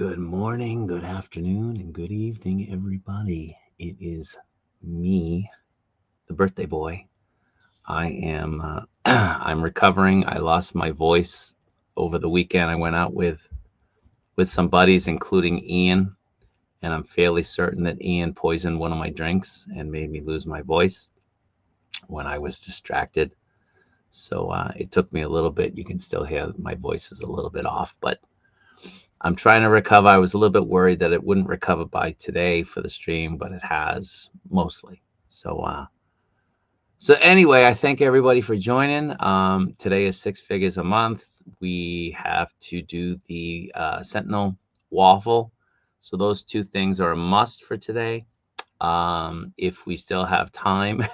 Good morning, good afternoon, and good evening, everybody. It is me, the birthday boy. I am I'm recovering. I lost my voice over the weekend. I went out with some buddies, including Ian, and I'm fairly certain that Ian poisoned one of my drinks and made me lose my voice when I was distracted. So it took me a little bit. You can still hear my voice is a little bit off, but I'm trying to recover. I was a little bit worried that it wouldn't recover by today for the stream, but it has mostly. So anyway, I thank everybody for joining. Today is 6 figures a month. We have to do the Sentinel Waffle. So those two things are a must for today. If we still have time,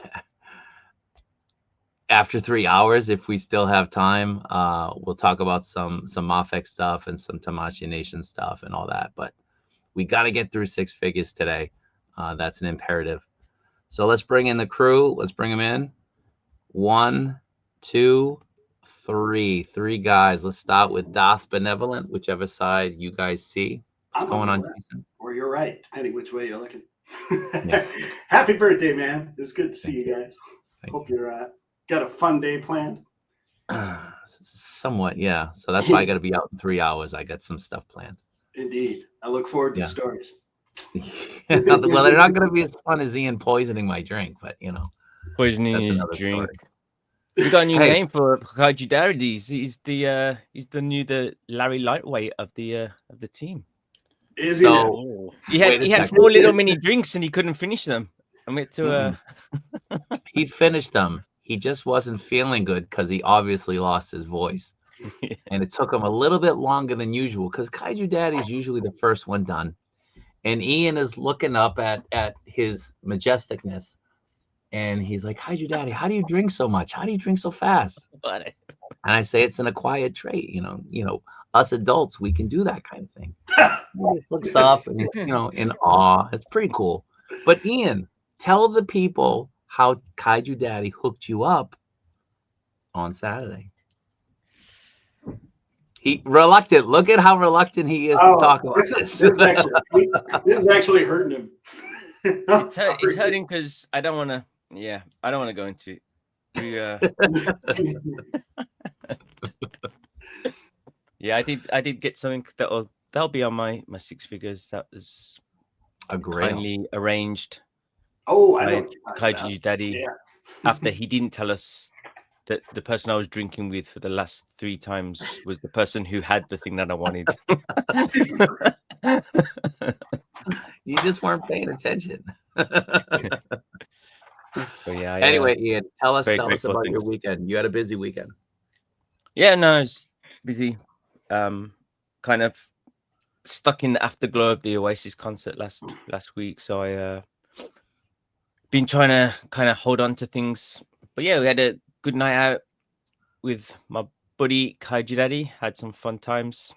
after 3 hours, if we still have time, we'll talk about some Mafex stuff and some Tamashii Nations stuff and all that. But we got to get through 6 figures today. That's an imperative. So let's bring in the crew. Let's bring them in. 1, 2, 3. 3 guys. Let's start with Darth Benevolent, whichever side you guys see. What's going on, Jason? Or you're right, depending which way you're looking. Yeah. Happy birthday, man. It's good to see you guys. Hope you're got a fun day planned. Somewhat, yeah. So that's why I got to be out in 3 hours. I got some stuff planned. Indeed. I look forward to the stories. Well, they're not going to be as fun as Ian poisoning my drink, but poisoning his drink. Story. We got a new name for Kaiju Daddy. He's the new Larry Lightweight of the team. Is he had 4 little mini drinks and he couldn't finish them. I went to he finished them. He just wasn't feeling good because he obviously lost his voice. Yeah. And it took him a little bit longer than usual because Kaiju Daddy is usually the first one done. And Ian is looking up at his majesticness. And he's like, Kaiju Daddy, how do you drink so much? How do you drink so fast? And I say, it's an acquired trait. Us adults, we can do that kind of thing. He looks up and he's, in awe. It's pretty cool. But Ian, tell the people how Kaiju Daddy hooked you up on Saturday. He reluctant. Look at how reluctant he is to talk about this. This is actually hurting him. It's hurting because I don't want to. Yeah, I don't want to go into it. Yeah, I did get something that'll be on my 6 figures. That was kindly arranged. Oh, I know Kaiju Daddy. Yeah. After he didn't tell us that the person I was drinking with for the last 3 times was the person who had the thing that I wanted. You just weren't paying attention. Yeah. Anyway, Ian, tell us about your weekend. You had a busy weekend. Yeah, no, it's busy. Kind of stuck in the afterglow of the Oasis concert last week, so I been trying to kind of hold on to things. But yeah, we had a good night out with my buddy Kaiju Daddy. Had some fun times.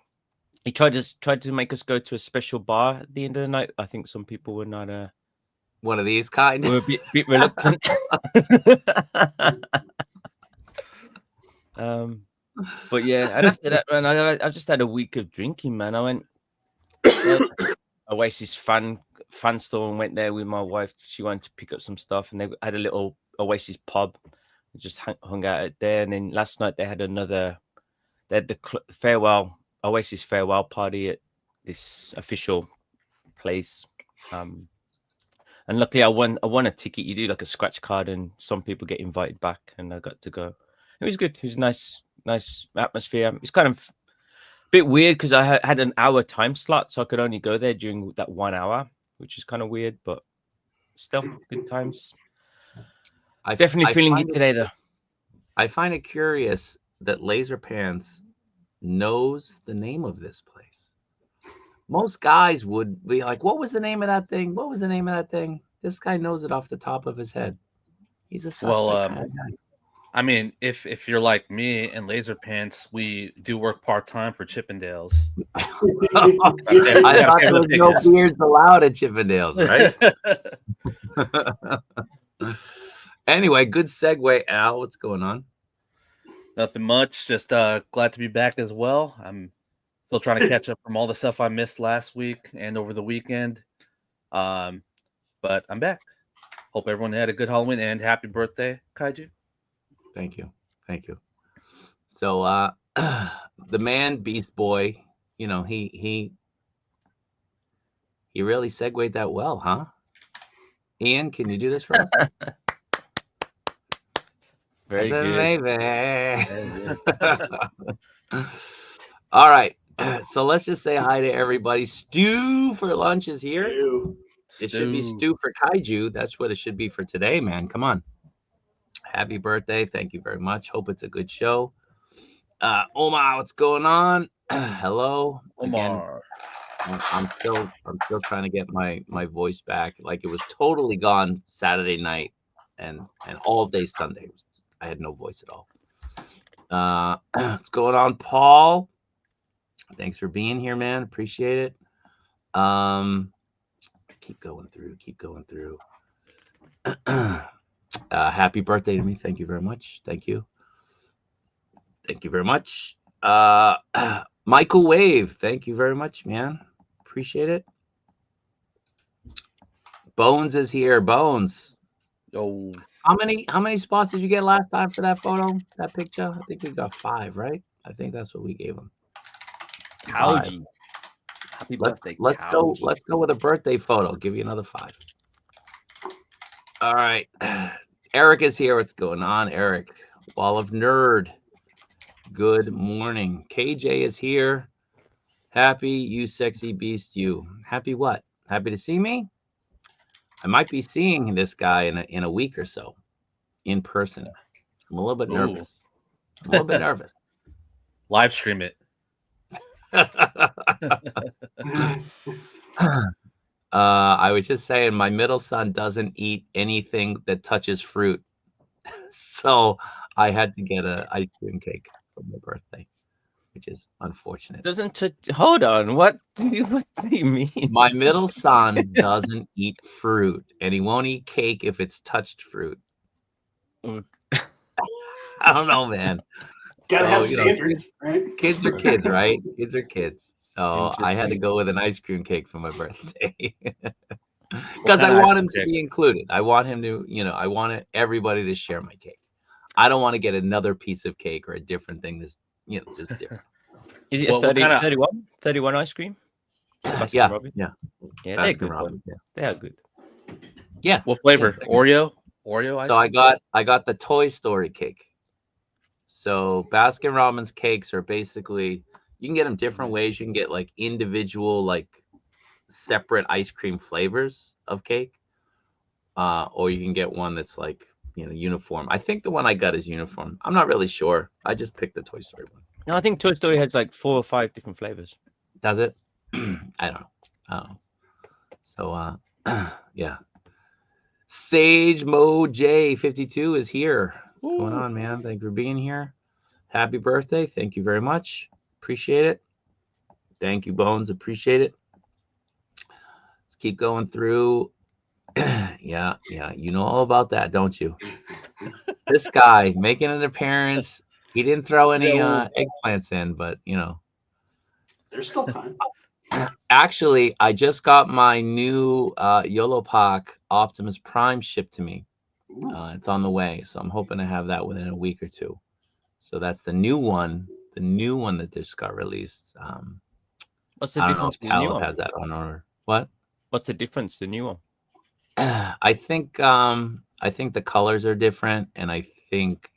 He tried to make us go to a special bar at the end of the night. I think some people were not one of these kind. We're a bit reluctant. But yeah, and after that, man, I just had a week of drinking, man. I went Oasis fan store and went there with my wife. She wanted to pick up some stuff, and they had a little Oasis pub. We just hung out there, and then last night they had the Oasis farewell party at this official place. And luckily I won a ticket. You do like a scratch card, and some people get invited back, and I got to go. It was good. It was nice atmosphere. It's kind of a bit weird because I had an hour time slot, so I could only go there during that 1 hour, which is kind of weird, but still good times. Definitely feeling it today, though. I find it curious that Laser Pants knows the name of this place. Most guys would be like, what was the name of that thing? What was the name of that thing? This guy knows it off the top of his head. He's a suspect kind of guy. I mean, if you're like me and Laser Pants, we do work part-time for Chippendales. I thought there was no beards allowed at Chippendales, right? Anyway, good segue, Al. What's going on? Nothing much. Just glad to be back as well. I'm Still trying to catch up from all the stuff I missed last week and over the weekend. But I'm back. Hope everyone had a good Halloween and happy birthday, Kaiju. Thank you. Thank you. So the man Beast Boy, you know, he really segued that well, huh? Ian, can you do this for us? Very That's good. amazing. All right. So let's just say hi to everybody. Stew for lunch is here. Ew. It should be stew for Kaiju. That's what it should be for today, man. Come on. Happy birthday. Thank you very much. Hope it's a good show. Omar, what's going on? Hello. Omar. Again, I'm still trying to get my voice back. Like, it was totally gone Saturday night and all day Sunday. I had no voice at all. What's going on, Paul? Thanks for being here, man. Appreciate it. Keep going through. Happy birthday to me. Thank you very much. Thank you very much. Michael Wave, thank you very much, man. Appreciate it. Bones is here. Bones. Oh, How many spots did you get last time for that photo, that picture? I think we got 5, right? I think that's what we gave him. Kaiju. Happy birthday. Let's go with a birthday photo. Give you another 5. All right. Eric is here. What's going on, Eric? Wall of Nerd. Good morning. KJ is here. Happy, you sexy beast, you. Happy what? Happy to see me? I might be seeing this guy in a week or so in person. I'm a little bit nervous. live stream it. I was just saying, my middle son doesn't eat anything that touches fruit. So I had to get an ice cream cake for my birthday, which is unfortunate. Hold on. What do you mean? My middle son doesn't eat fruit, and he won't eat cake if it's touched fruit. I don't know, man. Gotta have standards, right? Kids are kids, right? Kids are kids. So I had to go with an ice cream cake for my birthday. Because I want him to be included. I want him to, I want everybody to share my cake. I don't want to get another piece of cake or a different thing that's, just different. Is it 31 ice cream? Yeah. Yeah, they're good. They are good. Yeah. What flavor? Oreo ice So cream? I got the Toy Story cake. So Baskin Robbins cakes are basically, you can get them different ways. You can get like individual, like separate ice cream flavors of cake, or you can get one that's like, uniform. I think the one I got is uniform. I'm not really sure. I just picked the Toy Story one. No, I think Toy Story has like 4 or 5 different flavors. Does it? I don't know. So yeah. Sage Mo J52 is here. What's going on, man? Thank you for being here. Happy birthday. Thank you very much. Appreciate it. Thank you, Bones. Appreciate it. Let's keep going through. Yeah. You know all about that, don't you? This guy making an appearance. He didn't throw any eggplants in, but, There's still time. Actually, I just got my new YOLO Pack Optimus Prime shipped to me. It's on the way, so I'm hoping to have that within a week or 2. So that's the new one that just got released. What's the difference? I don't know if Caleb has that on order. What? What's the difference? The new one? I think the colors are different, and I think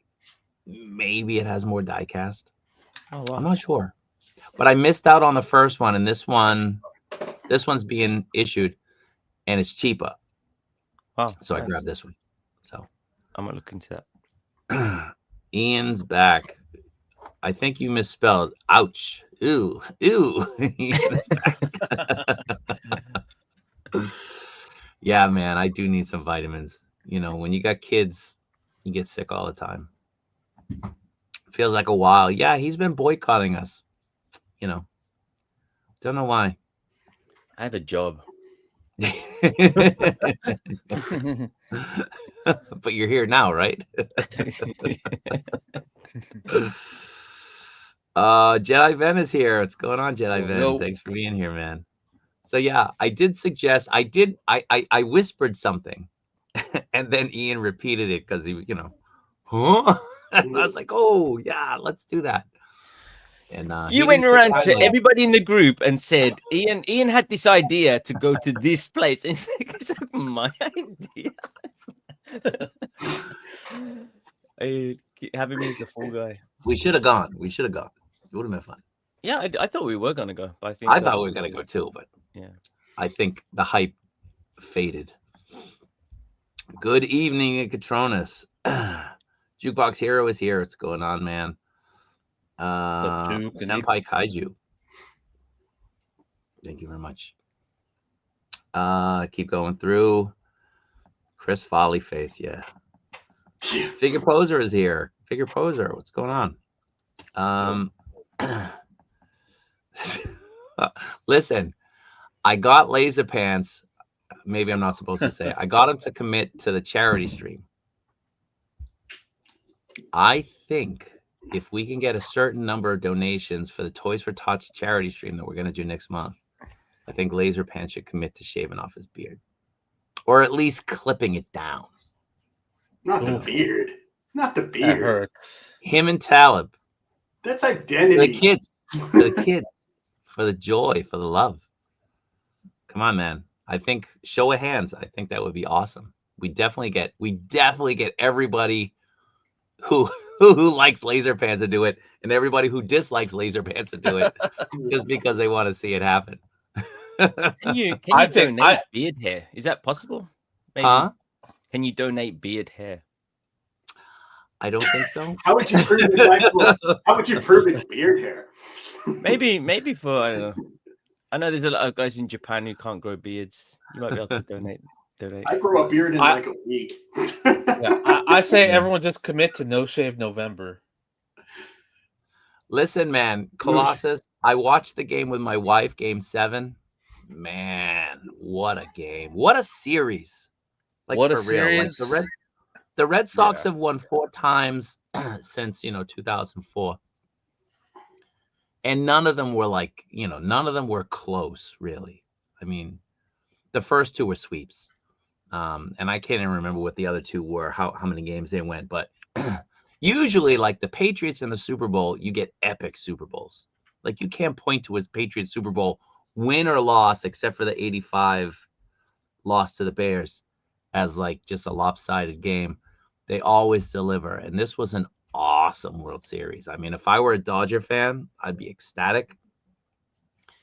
maybe it has more die cast. Oh, wow. I'm not sure, but I missed out on the first one, and this one's being issued, and it's cheaper. Wow. So nice. I grabbed this one. So I'm gonna look into that. Ian's back. I think you misspelled. Ouch. Ew. Ian's back. Yeah, man, I do need some vitamins. When you got kids, you get sick all the time. Feels like a while. Yeah, he's been boycotting us. Don't know why. I have a job. But you're here now, right? Jedi Ven is here. What's going on, Jedi Ven? Yo. Thanks for being here, man. So yeah, I did suggest. I whispered something, and then Ian repeated it because he, huh? And I was like, oh yeah, let's do that. And you went around to everybody in the group and said, Ian had this idea to go to this place. And it's like my idea. Having me as the fall guy. We should have gone. We should have gone. It would have been fun. Yeah, I thought we were gonna go, but I thought we were gonna go too, but yeah, I think the hype faded. Good evening, Ikatronus. Jukebox Hero is here. What's going on, man? Senpai Kaiju. Thank you very much. Keep going through. Chris Folly Face, yeah. Figure Poser is here. Figure Poser, what's going on? Listen, I got Laser Pants. Maybe I'm not supposed to say it. I got him to commit to the charity stream. I think if we can get a certain number of donations for the Toys for Tots charity stream that we're going to do next month, I think Laser Pants should commit to shaving off his beard, or at least clipping it down. Not the beard. Not the beard. That hurts. Him and Talib. That's identity. For the kids. For the kids. For the joy. For the love. Come on, man. I think show of hands. I think that would be awesome. We definitely get everybody who likes Laser Pants to do it, and everybody who dislikes Laser Pants to do it, just because they want to see it happen. Can you donate beard hair? Is that possible? Maybe. Huh? Can you donate beard hair? I don't think so. How would you prove it's How would you prove it's beard hair? Maybe for I don't know. I know there's a lot of guys in Japan who can't grow beards. You might be able to donate. I grow a beard in like a week. I say everyone just commit to No Shave November. Listen, man, Colossus. I watched the game with my wife, Game 7. Man, what a game! What a series! Like, what a for real. series! Like the Red Sox have won 4 times since 2004, and none of them were none of them were close, really. I mean, the first 2 were sweeps, and I can't even remember what the other 2 were, how many games they went, but usually, like the Patriots in the Super Bowl, you get epic Super Bowls. Like, you can't point to a Patriots Super Bowl win or loss, except for the 85 loss to the Bears, as like just a lopsided game. They always deliver. And this was an awesome World Series. I mean, if I were a Dodger fan, I'd be ecstatic.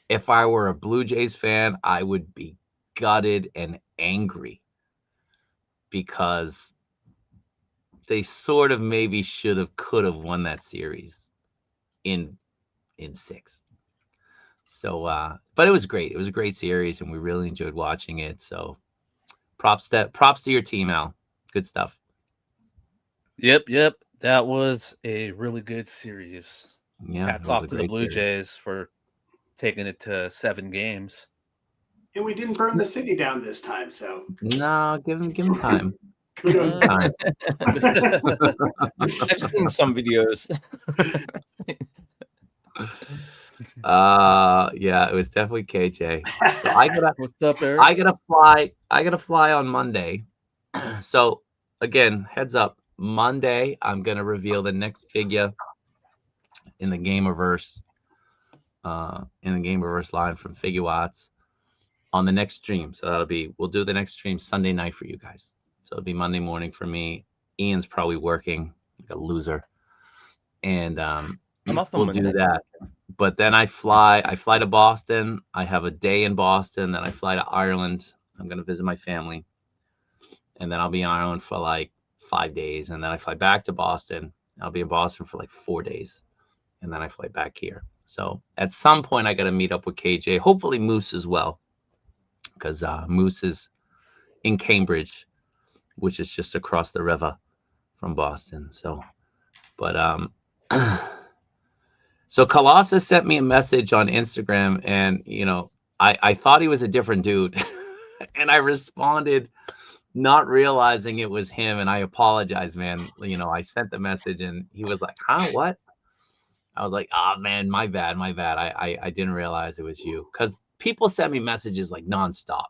If I were a Blue Jays fan, I would be gutted and angry, because they sort of maybe could have won that series in 6. So, but it was great. It was a great series, and we really enjoyed watching it. So, props to your team, Al. Good stuff. Yep. That was a really good series. Yeah. Hats off to the Blue Jays for taking it to 7 games. And we didn't burn the city down this time, so no, give him time. Kudos. Time. I've seen some videos. Yeah, it was definitely KJ. So What's up, Eric? I gotta fly on Monday. So again, heads up, Monday I'm gonna reveal the next figure in the Gamerverse line from Figure Watts on the next stream. So we'll do the next stream Sunday night for you guys. So it'll be Monday morning for me. Ian's probably working like a loser, and we'll do that. But then I fly to Boston. I have a day in Boston. Then I fly to Ireland. I'm going to visit my family. And then I'll be in Ireland for like 5 days. And then I fly back to Boston. I'll be in Boston for like 4 days. And then I fly back here. So at some point, I got to meet up with KJ. Hopefully Moose as well, because Moose is in Cambridge, which is just across the river from Boston. So, but so Colossus sent me a message on Instagram, and I thought he was a different dude, and I responded not realizing it was him, and I apologize, man. I sent the message, and he was like, "Huh? What?" I was like, oh man, my bad. I didn't realize it was you, because people send me messages like nonstop,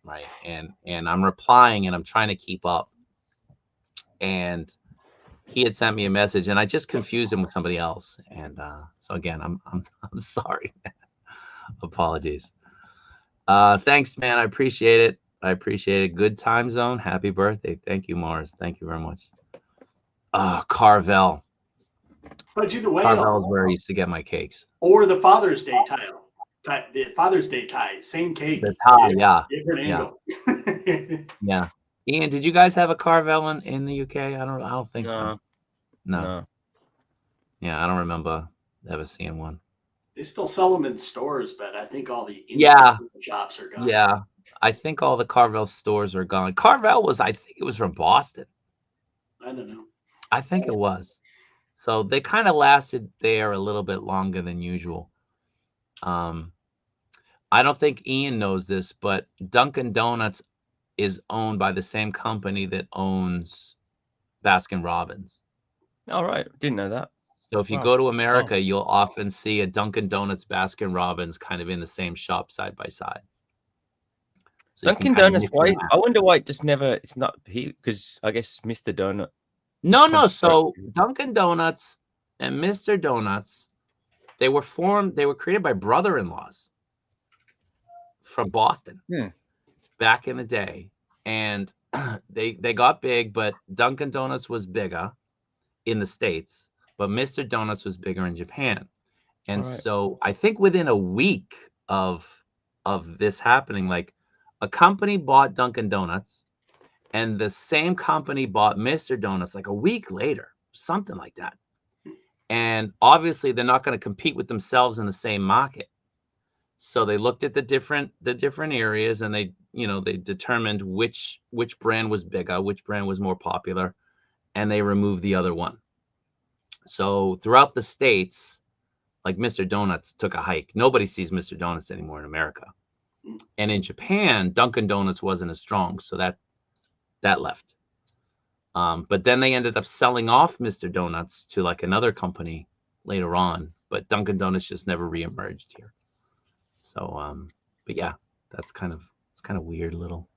right? And I'm replying and I'm trying to keep up. And he had sent me a message and I just confused him with somebody else. And so again, I'm sorry. Apologies. Thanks, man. I appreciate it. I appreciate it. Good time zone. Happy birthday. Thank you, Morris. Thank you very much. Carvel. Kaiju the Carvel is whale, where I used to get my cakes. or the Father's Day tile. The Father's Day tie, same cake. The tie, yeah. Different angle. Yeah. Ian, did you guys have a Carvel in the UK? I don't think so. No. Yeah, I don't remember ever seeing one. They still sell them in stores, but I think all the shops are gone. Yeah, I think all the Carvel stores are gone. Carvel was, I think it was from Boston. I don't know. I think it was. So they kind of lasted there a little bit longer than usual. I don't think Ian knows this, but Dunkin' Donuts is owned by the same company that owns Baskin Robbins. All right, didn't know that. So if you go to America, you'll often see a Dunkin' Donuts, Baskin Robbins kind of in the same shop side by side. So Dunkin' Donuts, why? I wonder why it just never. It's not he, because I guess Mr. Donut. No. So Dunkin' Donuts and Mr. Donuts, they were created by brother-in-laws from Boston back in the day, and they got big. But Dunkin' Donuts was bigger in the States, but Mr. Donuts was bigger in Japan. And so I think within a week of this happening, like a company bought Dunkin' Donuts and the same company bought Mr. Donuts like a week later, something like that. And obviously they're not going to compete with themselves in the same market. So they looked at the different areas, and they determined which brand was bigger, which brand was more popular, and they removed the other one. So throughout the States, like Mr. Donuts took a hike. Nobody sees Mr. Donuts anymore in America. And in Japan, Dunkin' Donuts wasn't as strong, so that left. But then they ended up selling off Mr. Donuts to like another company later on, but Dunkin' Donuts just never reemerged here. So, but yeah, it's kind of weird little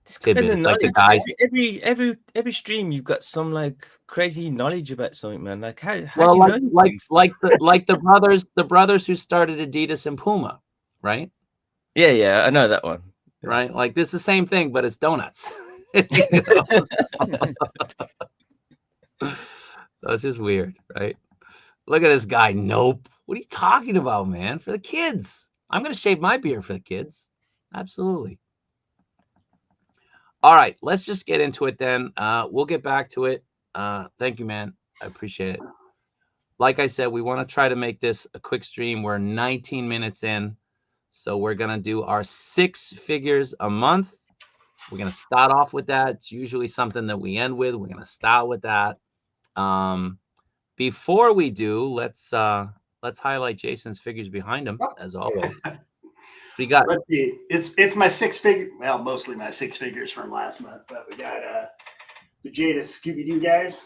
tidbit. It's like the guys. Every stream, you've got some like crazy knowledge about something, man. Like how Well, do you know things? like the brothers who started Adidas and Puma, right? Yeah, I know that one. Right, like this is the same thing, but it's donuts. So it's just weird, right? Look at this guy. Nope. What are you talking about, man? For the kids. I'm going to shave my beard for the kids. Absolutely. All right, let's just get into it then. We'll get back to it. Thank you, man. I appreciate it. Like I said, we want to try to make this a quick stream. We're 19 minutes in. So we're going to do our 6 figures a month. We're going to start off with that. It's usually something that we end with. We're going to start with that. Before we do, let's highlight Jason's figures behind him, as always. What do you got? Let's see. It's my 6 figure. Well, mostly my 6 figures from last month. But we got the Jada Scooby-Doo guys.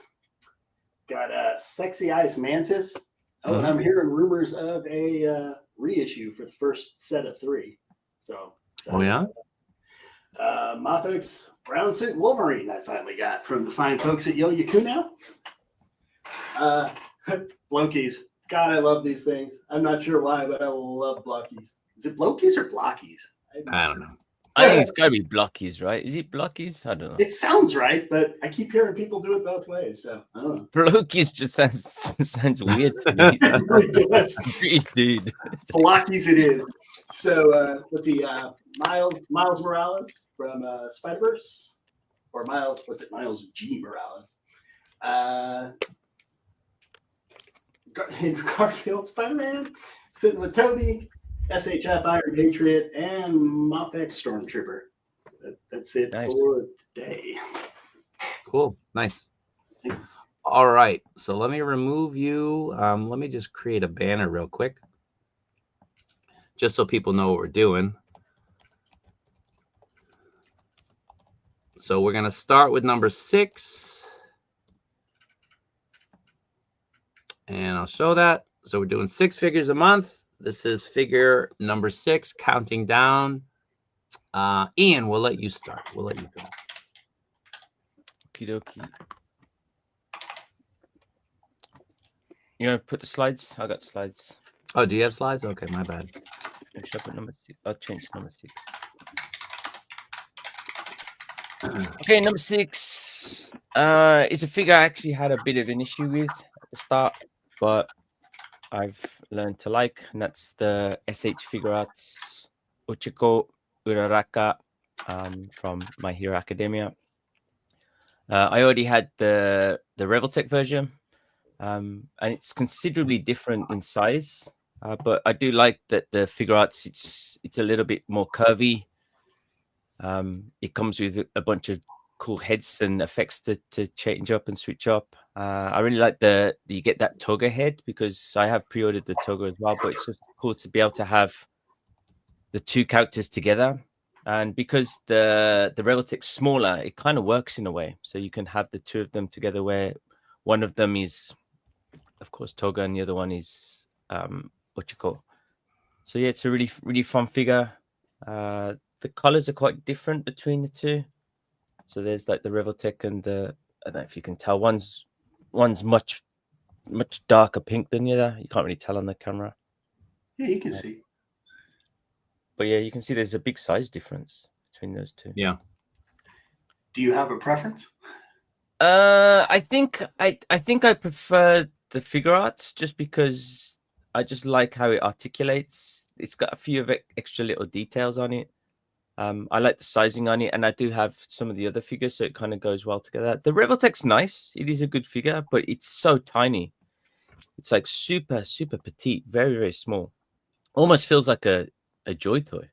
Got Sexy Eyes Mantis. Oh, and I'm hearing rumors of a reissue for the first set of 3. So oh yeah. Mafex Brown Suit Wolverine I finally got from the fine folks at Yo Yaku now. Blokies. God, I love these things. I'm not sure why, but I love Blockies. Is it Blokies or Blockies? I don't know. I think it's got to be Blockies, right? Is it Blockies? I don't know. It sounds right, but I keep hearing people do it both ways, so I don't know. Blockies just sounds weird to me. Dude. Blockies it is. So let's see, Miles Morales from Spider-Verse, or Miles G. Morales. Andrew Garfield, Spider-Man, sitting with Toby, SHF Iron Patriot, and Mafex Stormtrooper. That's it for today. Cool. Nice. Thanks. All right. So let me remove you. Let me just create a banner real quick, just so people know what we're doing. So we're going to start with number 6. And I'll show that. So we're doing 6 figures a month. This is figure number 6, counting down. Ian, we'll let you start. We'll let you go. Okie dokie. You want to put the slides? I got slides. Oh, do you have slides? Okay, my bad. Should I put number 6? I'll change to number 6. Okay, number 6 is a figure I actually had a bit of an issue with at the start, but I've learned to like, and that's the SH Figure Arts Uchiko Uraraka from My Hero Academia. I already had the Reveltech version, and it's considerably different in size, but I do like that the figure arts, it's a little bit more curvy. It comes with a bunch of cool heads and effects to change up and switch up. I really like you get that toga head, because I have pre-ordered the toga as well, but it's just cool to be able to have the two characters together. And because the Reveltech's smaller, it kind of works in a way. So you can have the two of them together, where one of them is, of course, toga, and the other one is Ochiko. So yeah, it's a really, really fun figure. The colors are quite different between the two. So there's like the Reveltech and I don't know if you can tell, one's much darker pink than the other. You can't really tell on the camera. Yeah, you can see. But yeah, you can see there's a big size difference between those two. Yeah. Do you have a preference? I think I prefer the figure arts, just because I just like how it articulates. It's got a few of extra little details on it. I like the sizing on it, and I do have some of the other figures, so it kind of goes well together. The Reveltech's nice. It is a good figure, but it's so tiny. It's like super, super petite, very, very small. Almost feels like a Joy toy.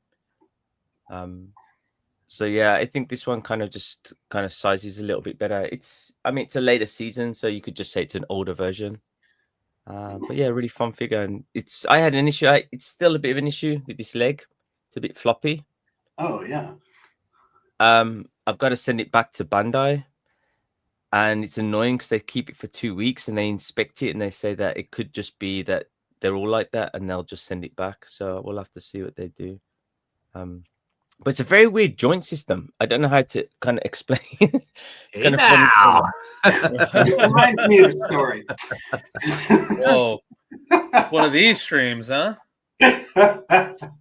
So yeah, I think this one kind of sizes a little bit better. It's a later season, so you could just say it's an older version. But yeah, really fun figure. And I had an issue. It's still a bit of an issue with this leg. It's a bit floppy. Oh yeah. I've got to send it back to Bandai, and it's annoying because they keep it for 2 weeks and they inspect it and they say that it could just be that they're all like that, and they'll just send it back. So we'll have to see what they do. But it's a very weird joint system. I don't know how to kind of explain. It's kind of now. It reminds me of the story. Whoa. One of these streams, huh?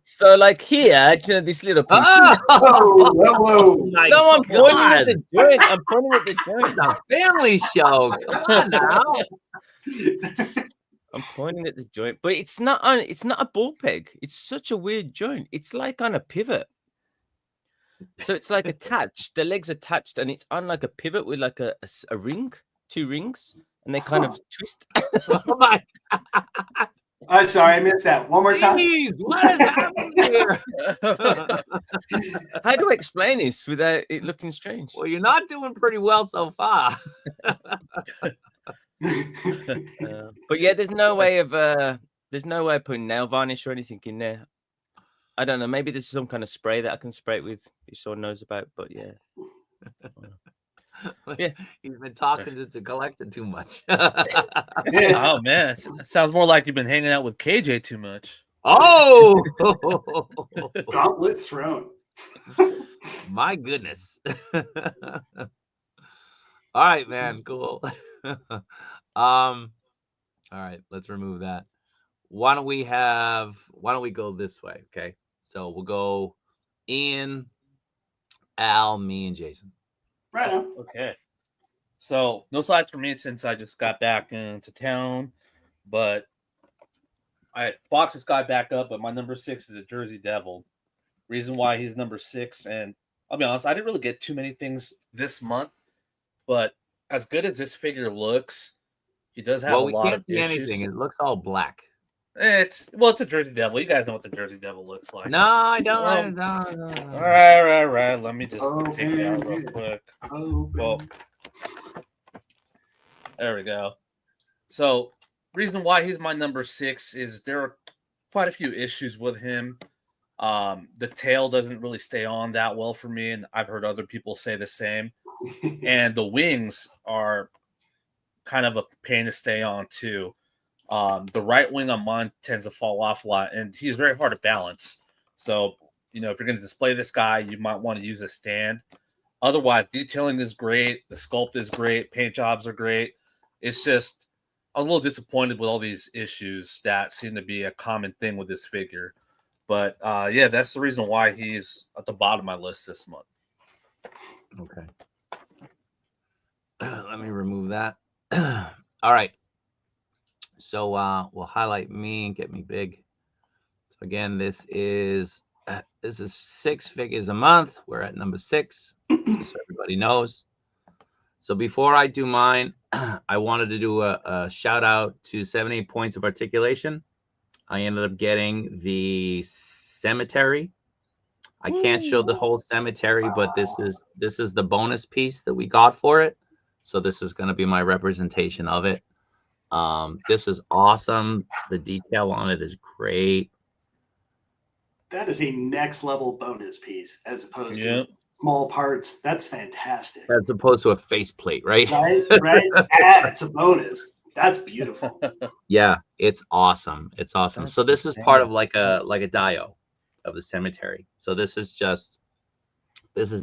So like here, this little piece. Whoa, whoa. My No, I'm pointing God. at the joint. I'm pointing at the joint. It's a family show. Come on now. I'm pointing at the joint, but it's not a ball peg. It's such a weird joint. It's like on a pivot. So it's like attached. The leg's attached, and it's on like a pivot with like a ring, 2 rings, and they kind of twist. Oh my I'm sorry, I missed that. One more time. Jeez, what is happening here? How do I explain this without it looking strange? Well, you're not doing pretty well so far. But yeah, there's no way of putting nail varnish or anything in there. I don't know. Maybe there's some kind of spray that I can spray it with. If someone knows about, but yeah. Yeah. He's been talking to collecting too much. Yeah. Oh man, it sounds more like you've been hanging out with KJ too much. Oh, Gauntlet thrown. my goodness. All right, man. Cool. All right, let's remove that. Why don't we go this way? Okay. So we'll go Ian, Al, me, and Jason. Right on. Okay. So no slides for me since I just got back into town, but Fox just got back up, but my number 6 is a Jersey Devil. Reason why he's number 6, and I'll be honest, I didn't really get too many things this month, but as good as this figure looks, he does have a lot of issues. Anything. It looks all black. It's a Jersey Devil. You guys know what the Jersey Devil looks like. No, I don't. All right. Let me just take it out real quick. Well, there we go. So, reason why he's my number 6 is there are quite a few issues with him. The tail doesn't really stay on that well for me, and I've heard other people say the same. And the wings are kind of a pain to stay on too. The right wing on mine tends to fall off a lot, and he's very hard to balance. So, if you're going to display this guy, you might want to use a stand. Otherwise, detailing is great. The sculpt is great. Paint jobs are great. It's just I'm a little disappointed with all these issues that seem to be a common thing with this figure. But yeah, that's the reason why he's at the bottom of my list this month. Okay. Let me remove that. All right. So we'll highlight me and get me big. So again, this is 6 figures a month. We're at number 6, just so everybody knows. So before I do mine, I wanted to do a shout out to 78 Points of Articulation. I ended up getting the cemetery. I can't show the whole cemetery, but this is the bonus piece that we got for it. So this is going to be my representation of it. This is awesome. The detail on it is great. That is a next level bonus piece as opposed to small parts. That's fantastic. As opposed to a faceplate, right? Right. It's a bonus. That's beautiful. Yeah, it's awesome. It's awesome. So this is part of like a dio of the cemetery. So this is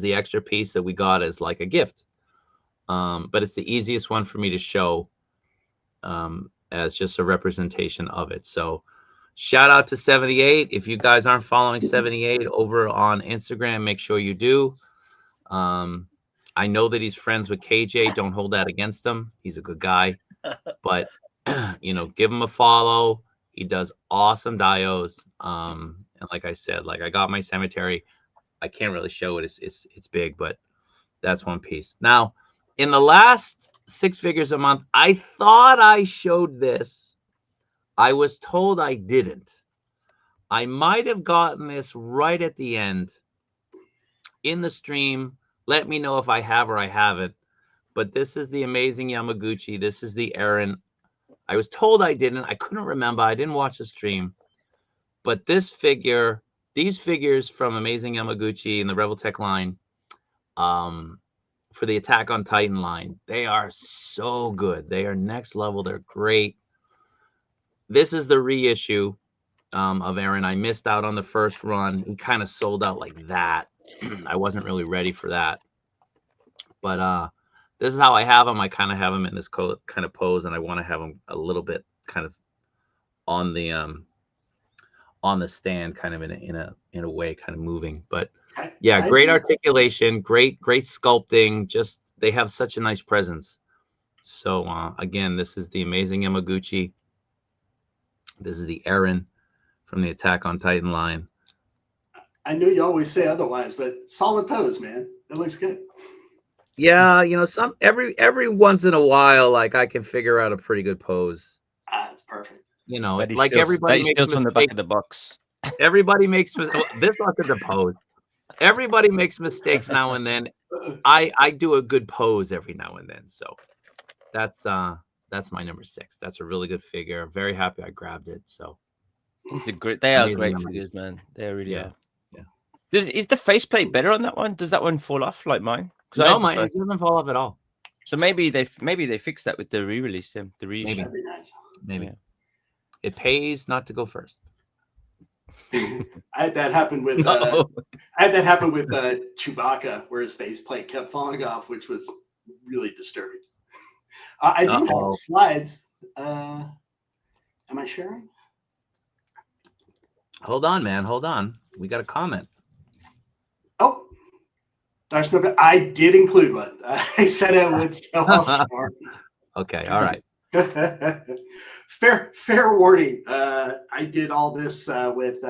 the extra piece that we got as like a gift. But it's the easiest one for me to show as just a representation of it. So shout out to 78. If you guys aren't following 78 over on Instagram, make sure you do. I know that he's friends with KJ. Don't hold that against him. He's a good guy. But, give him a follow. He does awesome dios. And like I said, like I got my cemetery. I can't really show it. It's big, but that's one piece. Now, in the last 6 figures a month, I thought I showed this. I was told I didn't. I might have gotten this right at the end in the stream. Let me know if I have or I haven't. But this is the amazing Yamaguchi. This is the Aaron. I was told I didn't. I couldn't remember. I didn't watch the stream. But these figures from Amazing Yamaguchi and the Revoltech line, for the Attack on Titan line, they are so good. They are next level. They're great. This is the reissue of Aaron. I missed out on the first run. He kind of sold out like that. I wasn't really ready for that. But this is how I have him. I kind of have him in this kind of pose, and I want to have him a little bit kind of on the stand, kind of in a way, kind of moving. But yeah, great articulation, great sculpting. Just they have such a nice presence. So again, this is the Amazing Yamaguchi. This is the Aaron from the Attack on Titan line. I know you always say otherwise, but solid pose, man. It looks good. Yeah, some every once in a while, like I can figure out a pretty good pose. It's perfect. Like everybody makes mistakes on the back of the box. Everybody makes this wasn't the pose. Everybody makes mistakes now and then. I do a good pose every now and then. So that's my number 6. That's a really good figure. I'm very happy I grabbed it. So they are great figures, man. They really are. Yeah. Is the faceplate better on that one? Does that one fall off like mine? No, mine it doesn't fall off at all. So maybe they fixed that with the re-release, the reissue. That'd be nice. Maybe. Yeah. It pays not to go first. I had that happen with Chewbacca, where his faceplate kept falling off, which was really disturbing. I do have slides. Am I sharing? Hold on, man. Hold on. We got a comment. Oh, there's no. I did include one. I said it would still. Okay. All right. Fair warning. I did all this with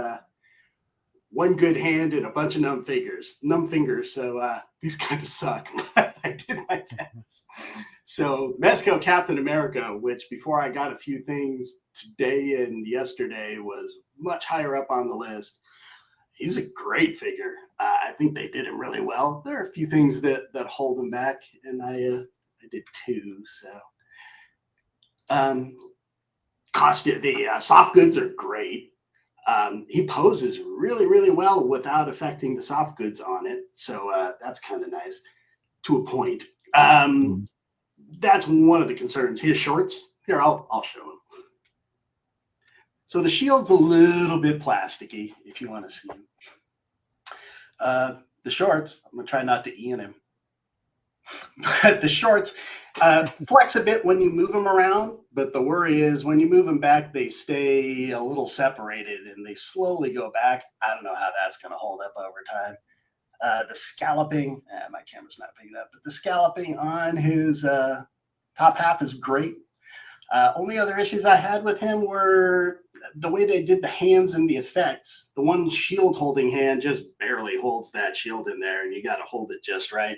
one good hand and a bunch of numb fingers. So these kind of suck. I did my best. So Mezco Captain America, which before I got a few things today and yesterday was much higher up on the list. He's a great figure. I think they did him really well. There are a few things that hold him back, and I did too. So costume, the soft goods are great. He poses really, really well without affecting the soft goods on it. So that's kind of nice to a point. That's one of the concerns. His shorts, here, I'll show him. So the shield's a little bit plasticky, if you want to see him. The shorts, I'm going to try not to Ian him. But the shorts flex a bit when you move them around, but the worry is when you move them back, they stay a little separated and they slowly go back. I don't know how that's going to hold up over time. The scalloping, my camera's not picking up, but the scalloping on his top half is great. Only other issues I had with him were the way they did the hands and the effects. The one shield holding hand just barely holds that shield in there, and you got to hold it just right.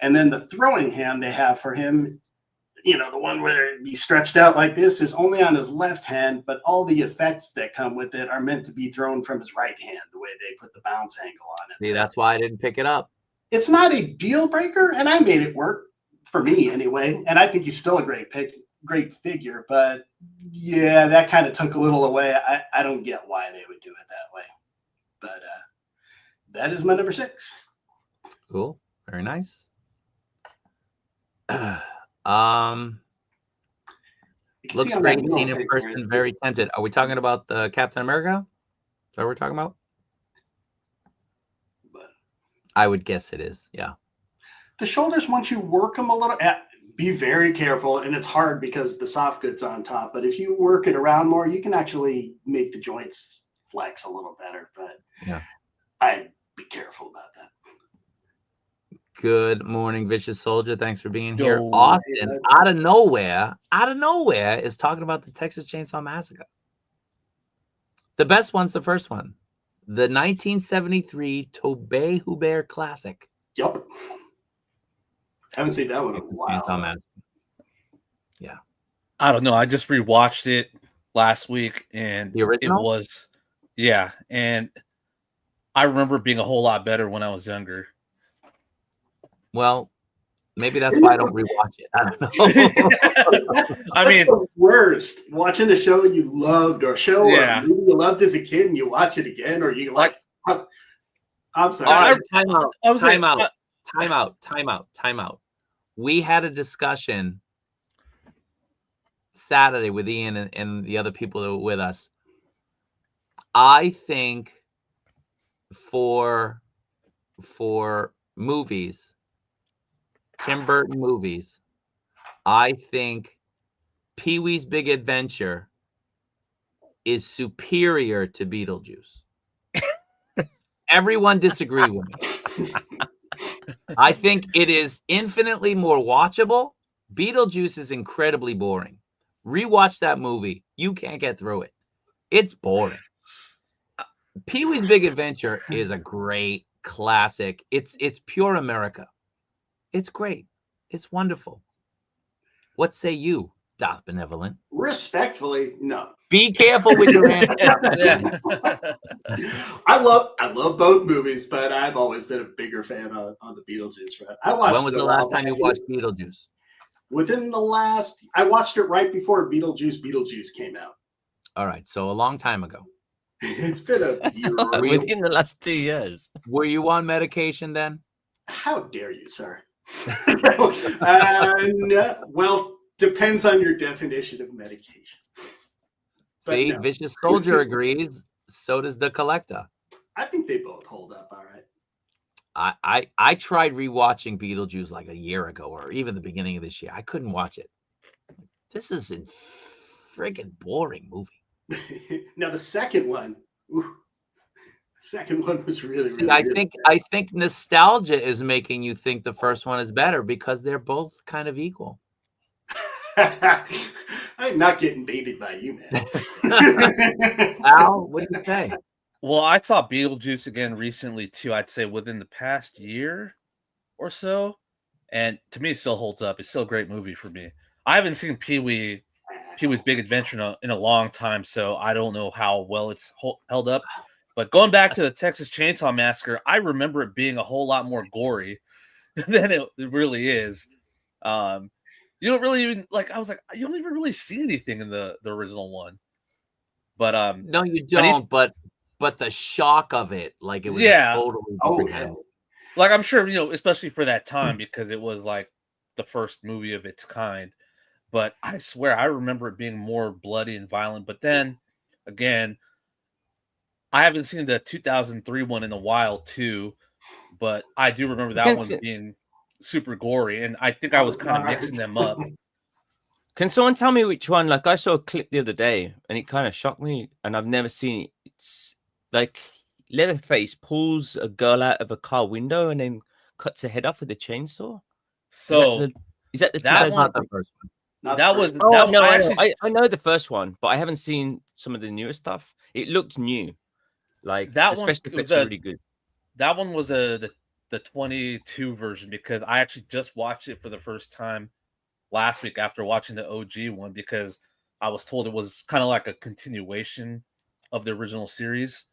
And then the throwing hand they have for him, you know, the one where he stretched out like this is only on his left hand, but all the effects that come with it are meant to be thrown from his right hand, the way they put the bounce angle on it. See, that's why I didn't pick it up. It's not a deal breaker, and I made it work for me anyway. And I think he's still a great figure, but yeah, that kind of took a little away. I don't get why they would do it that way, but that is my number 6. Cool. Very nice. Looks great. Seen in person. Very tempted. Are we talking about the Captain America? Is that what we're talking about? But I would guess it is. Yeah. the shoulders, once you work them a little, be very careful, and it's hard because the soft good's on top. But if you work it around more, you can actually make the joints flex a little better. But yeah, I'd be careful about that. Good morning, Vicious Soldier. Thanks for being here. Yo, Austin, hey, out of nowhere, is talking about the Texas Chainsaw Massacre. The best one's the first one, the 1973 Tobey Hubert classic. Yep. Haven't seen that one in a while. Yeah. I don't know. I just rewatched it last week, and The original? it was, yeah. And I remember it being a whole lot better when I was younger. Well, maybe that's why I don't rewatch it. I don't know. I mean, the worst. Watching a show you loved, or a show or a movie you loved as a kid, and you watch it again, or you like. I'm sorry. All right, time out. We had a discussion Saturday with Ian and the other people that were with us. I think for movies, Tim Burton movies, I think Pee-wee's Big Adventure is superior to Beetlejuice. Everyone disagree with me. I think it is infinitely more watchable. Beetlejuice is incredibly boring. Rewatch that movie. You can't get through it. It's boring. Pee-wee's Big Adventure is a great classic. It's pure America. It's great. It's wonderful. What say you, Doth Benevolent? Respectfully, no. Be careful with your answer. I love both movies, but I've always been a bigger fan on the Beetlejuice front. When was the last time you watched Beetlejuice? I watched it right before Beetlejuice came out. All right, so a long time ago. It's been a year. Within the last 2 years. Were you on medication then? How dare you, sir? No, well, depends on your definition of medication. See, no. Vicious Soldier agrees. So does the Collector. I think they both hold up all right. I tried rewatching Beetlejuice like a year ago, or even the beginning of this year. I couldn't watch it. This is a friggin' boring movie. Now the second one was really, See, really I good. I think nostalgia is making you think the first one is better because they're both kind of equal. I'm not getting baited by you, man. Al, what do you say? Well, I saw Beetlejuice again recently too. I'd say within the past year or so, and to me, it still holds up. It's still a great movie for me. I haven't seen Pee-wee's Big Adventure in a long time, so I don't know how well it's held up. But going back to the Texas Chainsaw Massacre, I remember it being a whole lot more gory than it really is. You don't really even I was like, you don't even really see anything in the original one. But no, you don't. But the shock of it, like it was totally different. Like I'm sure especially for that time because it was like the first movie of its kind. But I swear I remember it being more bloody and violent. But then again, I haven't seen the 2003 one in a while too, but I do remember that one being super gory, and I think I was kind of mixing them up. Can someone tell me which one? Like, I saw a clip the other day, and it kind of shocked me, and I've never seen it. It's like Leatherface pulls a girl out of a car window and then cuts her head off with a chainsaw. So is that the That's not the first one. That was no, I know the first one, but I haven't seen some of the newer stuff. It looked new, like that the one special effects were really good. That one was the 22 version, because I actually just watched it for the first time last week after watching the OG one, because I was told it was kind of like a continuation of the original series.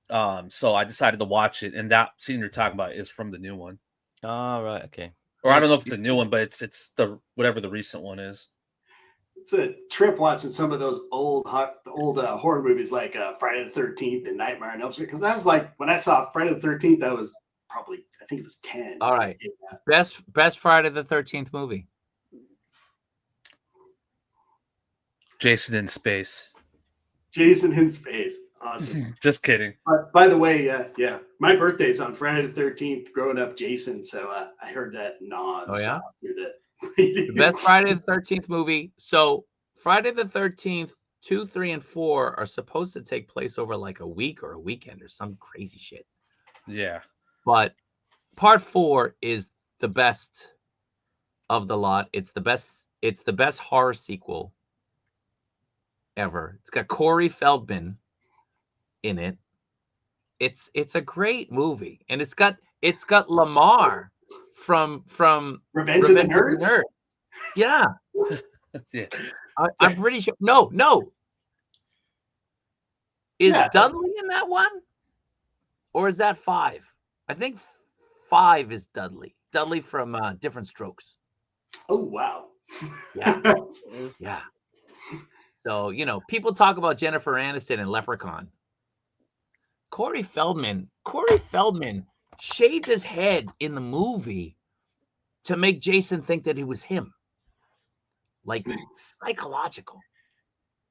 So I decided to watch it, and that scene you're talking about is from the new one. Oh, right, okay. Or I don't know if it's a new one, but it's the whatever the recent one is. It's a trip watching some of those old horror movies like Friday the 13th and Nightmare on Elm Street, because that was like when I saw Friday the 13th, that was probably, I think it was 10. All right. Yeah. Best Friday the 13th movie. Jason in Space. Jason in Space. Awesome. Just kidding. By the way, yeah, my birthday's on Friday the 13th. Growing up, Jason. So I heard that nod. Oh yeah. The best Friday the 13th movie. So Friday the 13th, 2, 3, and 4 are supposed to take place over like a week or a weekend or some crazy shit. Yeah. But part 4 is the best of the lot. It's the best horror sequel ever. It's got Corey Feldman in it. It's a great movie, and it's got Lamar from Revenge of the Nerds. Yeah. Yeah. I'm pretty sure. No. Is Dudley in that one? Or is that 5? I think 5 is Dudley. Dudley from Different Strokes. Oh, wow. Yeah. Yeah. So, people talk about Jennifer Aniston and Leprechaun. Corey Feldman shaved his head in the movie to make Jason think that it was him. Like psychological.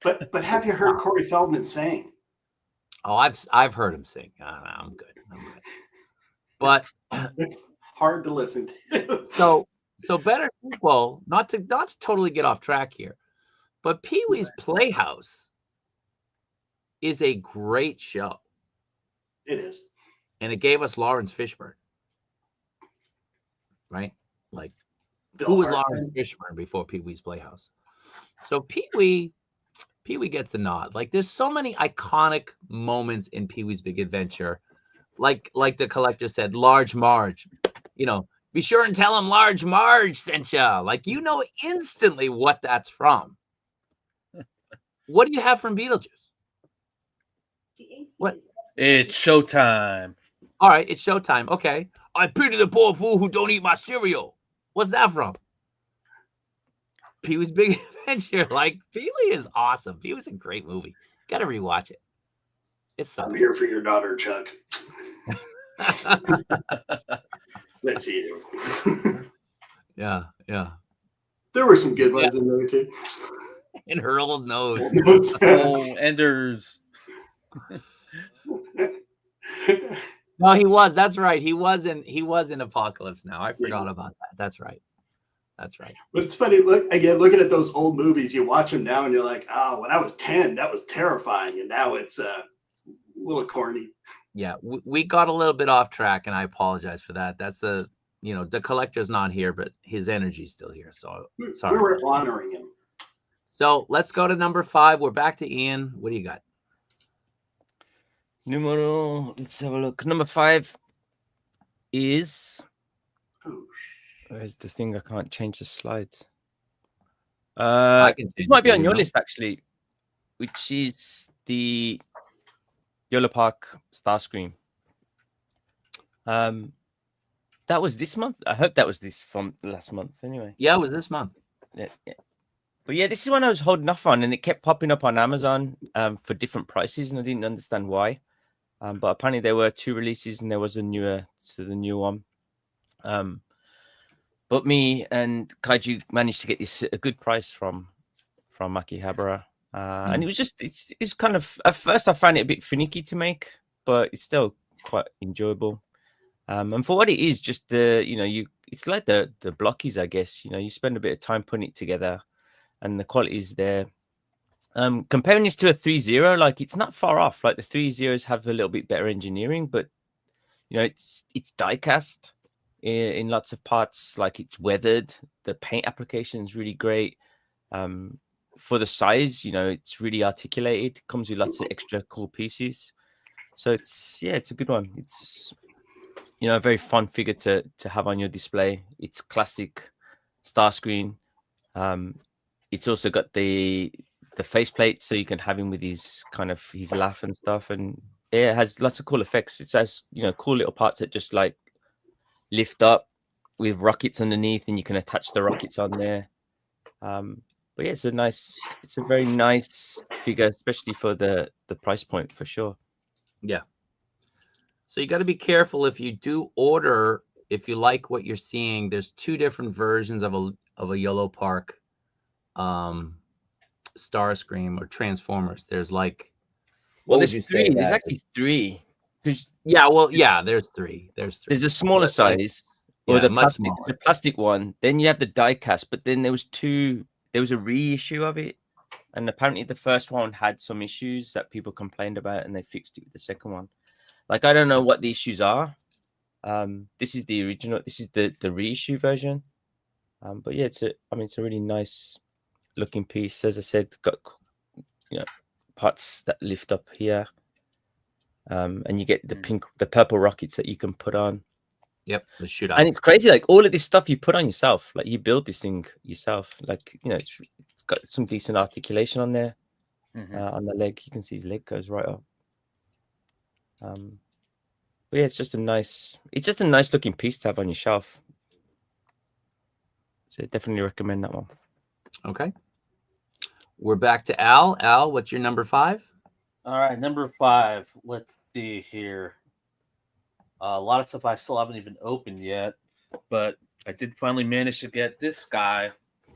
But have you heard Corey Feldman sing? Oh, I've heard him sing. I'm good. But it's hard to listen to. So better sequel, not to totally get off track here, but Pee-wee's Playhouse is a great show. It is. And it gave us Lawrence Fishburne. Right? Like, who was Lawrence Fishburne before Pee-wee's Playhouse? So Pee-wee gets a nod. Like, there's so many iconic moments in Pee-wee's Big Adventure. Like the collector said, Large Marge. Be sure and tell him Large Marge sent ya. Like, instantly what that's from. What do you have from Beetlejuice? What? It's showtime. All right, it's showtime. Okay. I pity the poor fool who don't eat my cereal. What's that from? Pee-wee's Big Adventure. Like, Pee-wee is awesome. Pee-wee's a great movie. Got to rewatch it. I'm here for your daughter, Chuck. Let's see you. Yeah. There were some good ones in there, okay? In her old nose. Oh, Enders. No, he was. That's right. He was in Apocalypse Now. I forgot about that. That's right. But it's funny. Looking at those old movies, you watch them now and you're like, oh, when I was 10, that was terrifying. And now it's a little corny. Yeah, we got a little bit off track, and I apologize for that. That's the collector's not here, but his energy's still here. So sorry. We were honoring him. So let's go to number 5. We're back to Ian. What do you got? Let's have a look. Number 5 is. Where's the thing? I can't change the slides. This might be on your list actually, which is the Yolo Park Starscream. That was this month. I hope that was this from last month. Anyway. Yeah, it was this month. Yeah. But yeah, this is one I was holding off on, and it kept popping up on Amazon for different prices, and I didn't understand why. But apparently there were 2 releases, and there was the new one. But me and Kaiju managed to get this a good price from Akihabara. And it was just it's kind of, at first I found it a bit finicky to make, but it's still quite enjoyable. And for what it is, just it's like the blockies, I guess. You spend a bit of time putting it together, and the quality is there. Comparing this to a 3.0, like, it's not far off. Like, the 3.0s have a little bit better engineering, but it's die cast in lots of parts. Like, it's weathered. The paint application is really great. For the size, it's really articulated. It comes with lots of extra cool pieces. So it's a good one. It's a very fun figure to have on your display. It's classic star screen. It's also got the faceplate, so you can have him with his laugh and stuff, and it has lots of cool effects. It has cool little parts that just like lift up with rockets underneath, and you can attach the rockets on there. But yeah, it's a very nice figure, especially for the price point, for sure. Yeah. So you got to be careful if you do order. If you like what you're seeing, there's two different versions of a Yellow Park Starscream or Transformers. There's like, there's three. There's actually three. There's three. There's a smaller size, or the plastic one. Then you have the die cast, but then there was a reissue of it, and apparently the first one had some issues that people complained about, and they fixed it with the second one. Like, I don't know what the issues are. This is the original. This is the reissue version. But yeah, it's a really nice looking piece. As I said, got parts that lift up here, and you get the purple rockets that you can put on. Yep, the shootout. And it's crazy, like, all of this stuff you put on yourself. Like, you build this thing yourself. Like, it's got some decent articulation on there. On the leg, you can see his leg goes right up. But yeah, it's just a nice looking piece to have on your shelf. So definitely recommend that one. Okay. We're back to Al. Al, what's your number 5? All right, number 5. Let's see here. A lot of stuff I still haven't even opened yet, but I did finally manage to get this guy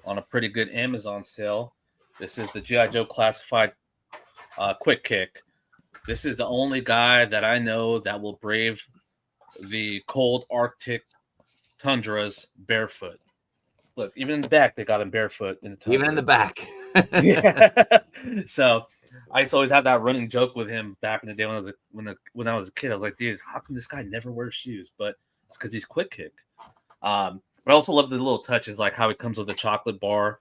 on a pretty good Amazon sale. This is the G.I. Joe Classified Quick Kick. This is the only guy that I know that will brave the cold Arctic tundras barefoot. Look, even in the back, they got him barefoot in the tundra. Even in the back. Yeah. So I used to always have that running joke with him back in the day when I was a kid. I was like, dude, how come this guy never wears shoes? But it's because he's Quick Kick. But I also love the little touches, like how he comes with a chocolate bar.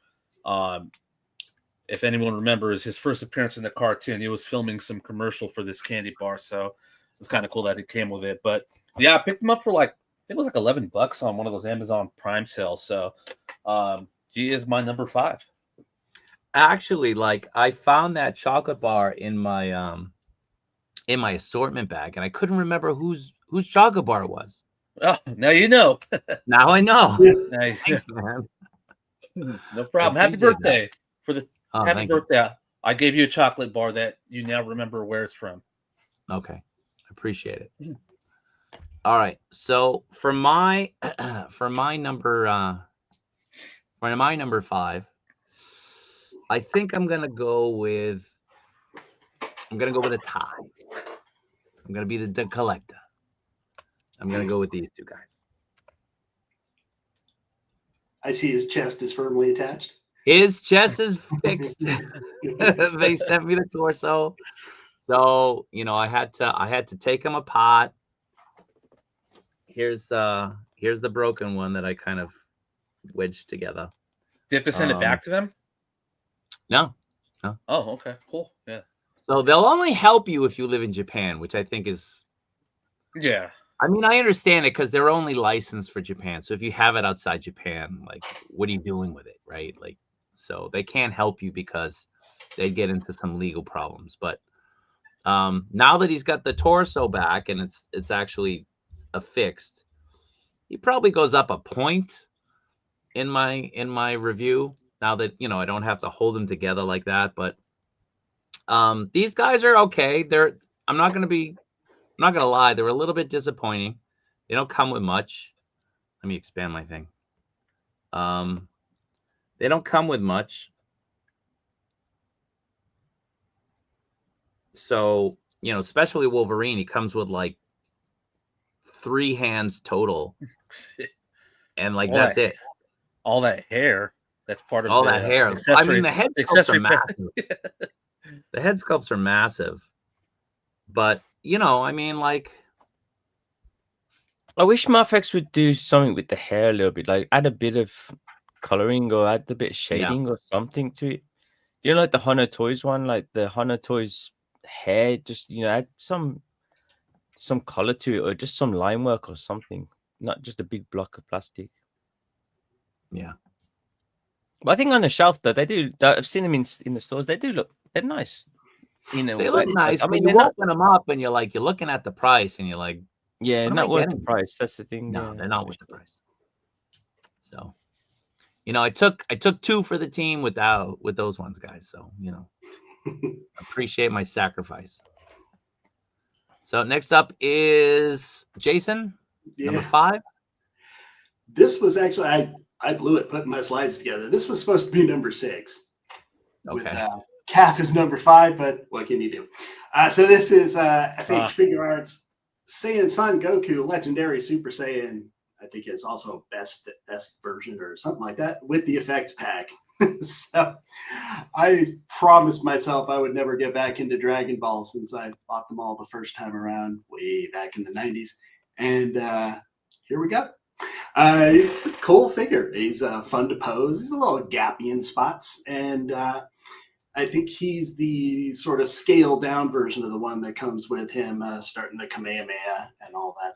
If anyone remembers his first appearance in the cartoon, he was filming some commercial for this candy bar. So it's kind of cool that he came with it. But yeah, I picked him up for I think it was like $11 on one of those Amazon Prime sales. So he is my number 5. Actually, like, I found that chocolate bar in my assortment bag, and I couldn't remember whose chocolate bar it was. Oh, now you know. Now I know. Nice. Thanks, man. No problem. Happy birthday happy birthday. You. I gave you a chocolate bar that you now remember where it's from. Okay. I appreciate it. All right. So for my number 5, I think I'm gonna go with a tie. I'm gonna be the collector. I'm gonna go with these two guys. I see his chest is firmly attached. His chest is fixed. They sent me the torso, so I had to take him apart. Here's the broken one that I kind of wedged together. Do you have to send it back to them? No. Oh, okay, cool. Yeah. So they'll only help you if you live in Japan, which I think is. Yeah. I mean, I understand it because they're only licensed for Japan. So if you have it outside Japan, like, what are you doing with it, right? Like, so they can't help you because they get into some legal problems. But now that he's got the torso back and it's actually affixed, he probably goes up a point in my review. Now that I don't have to hold them together like that, but these guys are okay. I'm not gonna lie, they're a little bit disappointing. They don't come with much. Let me expand my thing. They don't come with much. So, especially Wolverine, he comes with like 3 hands total, and like all that's that, it. all that hair. That's part of All the that hair. I mean, accessory. the head The sculpts are accessory pack. massive. The head sculpts are massive. But, I mean, like, I wish Mafex would do something with the hair a little bit, like add a bit of coloring or add a bit of shading or something to it. Like the Hana Toys one, like the Hana Toys hair, just add some color to it, or just some line work or something, not just a big block of plastic. yeah. But I think on the shelf though, they do. I've seen them in the stores. They're nice. They look nice, I but mean, you they're not. open them up and you're looking at the price, and you're like, Yeah, what am I not worth the getting? price. That's the thing. No, Yeah, they're not worth the price. So, I took 2 for the team with those ones, guys. So, appreciate my sacrifice. So next up is Jason, number 5. This was actually I blew it putting my slides together. This was supposed to be number 6. Okay. With Calf is number 5, but what can you do? So this is SH Figure Arts Saiyan Son Goku Legendary Super Saiyan. I think it's also best version or something like that with the effects pack. So I promised myself I would never get back into Dragon Ball since I bought them all the first time around way back in the 90s. And here we go. He's a cool figure. He's fun to pose. He's a little gappy in spots. And I think he's the sort of scaled down version of the one that comes with him starting the Kamehameha and all that.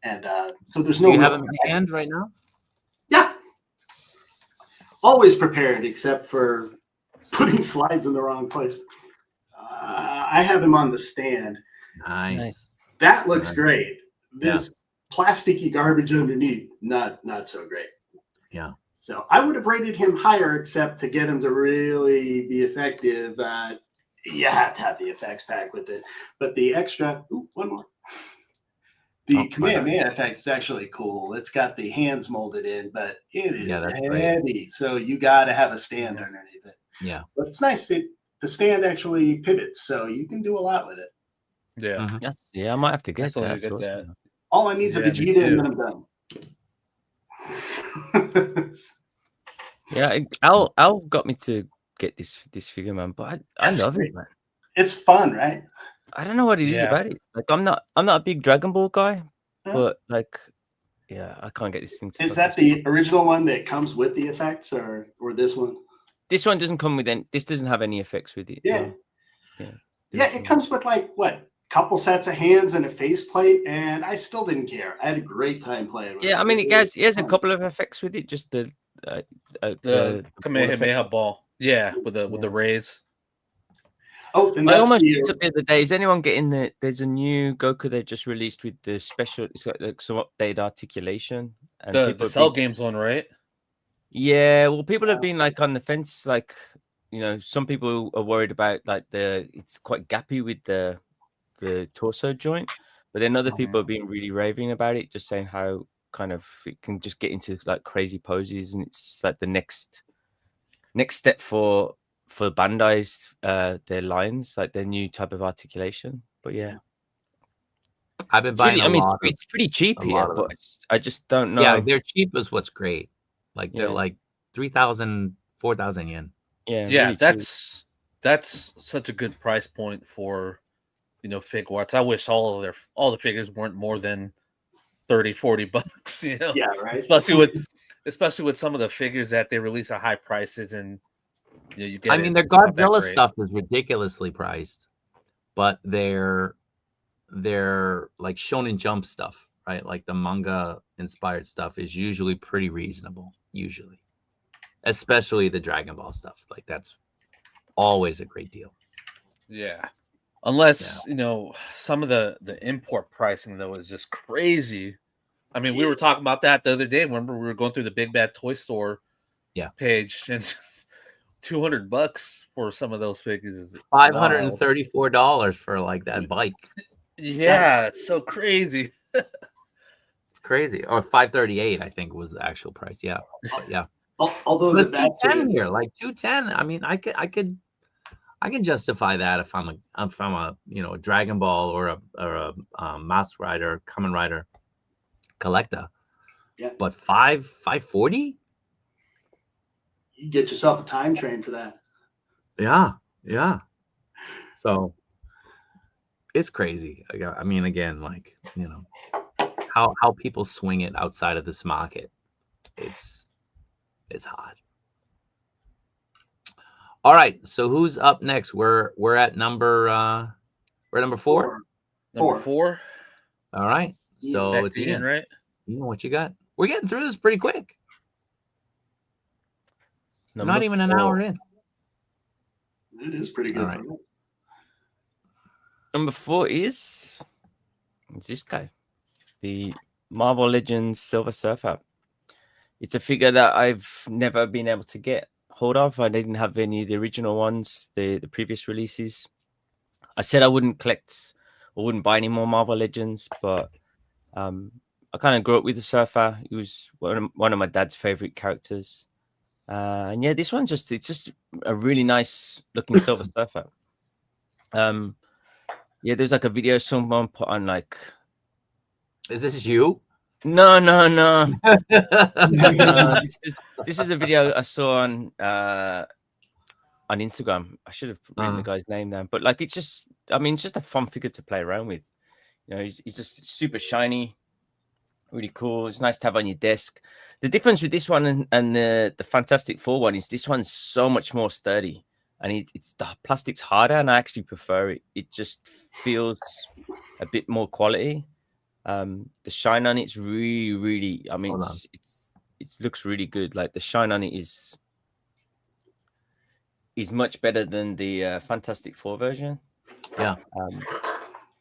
And so there's no. Do you have him in hand right now? Yeah. Always prepared, except for putting slides in the wrong place. I have him on the stand. Nice. That looks great. This plasticky garbage underneath, not so great. Yeah. So I would have rated him higher, except to get him to really be effective. You have to have the effects pack with it. But the extra, one more. The Kamehameha effect is actually cool. It's got the hands molded in, but it is heavy. Great. So you got to have a stand underneath it. Yeah. But it's nice. The stand actually pivots, so you can do a lot with it. Yeah. Mm-hmm. I might have to get that. All I need is a Vegeta, and then I'm done. Yeah, Al got me to get this figure, man. But I love it, man. It's fun, right? I don't know what it is about it. Like I'm not a big Dragon Ball guy, but like, I can't get this thing to. Is that the original one that comes with the effects, or this one? This one doesn't come with any. This doesn't have any effects with it. Yeah, no. It comes with like what? Couple sets of hands and a faceplate, and I still didn't care. I had a great time playing with it. I mean, it has a couple of effects with it, just the Kamehameha ball. Yeah, with the rays. Oh, and I almost picked up the other day. Is anyone getting there's a new Goku they've just released with the special, it's like some updated articulation. And the Cell Games one, right? Yeah, well, people have been like on the fence, like, some people are worried about like it's quite gappy with the torso joint, but then other people have been really raving about it, just saying how kind of it can just get into like crazy poses, and it's like the next step for Bandai's their lines, like their new type of articulation. But I've been buying it's pretty cheap here, but I just don't know. Yeah, they're cheap is what's great. Like they're like 3,000, 4,000 yen. Yeah, really that's such a good price point for Fig Arts. I wish all the figures weren't more than $30-$40. Yeah, right. Especially with some of the figures that they release at high prices, and you get. I mean, their Godzilla stuff is ridiculously priced, but they're like Shonen Jump stuff, right? Like the manga inspired stuff is usually pretty reasonable. Usually, especially the Dragon Ball stuff, like that's always a great deal. Yeah. Unless, some of the import pricing, though, is just crazy. I mean, we were talking about that the other day. Remember, we were going through the Big Bad Toy Store page, and $200 for some of those figures. $534 for like that bike. Yeah, it's so crazy. It's crazy. Or $538, I think, was the actual price. Yeah. But yeah. Although the 210 here, like 210. I mean, I I can justify that if I'm a a Dragon Ball or a Mask Rider, Kamen Rider collector. Yeah. But 540? You get yourself a time train for that. Yeah, yeah. So it's crazy. I mean, again, like, how people swing it outside of this market. It's hot. All right, so who's up next? We're at number 4. Number 4. All right, so Back it's to Ian, right? Ian, what you got? We're getting through this pretty quick. Number Not even an 4. hour in. It is pretty good. All right. Number 4 is this guy, the Marvel Legends Silver Surfer. It's a figure that I've never been able to get hold of. I didn't have any of the original ones, the previous releases. I said I wouldn't collect or wouldn't buy any more Marvel Legends, but I kind of grew up with the Surfer. He was one of my dad's favorite characters. And yeah, this one it's just a really nice looking Silver Surfer. Yeah, there's like a video someone put on, like, is this you? No. This is a video I saw on Instagram. I should have written the guy's name down, but like, it's just a fun figure to play around with. He's just super shiny, really cool. It's nice to have on your desk. The difference with this one and the Fantastic Four one is this one's so much more sturdy, and it's the plastic's harder, and I actually prefer it. It just feels a bit more quality. The shine on it's really. I mean, it looks really good. Like, the shine on it is much better than the Fantastic Four version. Yeah.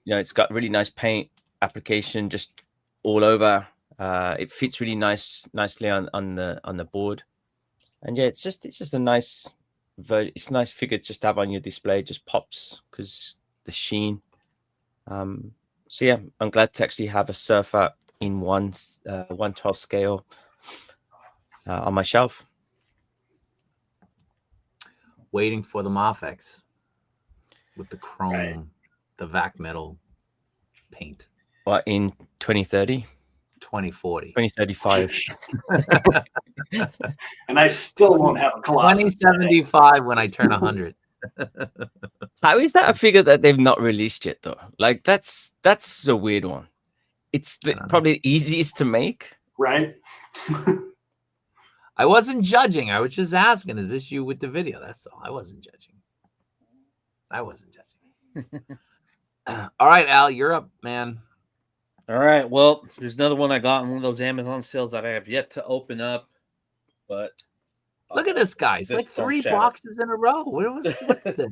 It's got really nice paint application just all over. It fits really nicely on the board, and yeah, it's just a nice. It's a nice figure just to have on your display. It just pops because the sheen. So yeah, I'm glad to actually have a Surfer in 1/12 scale on my shelf. Waiting for the Mafex with the chrome, the vac metal paint. What, in 2030? 2040. 2035. And I still won't have a Colossus. 2075 when I turn 100. How is that a figure that they've not released yet, though? Like, that's a weird one. It's probably the easiest to make. Right? I wasn't judging. I was just asking, is this you with the video? That's all. I wasn't judging. All right, Al, you're up, man. All right. Well, there's another one I got in one of those Amazon sales that I have yet to open up. But look at this guy. It's like 3 boxes in a row. What is this?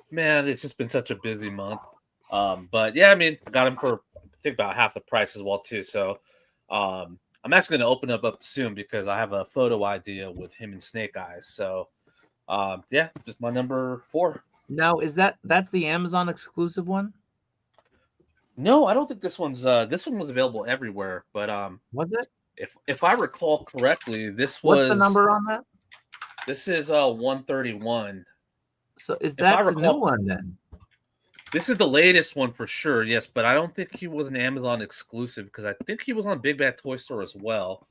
Man, it's just been such a busy month. But yeah, I mean, I got him for, I think, about half the price as well too. So I'm actually going to open up soon because I have a photo idea with him and Snake Eyes. So yeah, just my number 4. Now, that's the Amazon exclusive one? No, I don't think this one was available everywhere, but was it? If I recall correctly, what's the number on that? This is 131. So is that the new one then? This is the latest one for sure, yes, but I don't think he was an Amazon exclusive because I think he was on Big Bad Toy Store as well.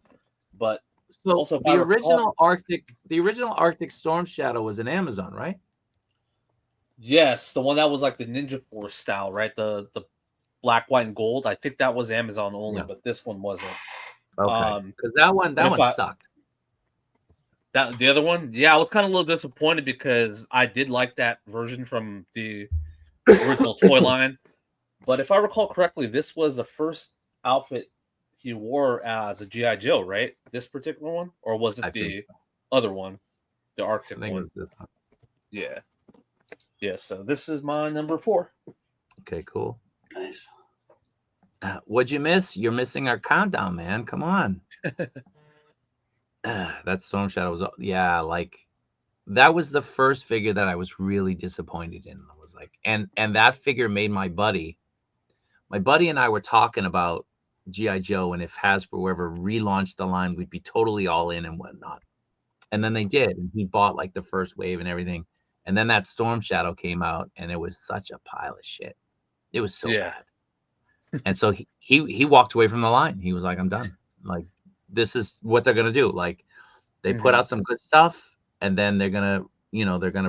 But so also, the original Arctic Storm Shadow was an Amazon, right? Yes, the one that was like the Ninja Force style, right? The black, white, and gold. I think that was Amazon only, but this one wasn't. Okay, because that one sucked. That the other one, yeah, I was kind of a little disappointed because I did like that version from the original toy line. But if I recall correctly, this was the first outfit he wore as a G.I. Joe, right? This particular one, or was it the other one, the Arctic one? It was this one. Yeah. Yeah. So this is my number 4. Okay, cool. Nice. What'd you miss? You're missing our countdown, man. Come on. That Storm Shadow was, like, that was the first figure that I was really disappointed in. I was like, and that figure made my buddy and I were talking about G.I. Joe, and if Hasbro ever relaunched the line, we'd be totally all in and whatnot. And then they did, and he bought like the first wave and everything. And then that Storm Shadow came out, and it was such a pile of shit. It was so bad. And so he walked away from the line. He was like, I'm done. Like, this is what they're gonna do. Like, they put out some good stuff, and then they're gonna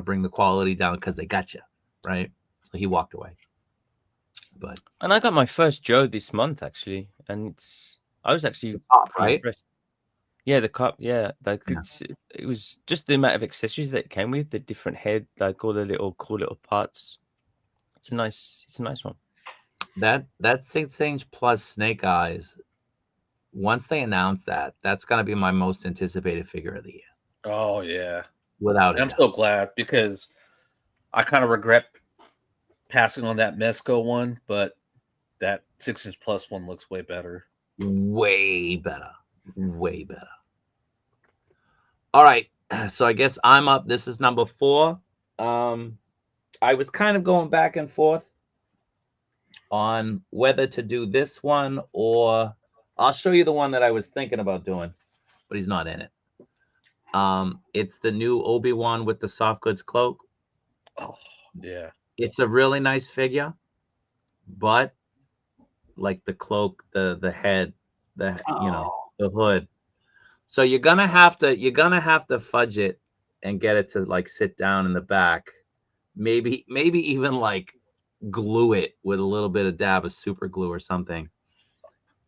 bring the quality down because they got you, right? So he walked away. And I got my first Joe this month actually, and I was actually top, right? impressed. Yeah, the cup. Yeah, like it was just the amount of accessories that it came with, the different head, like all the little cool little parts. It's a nice one. That 6-inch plus Snake Eyes. Once they announce that, that's gonna be my most anticipated figure of the year. Oh yeah, without it. I'm so glad because I kind of regret passing on that Mesco one, but that 6-inch plus one looks way better. Way better. Way better. All right. So I guess I'm up. This is number 4. I was kind of going back and forth on whether to do this one, or I'll show you the one that I was thinking about doing, but he's not in it. It's the new Obi-Wan with the soft goods cloak. Oh, yeah. It's a really nice figure, but like the cloak, the head, the hood. So you're gonna have to fudge it and get it to like sit down in the back. Maybe even like glue it with a little bit of dab of super glue or something.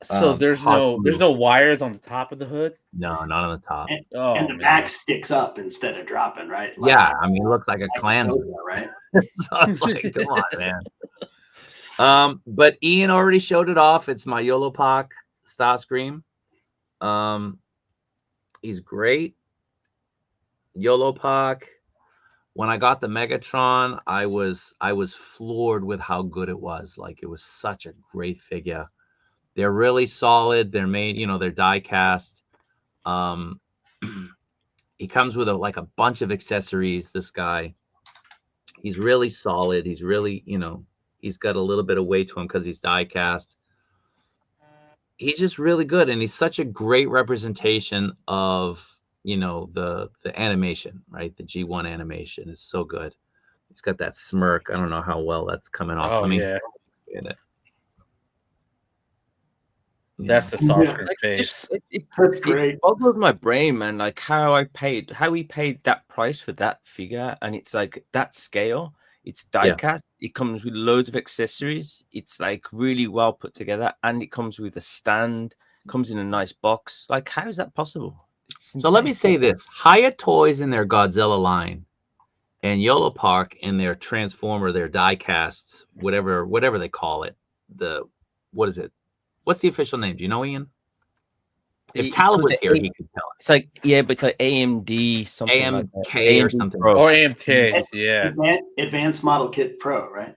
So there's no wires on the top of the hood? No, not on the top. And the back sticks up instead of dropping, right? Like, yeah, I mean, it looks like a Klansman, right? So it's like, come on, man. But Ian already showed it off. It's my Yolopak Starscream. He's great. Yolopak. When I got the Megatron, I was floored with how good it was. Like, it was such a great figure. They're really solid. They're made, they're die cast. He comes with a bunch of accessories. This guy, he's really solid. He's really, he's got a little bit of weight to him because he's die cast. He's just really good, and he's such a great representation of the animation, right? The G1 animation is so good. He's got that smirk. I don't know how well that's coming off. Oh, yeah. That's the Starscream face. That's great. It boggles my brain, man. Like how he paid that price for that figure, and it's like that scale. It's diecast. It comes with loads of accessories. It's like really well put together, and it comes with a stand. Comes in a nice box. Like, how is that possible? So let me say this: Hiya Toys in their Godzilla line, and Yolopak in their Transformer, their die-casts, whatever they call it. What is it? What's the official name? Do you know, Ian? If Talib was here, he could tell us. It's like, but it's like AMD something, AMK like AMD or something. Pro. Or AMK, yeah. Advanced Model Kit Pro, right?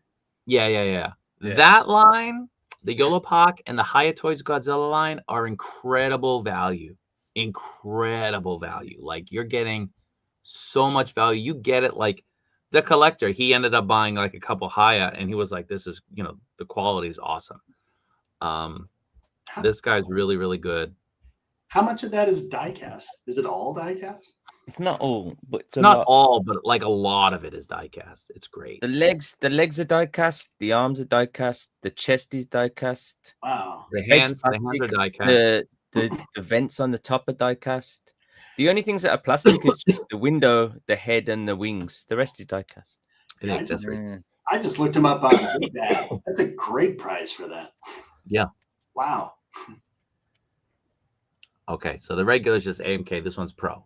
Yeah. That line, the Yolopak and the Hiya Toys Godzilla line are incredible value. Incredible value. Like, you're getting so much value. You get it. Like, the collector, he ended up buying like a couple Hiya, and he was like, this is, the quality is awesome. This guy's really, really good. How much of that is die-cast? Is it all die-cast? It's not all, but it's not all, but like a lot of it is die-cast. It's great. The legs are die-cast. The arms are die-cast. The chest is die-cast. Wow. The hands are die-cast. The vents on the top are die-cast. The only things that are plastic is just the window, the head, and the wings. The rest is die-cast. I just looked him up on eBay. That's a great price for that. Yeah. Wow. Okay, so the regular is just AMK. This one's Pro.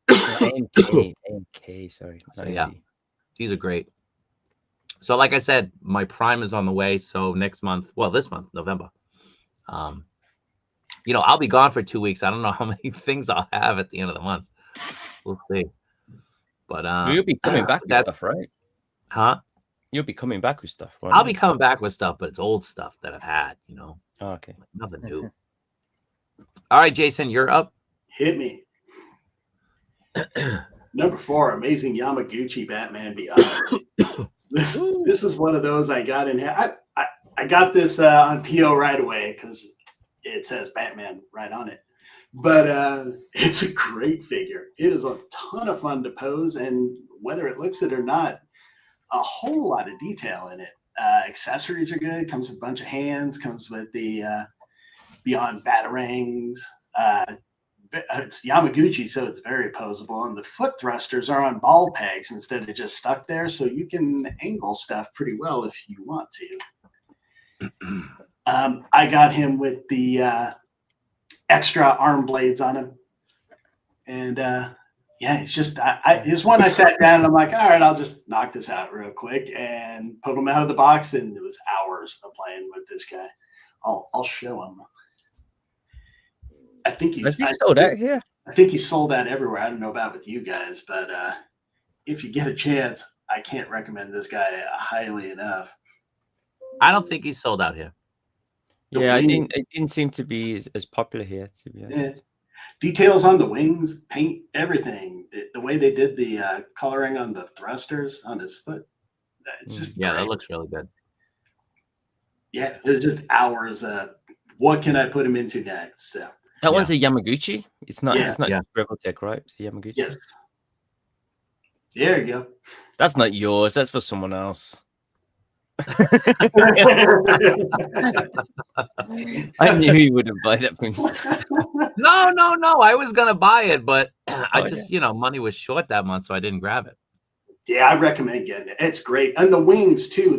AMK, sorry. So, yeah, these are great. So like I said, my Prime is on the way. So this month, November. I'll be gone for 2 weeks. I don't know how many things I'll have at the end of the month. We'll see. But you'll be coming back with stuff, right? Huh? You'll be coming back with stuff. I'll be coming back with stuff, but it's old stuff that I've had, Oh, okay. Like nothing new. All right, Jason, you're up. Hit me. Number 4, Amazing Yamaguchi Batman Beyond. This is one of those I got in. I got this on PO right away because it says Batman right on it. But it's a great figure. It is a ton of fun to pose, and whether it looks it or not, a whole lot of detail in it. Accessories are good. Comes with a bunch of hands. Comes with the Beyond Batarangs. It's Yamaguchi, so it's very posable. And the foot thrusters are on ball pegs instead of just stuck there, so you can angle stuff pretty well if you want to. I got him with the extra arm blades on him. And yeah, it's just, it's one I sat down and I'm like, all right, I'll just knock this out real quick and put him out of the box. And it was hours of playing with this guy. I'll show him. I think he's sold out here. I think he's sold out everywhere. I don't know about with you guys, but if you get a chance, I can't recommend this guy highly enough. I don't think he's sold out here. It didn't seem to be as popular here, to be honest. Yeah. Details on the wings, paint, everything. The way they did the coloring on the thrusters on his foot. It's just great. That looks really good. Yeah, there's just hours. What can I put him into next? So that one's a Yamaguchi. It's not Revoltech, right? It's a Yamaguchi. Yes. There you go. That's not yours. That's for someone else. I knew you wouldn't buy that from No. I was gonna buy it, but I just money was short that month, so I didn't grab it. Yeah, I recommend getting it. It's great, and the wings too.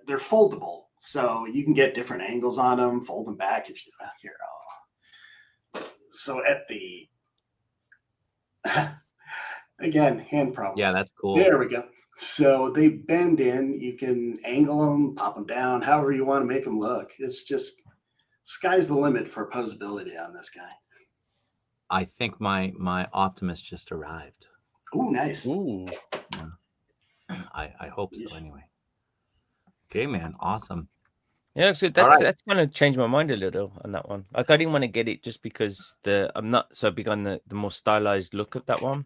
They're foldable, so you can get different angles on them. Fold them back if you here. So at the again hand problems. Yeah, that's cool. There we go. So they bend in. You can angle them, pop them down, however you want to make them look. It's just sky's the limit for posability on this guy. I think my Optimus just arrived. Ooh, nice. Ooh. Yeah. I hope so anyway. Okay, man. Awesome. Yeah, so that's kind of changed my mind a little on that one. Like I didn't want to get it just because I'm not so big on the more stylized look of that one.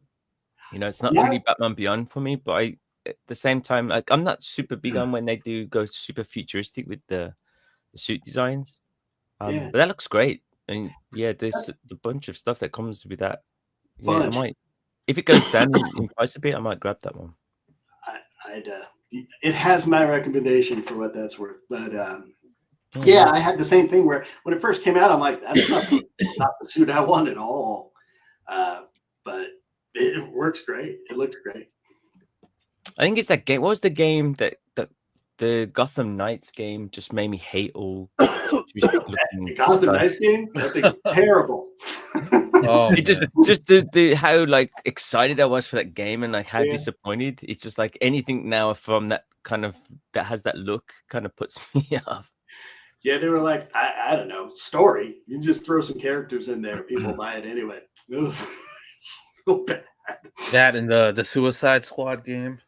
It's not really Batman Beyond for me, but at the same time, like I'm not super big on when they do go super futuristic with the suit designs. But that looks great. And there's a bunch of stuff that comes with that. Yeah, I might, if it goes down in price a bit, I might grab that one. It has my recommendation for what that's worth. But I had the same thing where when it first came out, I'm like, that's not the suit I want at all. But it works great. It looks great. I think it's that game. What was the game that the Gotham Knights game just made me hate all the Gotham Knights game? That thing's terrible. It just the how like excited I was for that game and like how disappointed. It's just like anything now from that kind of that has that look kind of puts me off. Yeah, they were like, I don't know, story. You just throw some characters in there, people buy it anyway. It was so bad. That and the Suicide Squad game.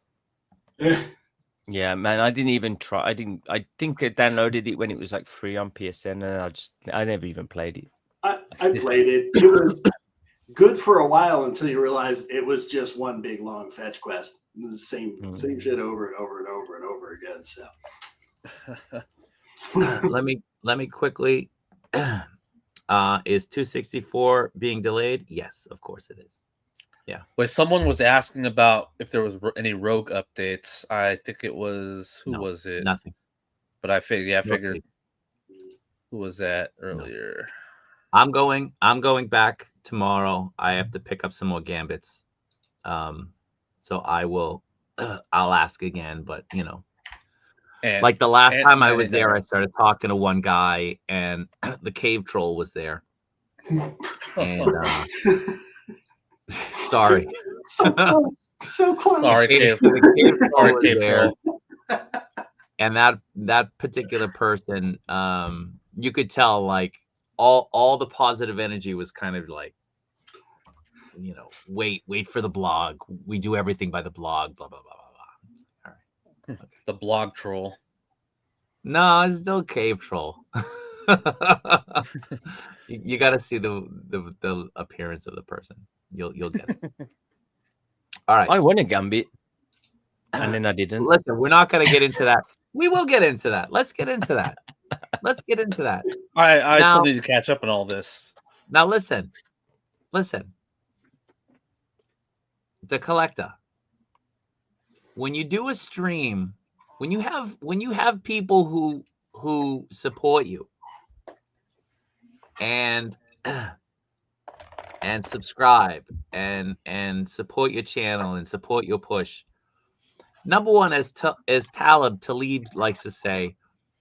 Yeah, man, I didn't even try. I think I downloaded it when it was like free on PSN, and I never even played it. I played it. It was good for a while until you realize it was just one big long fetch quest. The same shit over and over and over and over again. So let me quickly. Is 264 being delayed? Yes, of course it is. Yeah. Wait, someone was asking about if there was any rogue updates. I think it was was it? Nothing. But I figured. Who was that earlier? No. I'm going back tomorrow. I have to pick up some more gambits. So I will. I'll ask again, but And, like the last time I was there, I started talking to one guy, and the cave troll was there. And sorry. So close. Sorry, cave troll. And that particular person, you could tell like all the positive energy was kind of like, wait for the blog. We do everything by the blog, blah blah blah blah blah. All right. Okay. The blog troll. No, it's still cave troll. You got to see the appearance of the person. You'll get it. All right. I won a gambit, and then I didn't. Listen, we're not going to get into that. We will get into that. Let's get into that. I still need to catch up on all this. Now listen. The collector. When you do a stream, when you have people who support you and and subscribe and support your channel and support your push. Number one, as Talib likes to say,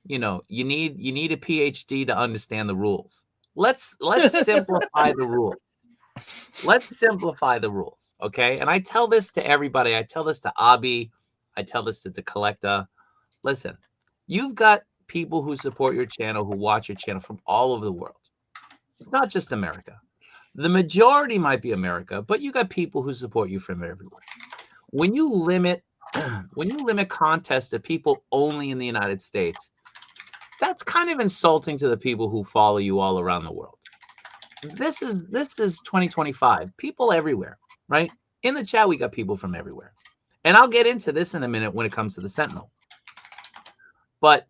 you need a PhD to understand the rules. Let's simplify the rules. Let's simplify the rules, okay? And I tell this to everybody. I tell this to Abi. I tell this to the collector. Listen, you've got people who support your channel, who watch your channel from all over the world. It's not just America. The majority might be America, but you got people who support you from everywhere. When you limit contests to people only in the United States, that's kind of insulting to the people who follow you all around the world. This is 2025. People everywhere, right? In the chat, we got people from everywhere. And I'll get into this in a minute when it comes to the Sentinel. But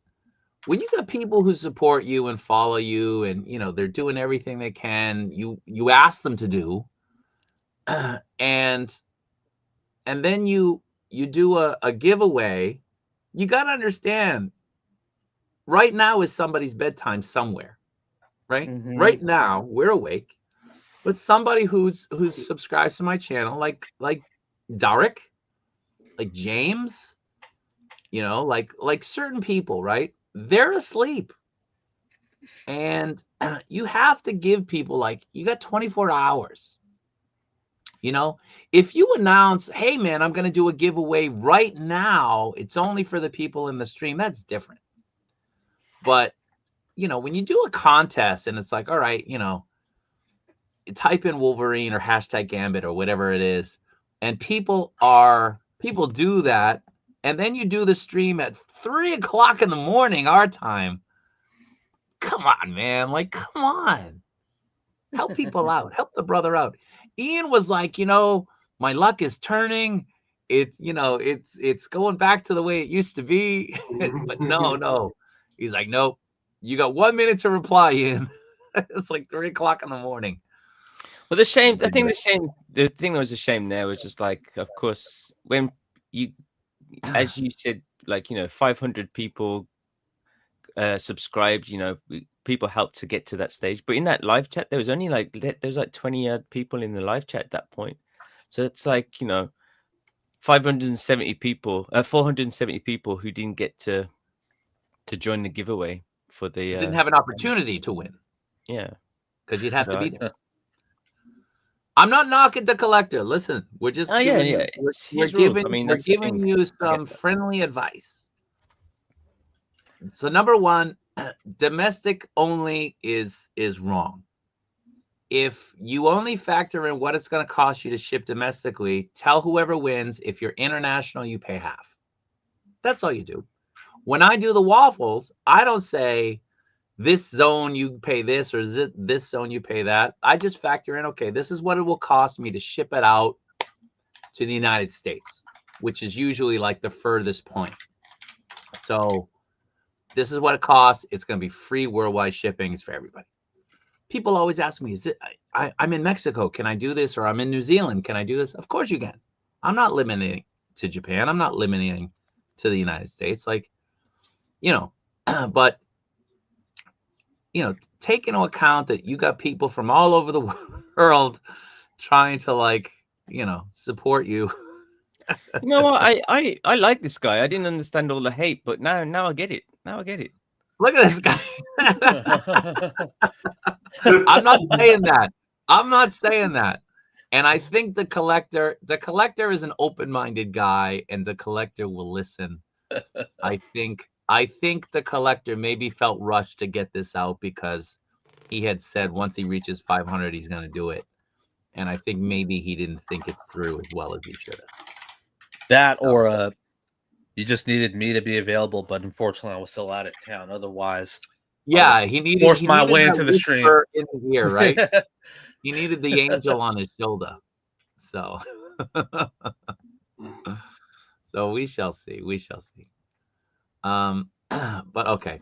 when you got people who support you and follow you and, they're doing everything they can, you ask them to do, and then you do a giveaway, you got to understand, right now is somebody's bedtime somewhere, right? Mhm. Right now, we're awake, but somebody who's subscribed to my channel, like Derek, like James, like certain people, right? They're asleep. And you have to give people, you got 24 hours. If you announce, hey, man, I'm going to do a giveaway right now, it's only for the people in the stream, that's different. But, when you do a contest and it's like, all right, type in Wolverine or hashtag Gambit or whatever it is, and people do that, and then you do the stream at 3 o'clock in the morning, our time. Come on, man. Come on. Help people out. Help the brother out. Ian was like, my luck is turning. It's going back to the way it used to be. But no. He's like, nope. You got 1 minute to reply, Ian. It's like 3 o'clock in the morning. Well, the thing that was a shame there was just of course, when you, as you said, 500 people subscribed, people helped to get to that stage. But in that live chat, there was only 20 people in the live chat at that point. So it's 570 people, 470 people who didn't get to join the giveaway for the didn't have an opportunity to win. Yeah, because you'd have to be there. I'm not knocking the collector. Listen, we're just we're giving you some friendly advice. So number one, domestic only is wrong. If you only factor in what it's going to cost you to ship domestically, tell whoever wins, if you're international, you pay half. That's all you do. When I do the waffles, I don't say this zone you pay this, or is it this zone you pay that. I just factor in, okay, this is what it will cost me to ship it out to the United States, which is usually the furthest point. So this is what it costs. It's going to be free worldwide shipping. It's for everybody. People always ask me, I'm in Mexico. Can I do this? Or I'm in New Zealand. Can I do this? Of course you can. I'm not limiting to Japan. I'm not limiting to the United States. But, take into account that you got people from all over the world trying to support you. You know what? I like this guy. I didn't understand all the hate, but now I get it. Look at this guy. I'm not saying that. And I think the collector is an open-minded guy, and the collector will listen. I think the collector maybe felt rushed to get this out because he had said once he reaches 500, he's going to do it. And I think maybe he didn't think it through as well as he should have. Or you just needed me to be available, but unfortunately I was still out of town. Otherwise, he needed force my way into the stream in the ear, right? He needed the angel on his shoulder. So we shall see. But okay.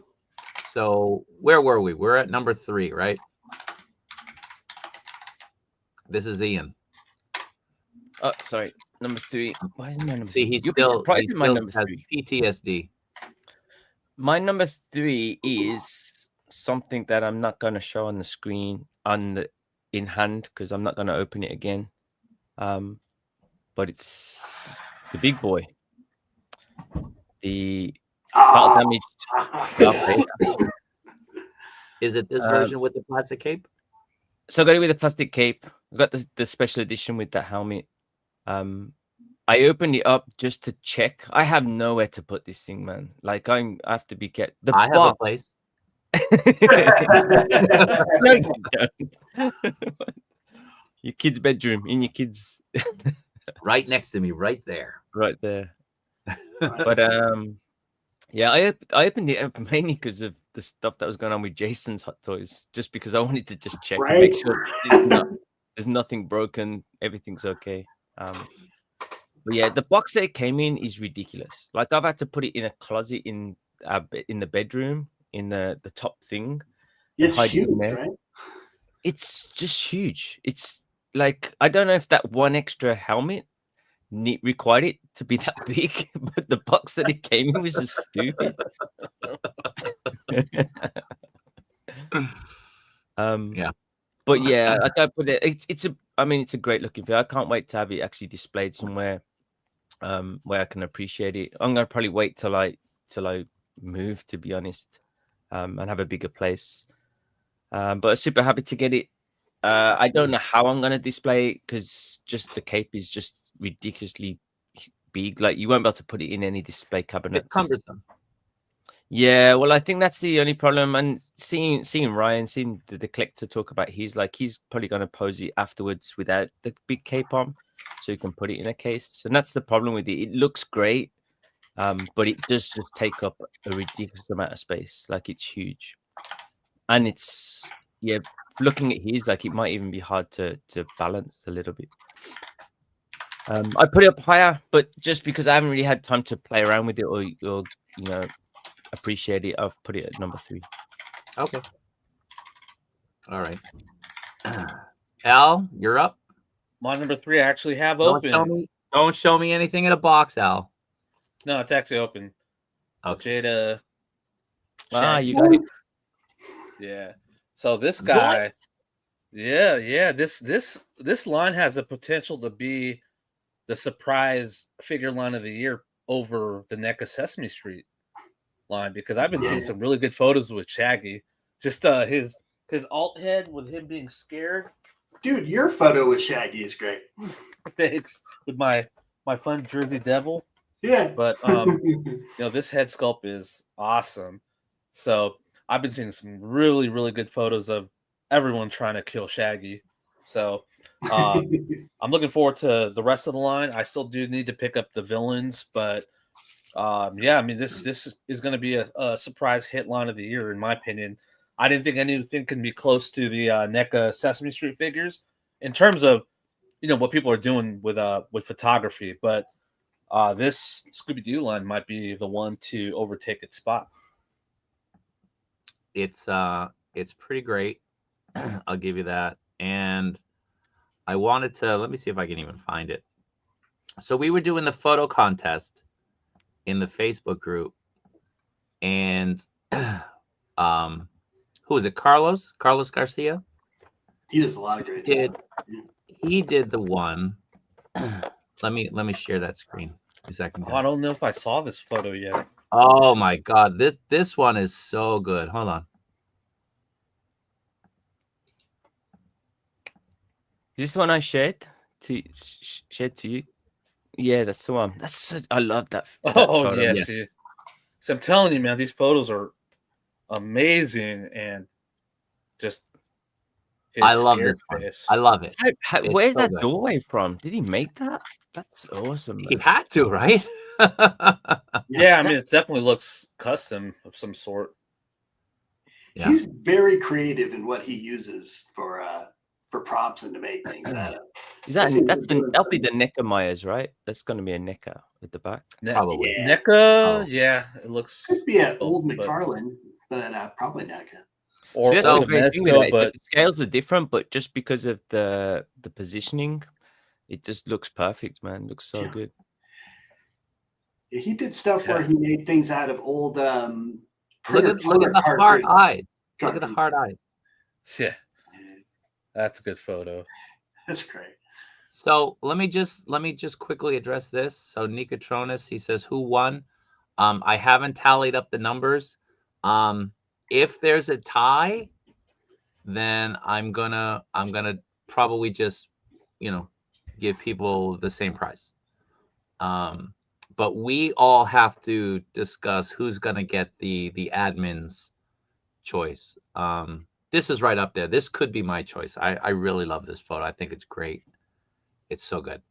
So where were we? We're at number 3, right? This is Ian. Oh, sorry. Number 3. Why is my number See, 3? he You'll be still surprised at my number has 3. PTSD. My number 3 is something that I'm not going to show on the screen in hand because I'm not going to open it again. But it's the big boy, the battle damage Darth Vader. Is it this version with the plastic cape? So I got it with a plastic cape. I got the special edition with that helmet. I opened it up just to check. I have nowhere to put this thing, man. Like I have to be the I have a box. place. No, you don't. Your kid's bedroom in your kid's Right next to me, right there. right there. But yeah, I opened it up mainly because of the stuff that was going on with Jason's Hot Toys, just because I wanted to just check and make sure there's nothing broken, everything's okay. But yeah, the box that it came in is ridiculous. Like I've had to put it in a closet in the bedroom in the top thing. It's huge, right? It's just huge. It's like I don't know if that one extra helmet required it to be that big, but the box that it came in was just stupid. Yeah. But yeah, like I put it. It's a great looking video. I can't wait to have it actually displayed somewhere, where I can appreciate it. I'm gonna probably wait till I move, to be honest, and have a bigger place. But I'm super happy to get it. I don't know how I'm gonna display it because just the cape is just ridiculously big. Like you won't be able to put it in any display cabinet. It's cumbersome. Yeah, well, I think that's the only problem. And seeing Ryan, seeing the collector talk about he's probably going to pose it afterwards without the big cape on, so you can put it in a case. And that's the problem with it. It looks great, but it does just take up a ridiculous amount of space. Like it's huge, and it's looking at his, like it might even be hard to balance a little bit. I put it up higher, but just because I haven't really had time to play around with it or appreciate it, I've put it at number 3. Okay. All right. Al, you're up. My number 3 I actually have open. Don't show me anything in a box, Al. No, it's actually open. Okay. Jada. You got it. Yeah. So this guy, this line has the potential to be the surprise figure line of the year over the NECA Sesame Street line, because I've been seeing some really good photos with Shaggy. Just his alt head with him being scared. Dude, your photo with Shaggy is great. Thanks. With my fun Jersey Devil. Yeah. But this head sculpt is awesome. So I've been seeing some really, really good photos of everyone trying to kill Shaggy. So I'm looking forward to the rest of the line. I still do need to pick up the villains, but this is going to be a surprise hit line of the year, in my opinion. I didn't think anything can be close to the NECA Sesame Street figures in terms of what people are doing with photography, but this Scooby-Doo line might be the one to overtake its spot. It's pretty great. I'll give you that. And I wanted to, let me see if I can even find it. So we were doing the photo contest in the Facebook group, and who is it? Carlos Garcia. He does a lot of great stuff. He did the one. Let me share that screen a second. I don't know if I saw this photo yet. Oh my god, this one is so good. Hold on. Is this the one I shared to you? Yeah, that's the one. I love that. Photo. Yeah. See, so I'm telling you, man, these photos are amazing, and just I love this one. I love it. Where's that doorway from? Did he make that? That's awesome, man. He had to, right? Yeah, I mean, it definitely looks custom of some sort. Yeah. He's very creative in what he uses for props and to make things. That'll be the NECA Myers, right? That's going to be a NECA at the back. Probably. NECA, yeah, it looks. Could be an old McFarlane, but probably NECA. See, that's So- the great thing with Mezco, it. It's like but the scales are different, but just because of the positioning, it just looks perfect, man. It looks so Yeah. good. He did stuff Yeah. where he made things out of old Look printer at the toner hard cartridge. eyes. Look at the cartridge. hard eyes. yeah, that's a good photo. That's great. So let me just quickly address this. So Nicotronis, he says, who won? I haven't tallied up the numbers. If there's a tie, then I'm gonna probably just, give people the same price. But we all have to discuss who's gonna get the admin's choice. This is right up there. This could be my choice. I really love this photo. I think it's great. It's so good.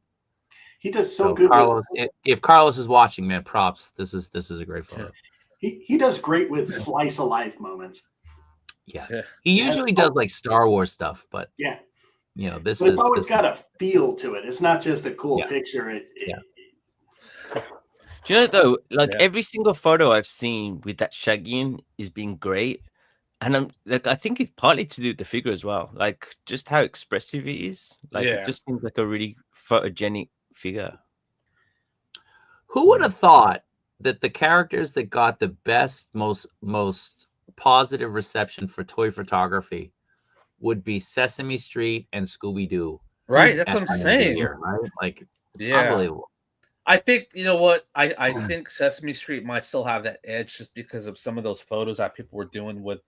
He does so So good Carlos, with. if Carlos is watching, man, props. This is a great photo. He does great with slice of life moments. Yes. Yeah. He usually does like Star Wars stuff, but Yeah, this but it's is always got a feel to it. It's not just a cool Yeah. picture. Yeah. Do you know though? Like Yeah. every single photo I've seen with that Shaggy in is been great, and I'm like, I think it's partly to do with the figure as well. Like just how expressive it is. Like Yeah. it just seems like a really photogenic figure. Who would have thought that the characters that got the best, most positive reception for toy photography would be Sesame Street and Scooby Doo. Right, that's at what I'm the end of the saying. year, right? Like it's Yeah. unbelievable. I think you know what I think Sesame Street might still have that edge just because of some of those photos that people were doing with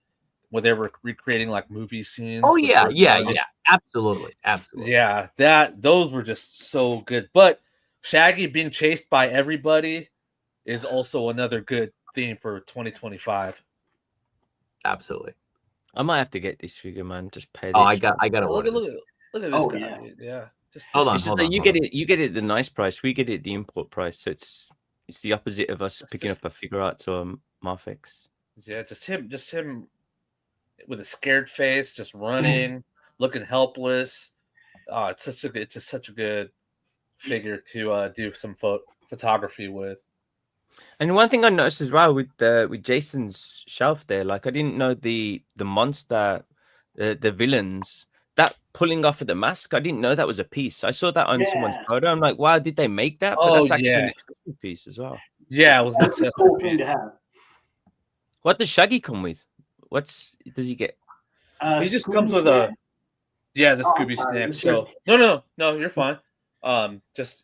where they were recreating like movie scenes. Oh with yeah, their- yeah, absolutely. yeah. Those were just so good. But Shaggy being chased by everybody is also another good theme for 2025. Absolutely. I might have to get this figure, man. Just pay. Oh, I got to Look order at this. look at this Oh, guy. yeah. Dude. Yeah. Just Hold on, It's just hold that on, you hold get on. it. You get it the nice price. We get it the import price. So it's the opposite of us picking up a figure arts or Mafex. Yeah, just him with a scared face, just running, looking helpless. It's such a good figure to do some photography with. And one thing I noticed as well with Jason's shelf there, like I didn't know the monster, the villains that pulling off of the mask. I didn't know that was a piece. I saw that on someone's Yeah. photo. I'm like, wow, did they make that? But Oh, that's actually an yeah. accessory piece as well. Yeah, it was an That's a accessory cool thing piece. to have. What does Shaggy come with? Does he get? He just Scooby comes with snack. the Oh, Scooby sorry, snack. just So no, you're fine. Just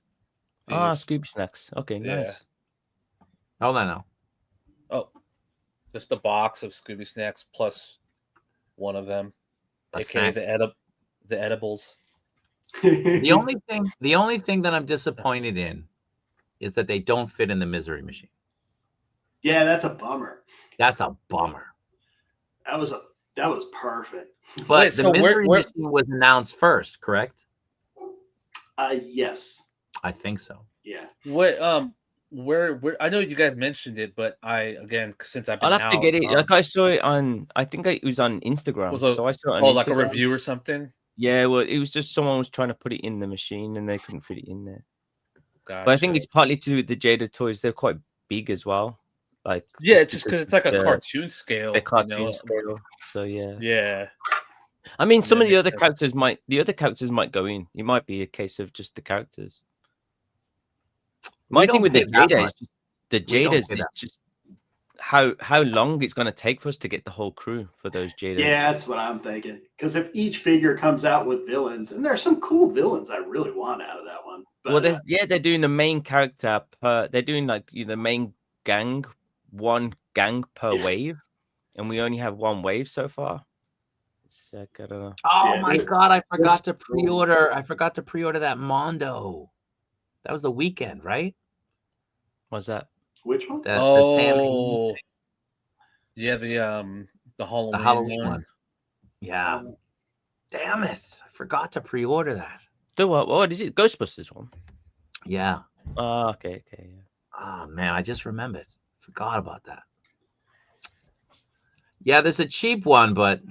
these, Scooby snacks. Okay, Yeah. nice. Hold on now. just a box of Scooby snacks plus one of them, A aka snack. the edibles. The only thing that I'm disappointed in is that they don't fit in the misery machine. Yeah, that's a bummer. That's a bummer. That was perfect. But Wait, the so misery where- machine was announced first, correct? Yes. I think so. Yeah. What where I know you guys mentioned it, but since I've been I'll have to out, get it. Like I saw it on. I think it was on Instagram. So I saw it on like a Instagram. review or something. Yeah, well, it was just someone was trying to put it in the machine and they couldn't fit it in there. Gotcha. But I think it's partly to do with the Jada toys. They're quite big as well. Like yeah, it's just because it's like a the- cartoon scale. the cartoon you know? scale. So yeah. Yeah. I mean, some that of the makes other sense. characters might go in. It might be a case of just the characters. We My don't thing with the pay that Jada much. is just, the We don't Jadas pay is that. just how long it's going to take for us to get the whole crew for those Jadas. Yeah, that's what I'm thinking. Because if each figure comes out with villains, and there's some cool villains I really want out of that one. But, Well, they're doing the main character per. They're doing like the main gang, one gang per Yeah. wave, and we only have one wave so far. It's I don't know. Oh Yeah, my this- god, I forgot to cool. pre-order. I forgot to pre-order that Mondo. That was the weekend, right? What's that? which one? The Sam Oh, yeah, the Halloween, one. Yeah. Damn it. I forgot to pre-order that. The what is it? Ghostbusters one. Yeah. Oh, okay, yeah. Oh man, I just remembered. Forgot about that. Yeah, there's a cheap one, but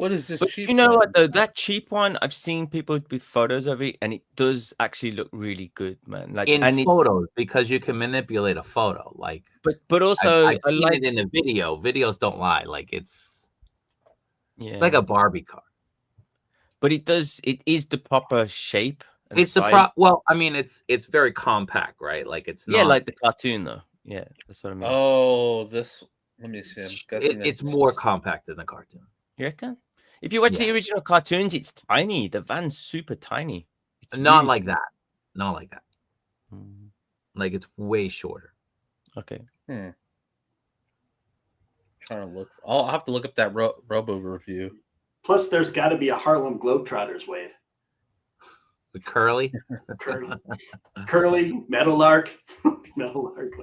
What is this But cheap you know one? what though? That cheap one, I've seen people with photos of it, and it does actually look really good, man. Like, In and it, photos, because you can manipulate a photo. Like but also I've I seen like, it in a video. Videos don't lie. Like it's like yeah. a Barbie car. But it does. It is the proper shape and It's the size. well, I mean, it's very compact, right? Like it's Yeah, not. like the cartoon though. Yeah, that's what I mean. Oh, this. Let me see. I'm guessing It's more compact than the cartoon. You reckon? If you watch the Yeah. original cartoons, it's tiny. The van's super tiny. It's Not really like that. Not like that. Mm, Like it's way shorter. okay. Trying to look. I'll have to look up that Robo review. Plus, there's got to be a Harlem Globetrotters wave. The curly. Curly, Meadowlark. Meadowlark.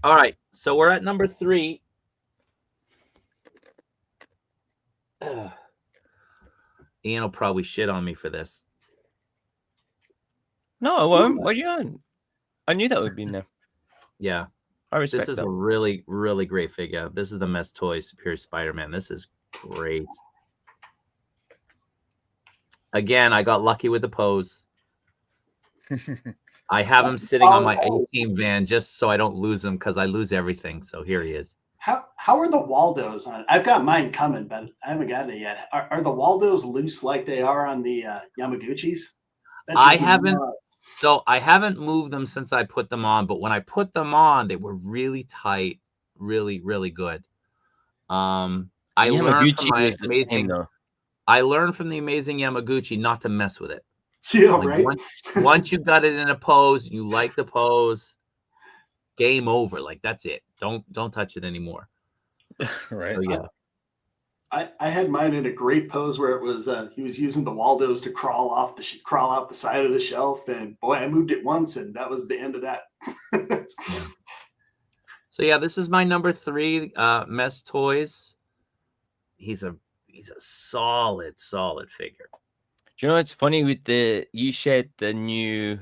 All right. So we're at number 3. Ian will probably shit on me for this. No, I won't. What are you on? I knew that would be in there. Yeah. I respect This is that. a really, really great figure. This is the Mess Toys Superior Spider-Man. This is great. Again, I got lucky with the pose. I have him sitting on my A-Team van just so I don't lose him because I lose everything. So here he is. How are the Waldos on it? I've got mine coming, but I haven't gotten it yet. Are the Waldos loose like they are on the Yamaguchis? I haven't. So I haven't moved them since I put them on, but when I put them on, they were really tight, really, really good. I learned from Yamaguchi my was the same amazing. though. I learned from the amazing Yamaguchi not to mess with it. Yeah, Like right. once you got it in a pose, you like the pose, game over. Like that's it. Don't touch it anymore. Right. So yeah. I had mine in a great pose where it was he was using the Waldos to crawl out the side of the shelf, and boy, I moved it once, and that was the end of that. Yeah. So yeah, this is my number 3, Mess Toys. He's a solid figure. Do you know what's funny with you shared the new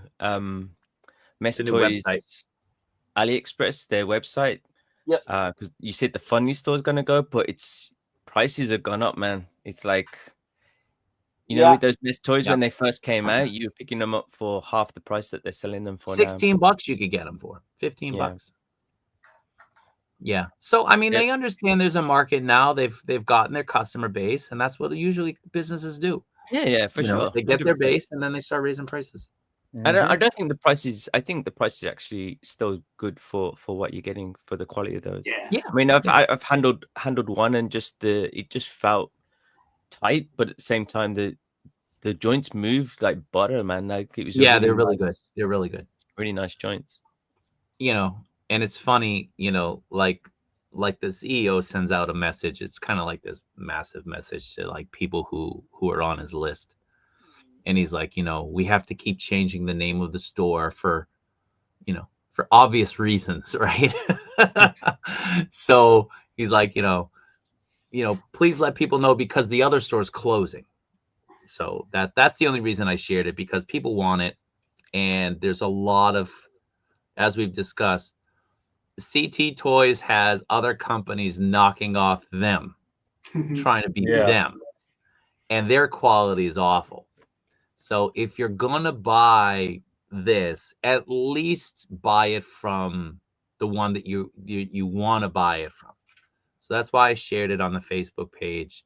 Mess The new Toys website. AliExpress, their website. Yep. Because you said the funny store is gonna go, but its prices have gone up, man. It's like, you know, with those Mess Toys when they first came out, you were picking them up for half the price that they're selling them for now. $16 you could get them for. $15. Yeah. So I mean, they understand there's a market now. They've gotten their customer base, and that's what usually businesses do. Yeah, for sure. They get their 100%. base, and then they start raising prices. I don't think the price is. I think the price is actually still good for what you're getting for the quality of those. Yeah. I mean, I've handled one, and it just felt tight, but at the same time the joints moved like butter, man. Like it was. They're really good. They're really good. Really nice joints. And it's funny, like the CEO sends out a message. It's kind of like this massive message to like people who are on his list. And he's like, we have to keep changing the name of the store for obvious reasons, right? So he's like, please let people know because the other store is closing. So that's the only reason I shared it, because people want it. And there's a lot of, as we've discussed, CT Toys has other companies knocking off them, trying to be them. And their quality is awful. So if you're going to buy this, at least buy it from the one that you want to buy it from. So that's why I shared it on the Facebook page,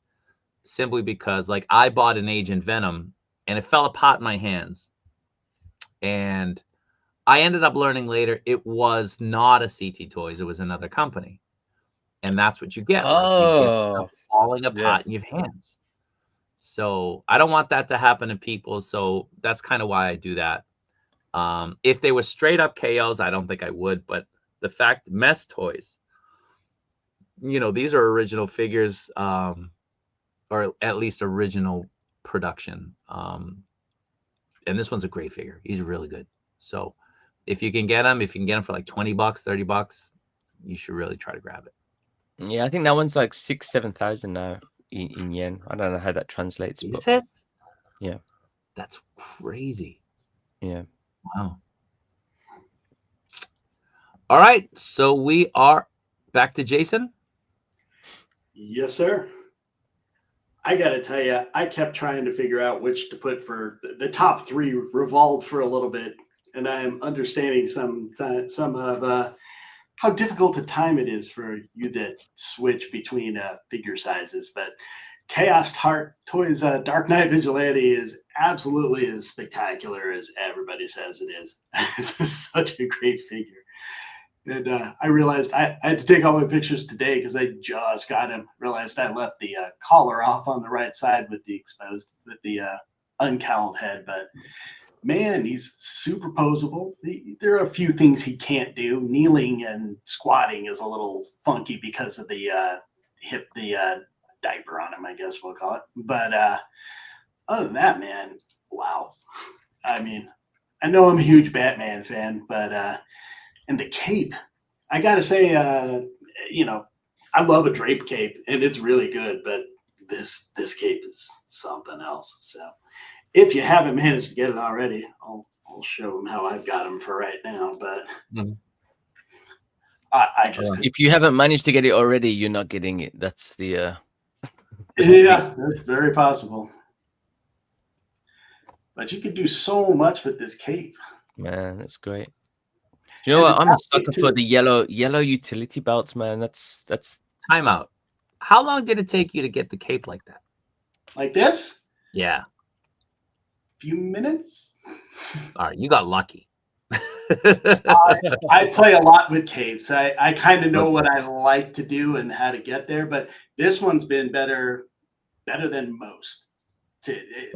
simply because like I bought an Agent Venom and it fell apart in my hands. And I ended up learning later it was not a CT Toys, it was another company. And that's what you get. Like you get stuff falling apart in your hands. So I don't want that to happen to people. So that's kind of why I do that. If they were straight up KOs, I don't think I would. But the fact Mess Toys, these are original figures, or at least original production. And this one's a great figure. He's really good. So if you can get them for like $20, $30, you should really try to grab it. Yeah, I think that one's like 6,000-7,000 now in yen. I don't know how that translates. But yeah, that's crazy. Yeah. Wow. All right, so we are back to Jason. Yes, sir. I got to tell you, I kept trying to figure out which to put for the top three. Revolved for a little bit, and I am understanding some of how difficult a time it is for you that switch between figure sizes. But Chaos Heart Toys Dark Knight Vigilante is absolutely as spectacular as everybody says it is. It's such a great figure. And I realized I had to take all my pictures today because I just got him. Realized I left the collar off on the right side with the uncowled head. But man, he's super posable. There are a few things he can't do. Kneeling and squatting is a little funky because of the diaper on him, I guess we'll call it. But other than that, man, wow. I mean, I know I'm a huge Batman fan, but and the cape, I gotta say, I love a drape cape, and it's really good. But this cape is something else. So if you haven't managed to get it already, I'll show them how I've got them for right now. But I just if you haven't managed to get it already, you're not getting it. That's the yeah, that's very possible. But you can do so much with this cape. Man, that's great. You know what? I'm a sucker for the yellow utility belts, man. That's Time out. How long did it take you to get the cape like that? Like this? Yeah. Few minutes. All right, you got lucky. I play a lot with capes. I kind of know what I like to do and how to get there, but this one's been better than most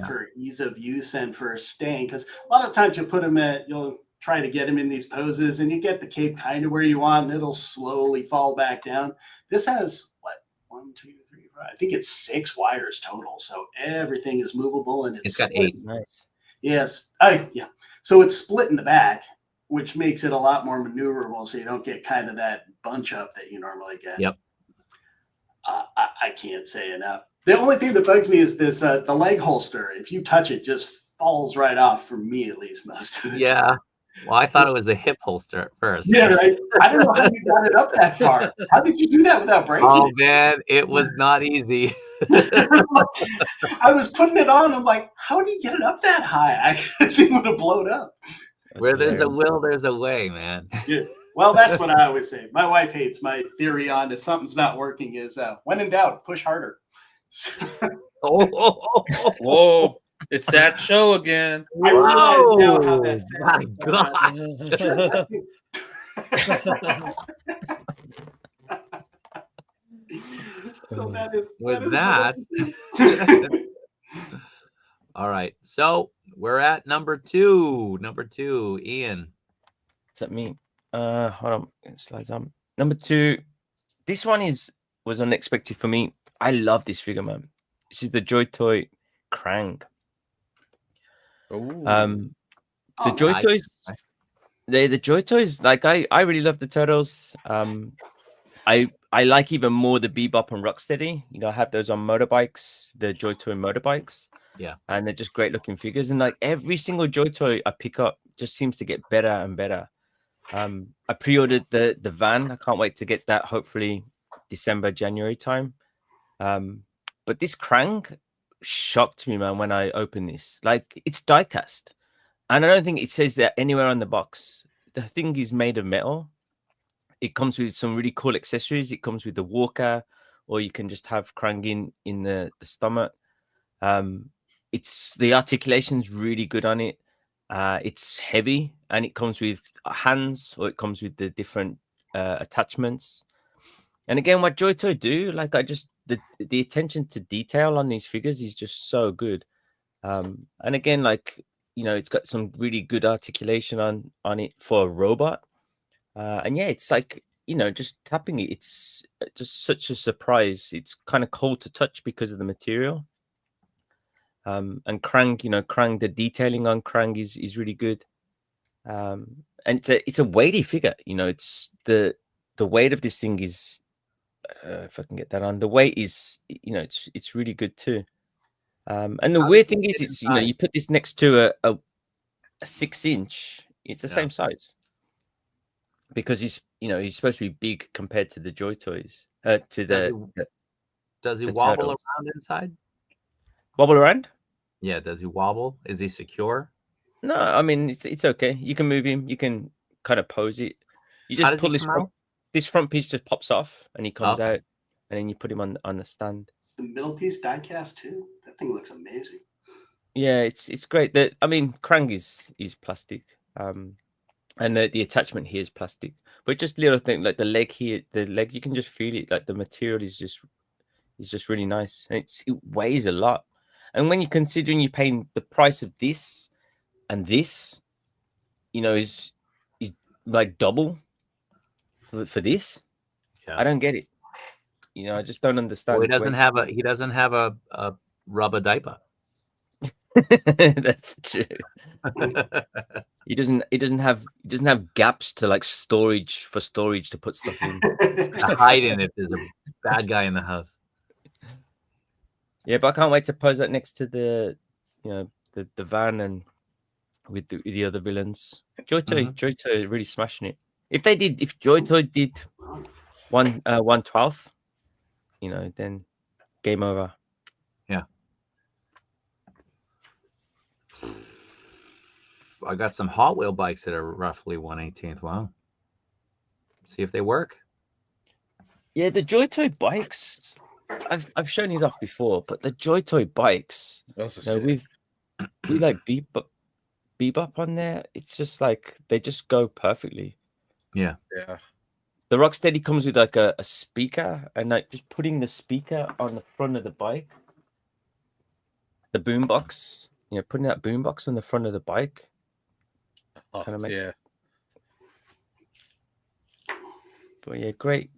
for ease of use and for staying. Because a lot of times you'll try to get him in these poses and you get the cape kind of where you want and it'll slowly fall back down. This has what, 1, 2, 3, 4, I think it's 6 wires total. So everything is movable and it's got 8. Nice. Yes. Yeah. So it's split in the back, which makes it a lot more maneuverable. So you don't get kind of that bunch up that you normally get. Yep. I can't say enough. The only thing that bugs me is this, the leg holster. If you touch it, just falls right off for me, at least most of the time. Well, I thought it was a hip holster at first. Yeah, right. I don't know how you got it up that far. How did you do that without breaking it? Oh, man, it was not easy. I was putting it on. I'm like, how do you get it up that high? I think it would have blown up. Where there's a will, there's a way, man. Yeah. Well, that's what I always say. My wife hates my theory on if something's not working is when in doubt, push harder. Whoa. It's that show again. I realize now how that My God. So that is With that. All right. So we're at number 2. Number 2, Ian. Does that mean? Hold on. It slides on. Number 2. This one was unexpected for me. I love this figure, man. This is the Joy Toy Krang. The Joy Toys, the Joy Toys, like I really love the turtles. I like even more the Bebop and Rocksteady. You know, I have those on motorbikes, the Joy Toy motorbikes. Yeah, and they're just great looking figures. And like every single Joy Toy I pick up just seems to get better and better. I pre-ordered the van. I can't wait to get that. Hopefully December, January time. But this Krang shocked me, man, when I opened this. Like, it's die-cast, and I don't think it says that anywhere on the box. The thing is made of metal. It comes with some really cool accessories. It comes with the walker, or you can just have Krang in the stomach. It's the articulation's really good on it. It's heavy, and it comes with hands, or it comes with the different attachments. And again, what Joy Toy do, like the attention to detail on these figures is just so good. And again, like, you know, it's got some really good articulation on it for a robot. And yeah, it's like, you know, just tapping it, it's just such a surprise. It's kind of cold to touch because of the material. And Krang, you know, the detailing on Krang is really good. And it's a weighty figure. You know, it's the weight of this thing is, if I can get that on, the weight is, you know, it's really good too. And the weird thing is, it's, you know, you put this next to a 6-inch, it's the same size, because he's supposed to be big compared to the Joy Toys. Does he wobble around inside? Wobble around? Yeah, does he wobble? Is he secure? No, I mean it's okay. You can move him. You can kind of pose it. You How just does he pull come out? this front piece just pops off, and he comes Okay. out, and then you put him on the stand. Is the middle piece die cast too? That thing looks amazing. Yeah, it's great. I mean, Krang is plastic, and the attachment here is plastic. But just little thing like the leg here, you can just feel it. Like the material is just really nice, and it weighs a lot. And when you're considering you're paying the price of this and this, is like double for this. Yeah. I don't get it. I just don't Well, understand. he doesn't have a rubber diaper. That's true. He doesn't have gaps to like storage to put stuff in. To hide in if there's a bad guy in the house. Yeah, but I can't wait to pose that next to the van and with the other villains. Joy Toy really smashing it. If Joy Toy did 1/12, then game over. Yeah. I got some Hot Wheel bikes that are roughly 1/18. Wow. See if they work. Yeah, the Joy Toy bikes. I've shown these off before, but the Joy Toy bikes, with like bebop on there, it's just like they just go perfectly. Yeah. The Rocksteady comes with like a speaker, and like just putting the speaker on the front of the bike, the boombox, putting that boombox on the front of the bike, kind of makes. But yeah, great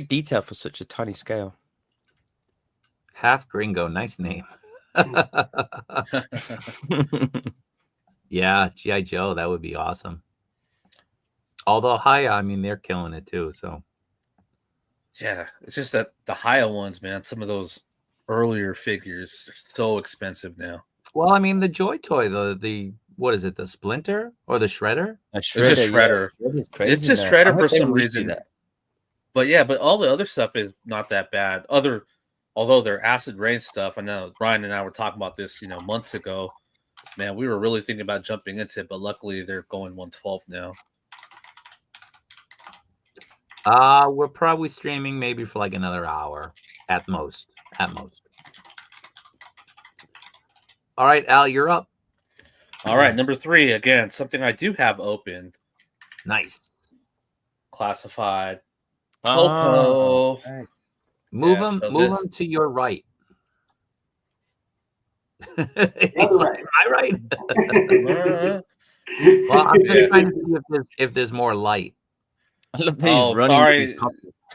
detail for such a tiny scale. Half Gringo, nice name. Yeah, G.I. Joe, that would be awesome. Although Haya, I mean, they're killing it too. So yeah, it's just that the Haya ones, man, some of those earlier figures are so expensive now. Well, I mean, the Joy Toy, the what is it, the Splinter or the Shredder? It's just Shredder. Yeah. It's just Shredder for some reason. But all the other stuff is not that bad. Although their Acid Rain stuff, I know Ryan and I were talking about this, months ago. Man, we were really thinking about jumping into it, but luckily they're going 1/12 now. We're probably streaming maybe for like another hour at most. All right, Al, you're up. All right, number 3 again, something I do have open. Nice. Classified. Oh, Popo. nice. Move him to your right. Right. Well, I'm just trying to see if there's more light. I love how he's running. Sorry.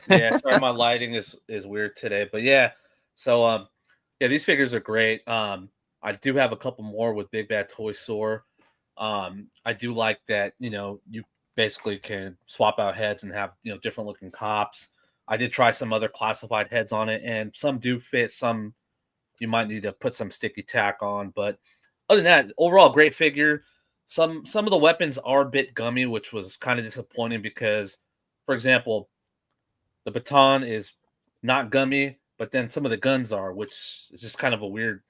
Yeah, sorry, my lighting is weird today, but yeah. So these figures are great. I do have a couple more with Big Bad Toy Store. I do like that. You basically can swap out heads and have different looking cops. I did try some other classified heads on it, and some do fit. Some you might need to put some sticky tack on, but other than that, overall great figure. Some of the weapons are a bit gummy, which was kind of disappointing because, for example, the baton is not gummy, but then some of the guns are, which is just kind of a weird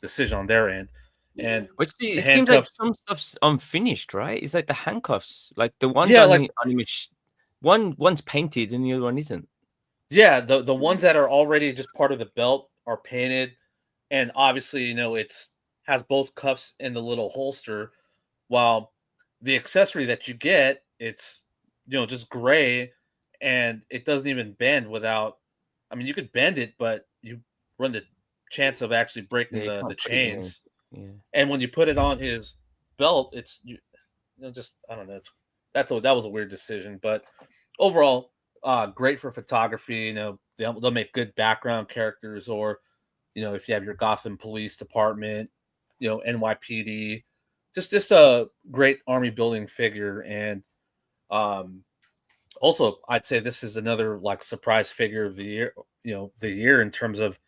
decision on their end. And it seems like some stuff's unfinished, right? It's like the handcuffs, like the ones one's painted and the other one isn't. Yeah, the ones that are already just part of the belt are painted, and obviously it's has both cuffs and the little holster, while the accessory that you get, it's just gray, and it doesn't even bend without. I mean, you could bend it, but you run the chance of actually breaking the chains. Yeah. And when you put it on his belt, it's just I don't know. That was a weird decision, but overall, great for photography. They'll make good background characters, or if you have your Gotham Police Department, NYPD, just a great army building figure. And also, I'd say this is another like surprise figure of the year. The year in terms of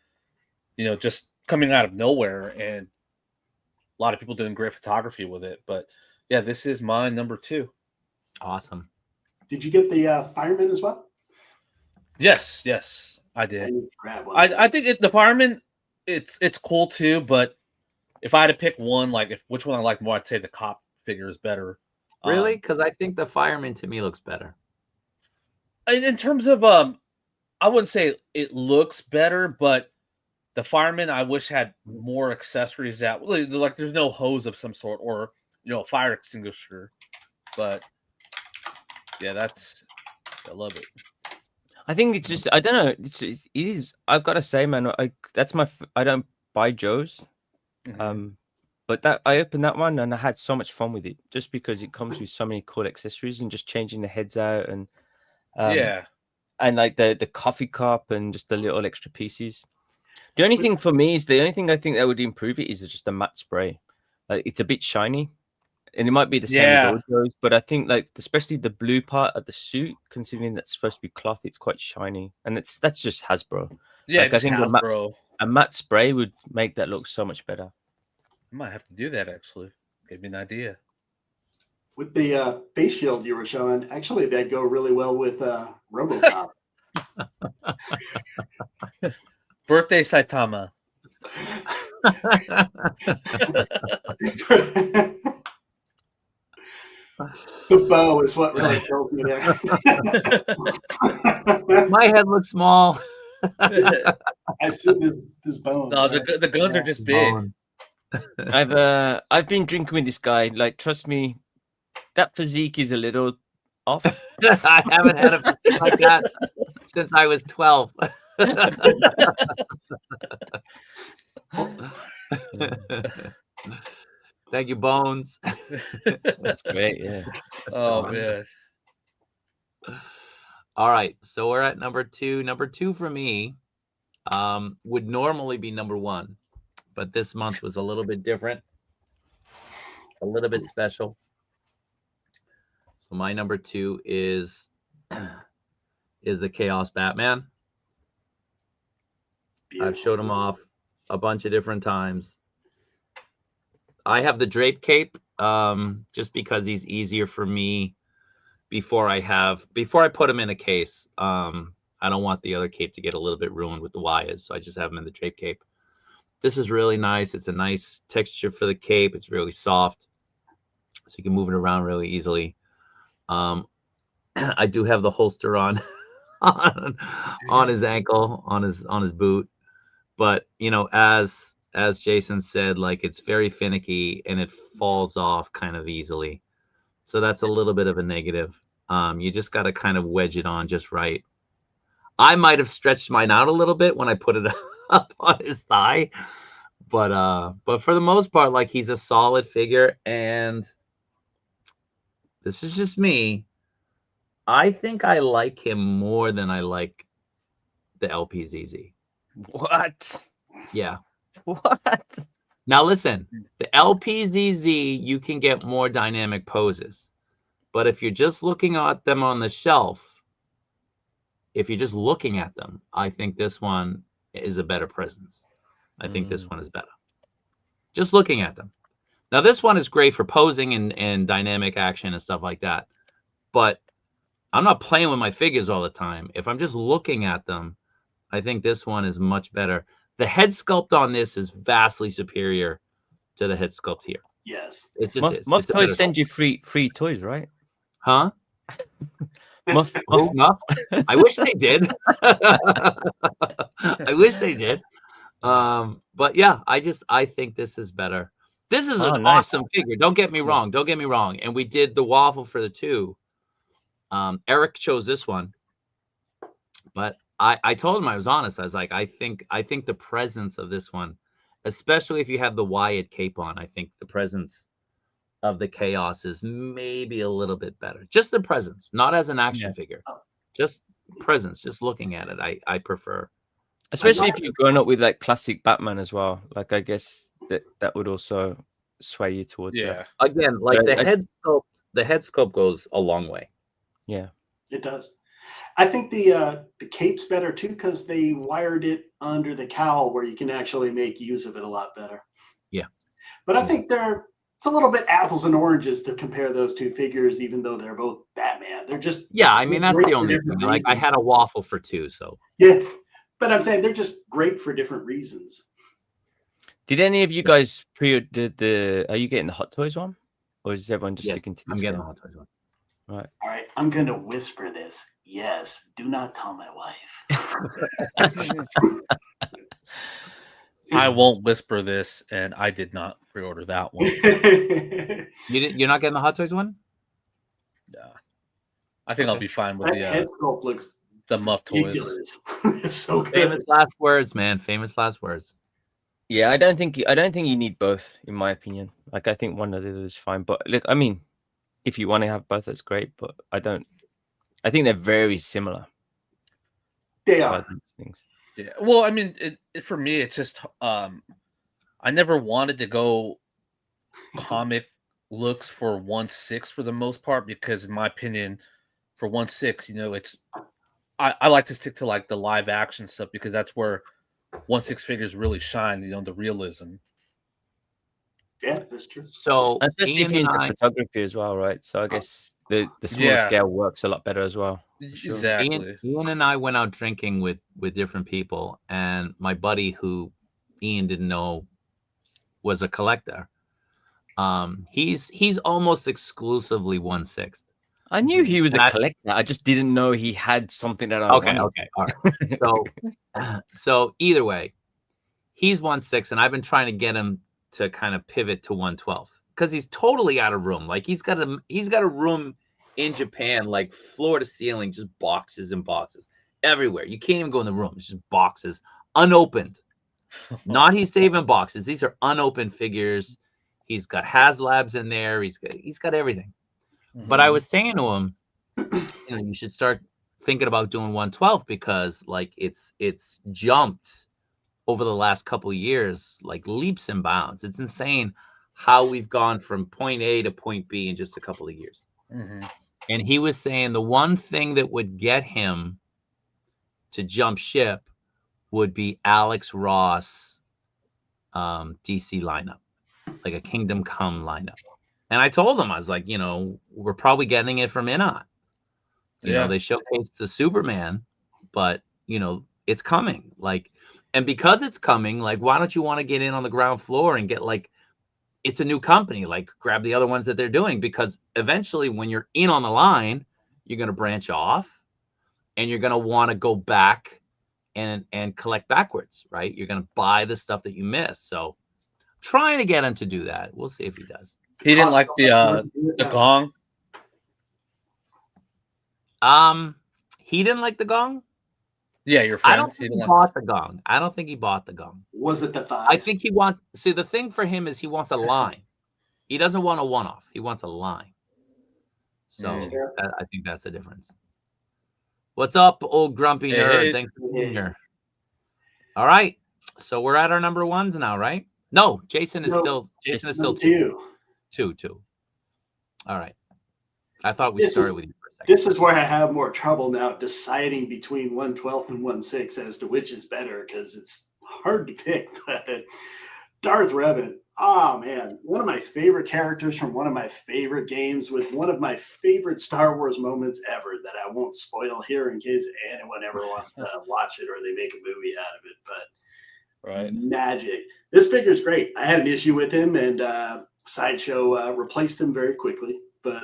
just coming out of nowhere, and a lot of people doing great photography with it. But yeah, this is my number 2. Awesome. Did you get the fireman as well? Yes, I did. Grab one. I think the fireman, it's cool too, but if I had to pick one, like which one I like more, I'd say the cop figure is better. Really? Because I think the fireman to me looks better. In terms of I wouldn't say it looks better, but the fireman I wish had more accessories that like there's no hose of some sort or a fire extinguisher. But yeah, I love it. I think it's just I don't know. It is. I've got to say, man. I don't buy Joe's. But that I opened that one and I had so much fun with it, just because it comes with so many cool accessories and just changing the heads out and and like the coffee cup and just the little extra pieces. The only thing for me is the only thing I think that would improve it is just the matte spray. It's a bit shiny, and it might be the same with all Joe's, but I think like especially the blue part of the suit, considering that's supposed to be cloth, it's quite shiny, and that's just Hasbro. Yeah, like, I think Hasbro. A matte spray would make that look so much better. I might have to do that, actually. Gave me an idea. With the face shield you were showing, actually, that'd go really well with RoboCop. Birthday Saitama. The bow is what really killed me there. My head looks small. I see this bone. No, the guns are just big. I've been drinking with this guy. Like, trust me, that physique is a little off. I haven't had a physique like that since I was 12. Thank you, Bones. That's great. Yeah. Oh man. All right, so we're at number 2. Number 2 for me would normally be number 1. But this month was a little bit different, a little bit special. So my number 2 is the Chaos Batman. Beautiful. I've showed him off a bunch of different times. I have the drape cape just because he's easier for me before I put him in a case. I don't want the other cape to get a little bit ruined with the wires, so I just have him in the drape cape. This is really nice. It's a nice texture for the cape. It's really soft, so you can move it around really easily. I do have the holster on his ankle, on his boot, but as Jason said, like, it's very finicky and it falls off kind of easily, so that's a little bit of a negative. You just got to kind of wedge it on just right. I might have stretched mine out a little bit when I put it up on his thigh, but for the most part, like, he's a solid figure, and this is just me. I think I like him more than I like the LPZZ. What? Yeah. What? Now listen, the LPZZ, you can get more dynamic poses, but if you're just looking at them on the shelf, if you're just looking at them, I think this one is a better presence. I think this one is better. Just looking at them. Now, this one is great for posing and dynamic action and stuff like that. But I'm not playing with my figures all the time. If I'm just looking at them, I think this one is much better. The head sculpt on this is vastly superior to the head sculpt here. Yes. It just is. Muff Toys send you free toys, right? Huh? Muff. I wish they did. I wish they did. But yeah, I think this is better. This is an awesome figure. Don't get me wrong. Don't get me wrong. And we did the Waffle for the 2. Eric chose this one, but I told him, I was honest. I was like, I think the presence of this one, especially if you have the Wyatt cape on, I think the presence of the Chaos is maybe a little bit better. Just the presence, not as an action figure. Just presence, just looking at it. I prefer. Especially if you're growing up with like classic Batman as well. Like, I guess that would also sway you towards that. Again, like the head sculpt goes a long way. Yeah. It does. I think the cape's better too because they wired it under the cowl where you can actually make use of it a lot better. Yeah. But I think it's a little bit apples and oranges to compare those two figures, even though they're both Batman. They're just I mean, that's the only thing. Like, I had a Waffle for 2, so yeah. But I'm saying they're just great for different reasons. Did any of you guys pre-order the? Are you getting the Hot Toys one, or is everyone just Yes, sticking to I'm this getting the game? Hot Toys one. Right. All right, I'm going to whisper this. Yes, do not tell my wife. I won't whisper this, and I did not pre-order that one. You're not getting the Hot Toys one? Yeah. I think I'll be fine with That head sculpt looks the Muff Toys. ridiculous. It's so good. Famous last words, man. Famous last words. Yeah, I don't think you need both, in my opinion. Like, I think one or the other is fine. But look, I mean, if you want to have both, that's great. But I don't. I think they're very similar. They are. Things. Yeah. Well, I mean, for me, it's just I never wanted to go comic looks for 1/6 for the most part, because in my opinion, for 1/6, it's I like to stick to like the live action stuff, because that's where 1/6 figures really shine, the realism. Yeah, that's true. So Especially if Ian you're and into I, photography as well, right? So I guess the smaller scale works a lot better as well. Sure. Exactly. Ian and I went out drinking with different people, and my buddy, who Ian didn't know was a collector, he's almost exclusively 1/6. I knew he was And a collector. I just didn't know he had something that I wanted. Okay, all right. So either way, he's 1/6, and I've been trying to get him to kind of pivot to 1/12 because he's totally out of room. Like he's got a room in Japan, like floor to ceiling, just boxes and boxes everywhere. You can't even go in the room. It's just boxes, unopened. Not he's saving boxes. These are unopened figures. He's got HasLabs in there. He's got everything. But I was saying to him, you should start thinking about doing 1/12 because like it's jumped over the last couple of years, like leaps and bounds. It's insane how we've gone from point A to point B in just a couple of years. And he was saying the one thing that would get him to jump ship would be Alex Ross DC lineup, like a Kingdom Come lineup. And I told him, I was like, we're probably getting it from Inon. They showcased the Superman, but it's coming. Like, and because it's coming, like, why don't you want to get in on the ground floor and get like, it's a new company, like grab the other ones that they're doing, because eventually when you're in on the line, you're going to branch off and you're going to want to go back and collect backwards, right? You're going to buy the stuff that you missed. So trying to get him to do that. We'll see if he does. He didn't like the gong. He didn't like the gong. Yeah, your friend. I don't think he bought the gong. I don't think he bought the gong. Was it the thighs? I think he wants. See, the thing for him is he wants a line. He doesn't want a one-off. He wants a line. So I think that's the difference. What's up, old grumpy nerd? Hey. Thanks for being here. All right, so we're at our number ones now, right? No, Jason is still two. All right. I thought we started with you for a second. This is where I have more trouble now deciding between 1/12 and 1/6 as to which is better, because it's hard to pick. But Darth Revan, oh man, one of my favorite characters from one of my favorite games, with one of my favorite Star Wars moments ever that I won't spoil here in case anyone ever wants to watch it or they make a movie out of it. But magic. This figure's great. I had an issue with him, and Sideshow replaced him very quickly. But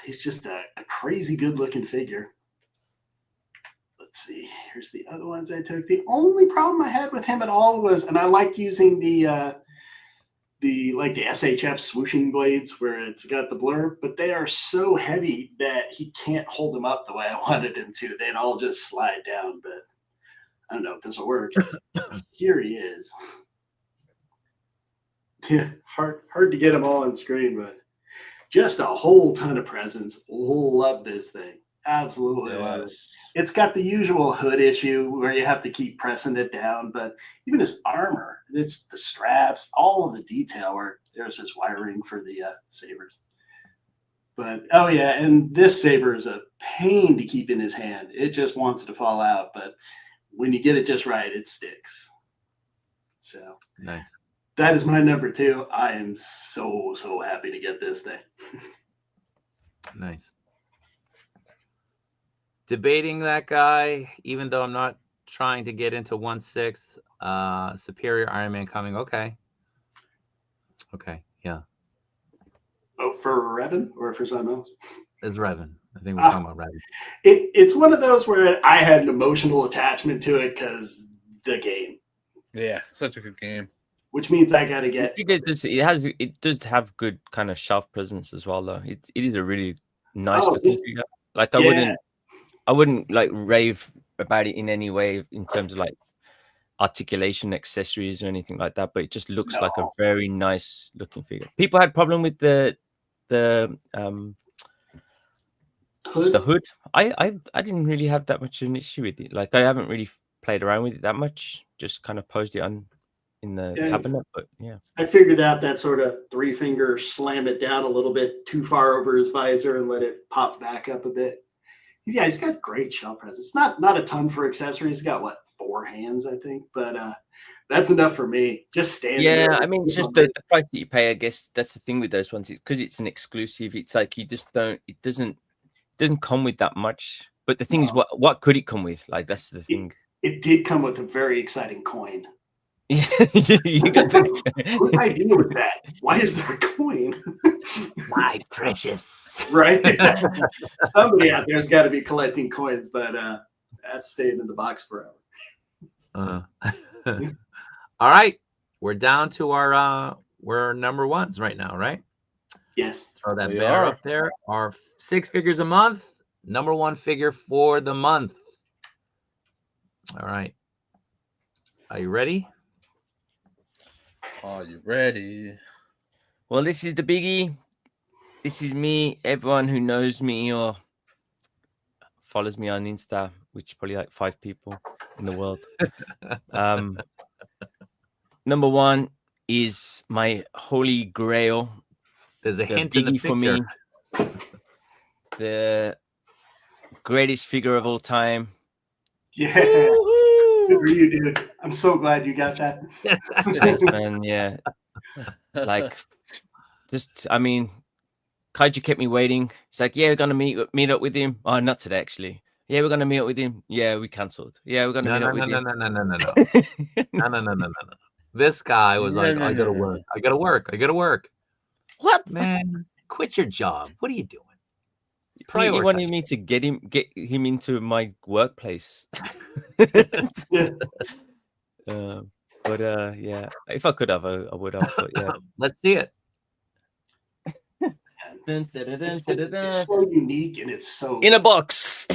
he's just a crazy good looking figure. Let's see. Here's the other ones I took. The only problem I had with him at all was, and I like using the SHF swooshing blades where it's got the blur, but they are so heavy that he can't hold them up the way I wanted him to. They'd all just slide down, but I don't know if this will work. Here he is. Yeah, hard to get them all on screen, but just a whole ton of presents. Love this thing. Absolutely love it. It's got the usual hood issue where you have to keep pressing it down, but even his armor, it's the straps, all of the detail work. There's his wiring for the sabers. But, oh yeah, and this saber is a pain to keep in his hand. It just wants to fall out, but when you get it just right, it sticks. So nice. That is my number 2. I am so happy to get this thing. Nice. Debating that guy, even though I'm not trying to get into 1/6. Superior Iron Man coming. Okay. Yeah. Oh, for Revan or for something else? It's Revan. I think we're talking about Revan. It's one of those where I had an emotional attachment to it because the game. Yeah, such a good game. Which means I got to get. It does have good kind of shelf presence as well, though. It is a really nice looking figure. Like I wouldn't like rave about it in any way in terms of like articulation, accessories, or anything like that. But it just looks like a very nice looking figure. People had problem with the hood. I didn't really have that much of an issue with it. Like I haven't really played around with it that much. Just kind of posed it on in the cabinet. But yeah, I figured out that sort of 3-finger slam it down a little bit too far over his visor and let it pop back up a bit. Yeah, he's got great shelf presence. It's not a ton for accessories. He's got 4 hands, I think, but that's enough for me. Just standing there. Yeah, I mean, it's just the price that you pay. I guess that's the thing with those ones. It's because it's an exclusive. It's like you just don't. It doesn't come with that much. But the thing is, what could it come with? Like that's the thing. It did come with a very exciting coin. Yeah, you got What idea was that? Why is there a coin? My precious. Right? Somebody out there's got to be collecting coins, but that's staying in the box forever. All right, we're down to our we're number ones right now, right? Yes. Throw that banner up there. Our 6 figures a month, number 1 figure for the month. All right. Are you ready? Are you ready? Well, this is the biggie. This is me. Everyone who knows me or follows me on Insta, which is probably like 5 people in the world. Number 1 is my holy grail. There's a hint in the picture. For me. The greatest figure of all time. Yeah. Good for you, dude. I'm so glad you got that. Thanks, man. Yeah. Like, just, I mean, Kaiju kept me waiting. He's like, yeah, we're going to meet up with him. Oh, not today, actually. Yeah, we're going to meet up with him. Yeah, we cancelled. Yeah, we're going to meet up with him. No. This guy was like, I got to work. I got to work. What? Man, quit your job. What are you doing? He wanted me to get him into my workplace. But yeah, if I could have, I would have. But yeah, let's see it. It's so unique and it's so in a box.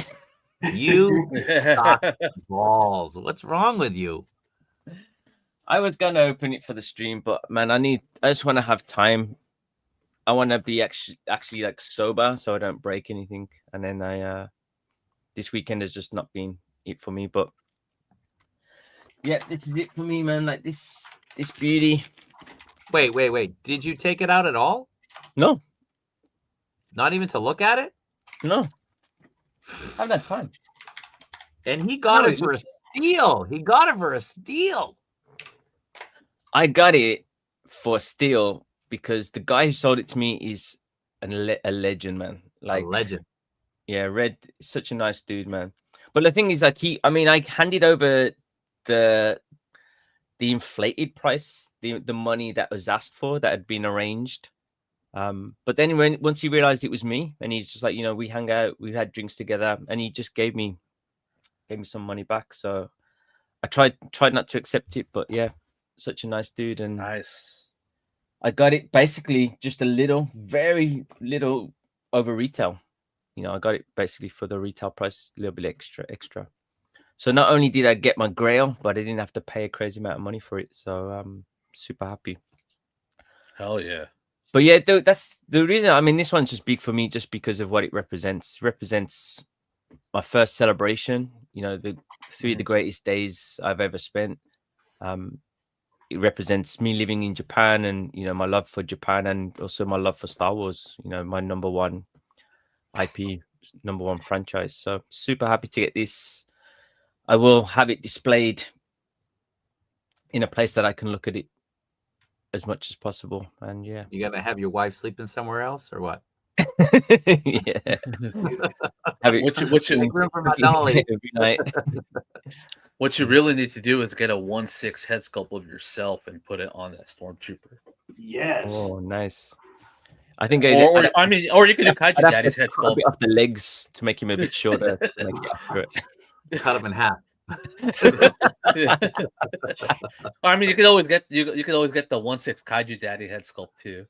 You got balls. What's wrong with you? I was gonna open it for the stream, but man, I just want to have time. I want to be actually like sober, so I don't break anything. And then this weekend has just not been it for me. But yeah, this is it for me, man. Like this beauty. Wait. Did you take it out at all? No. Not even to look at it? No. I've had time. And he got it for a steal. I got it for steal because the guy who sold it to me is a legend, man. Like a legend. Yeah, Red, such a nice dude, man. But the thing is, like, I handed over the inflated price, the money that was asked for, that had been arranged. But then once he realized it was me, and he's just like, we hang out, we had drinks together, and he just gave me some money back. So I tried not to accept it, but yeah, such a nice dude. And nice. I got it basically just very little over retail. I got it basically for the retail price, a little bit extra. So not only did I get my grail, but I didn't have to pay a crazy amount of money for it. So I'm super happy. Hell yeah. But yeah, that's the reason. I mean, this one's just big for me just because of what it represents. It represents my first celebration, the 3 of the greatest days I've ever spent. It represents me living in Japan and, my love for Japan and also my love for Star Wars, my number 1 IP, number 1 franchise. So super happy to get this. I will have it displayed in a place that I can look at it as much as possible. And yeah. You gonna have your wife sleeping somewhere else or what? Yeah. Have it- Make room for my dolly. every night. What you really need to do is get a 1/6 head sculpt of yourself and put it on that stormtrooper. Yes. Oh, nice. I think Or you could do Kaiju Daddy's head cut a sculpt. bit off the legs to make him a bit shorter. To make it accurate. Cut him in half. I mean, you could always get the 1/6 Kaiju Daddy head sculpt too.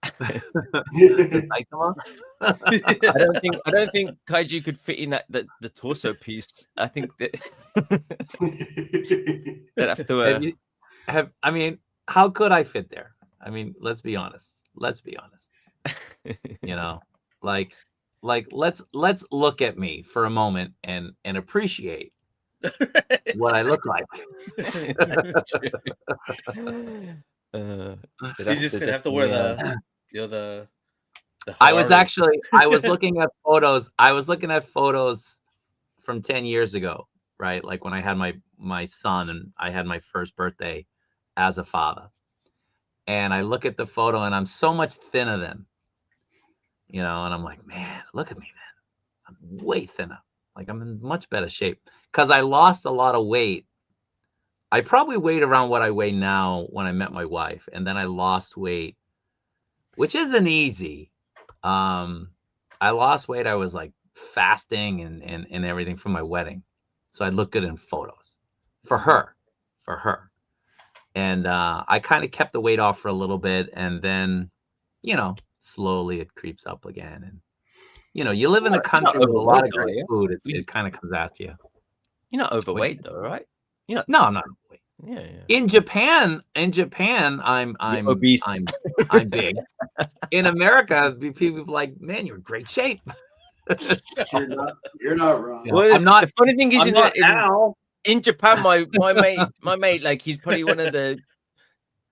Saitama? I don't think Kaiju could fit in that the torso piece. I think that they'd have to. I mean, how could I fit there? I mean, let's be honest. You know, like let's look at me for a moment and appreciate what I look like. He's just gonna have to wear the I was looking at photos. I was looking at photos from 10 years ago, right? Like when I had my son and I had my first birthday as a father. And I look at the photo and I'm so much thinner then, you know, and I'm like, man, look at me then. I'm way thinner. Like I'm in much better shape because I lost a lot of weight. I probably weighed around what I weigh now when I met my wife. And then I lost weight, which isn't easy. I lost weight. I was like fasting and everything for my wedding. So I look good in photos for her. And I kind of kept the weight off for a little bit. And then, you know, slowly it creeps up again. And, you know, you live in a country with a lot of great food. It kind of comes at you. You're not overweight though, right? No, I'm not overweight. Yeah. In Japan, I'm obese. I'm big. In America, people are like, man, you're in great shape. You're not wrong. Well, I'm not. The funny thing is, in Japan, my mate, like he's probably one of the,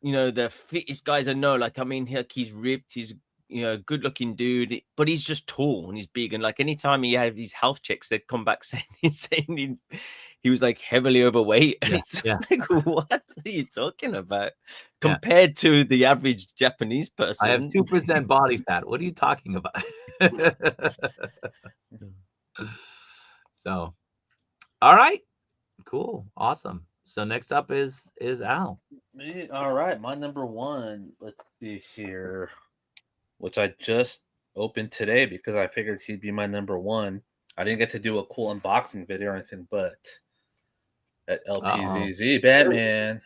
you know, the fittest guys I know. Like, I mean, he's ripped, he's, you know, good looking dude, but he's just tall and he's big. And like anytime he had these health checks, they'd come back saying he was like heavily overweight. And it's just like, what are you talking about compared to the average Japanese person? I have 2% body fat. What are you talking about? So, all right, cool, awesome. So next up is Al. All right, my number one. Let's see here, which I just opened today because I figured he'd be my number one. I didn't get to do a cool unboxing video or anything, but at LPZZ Batman.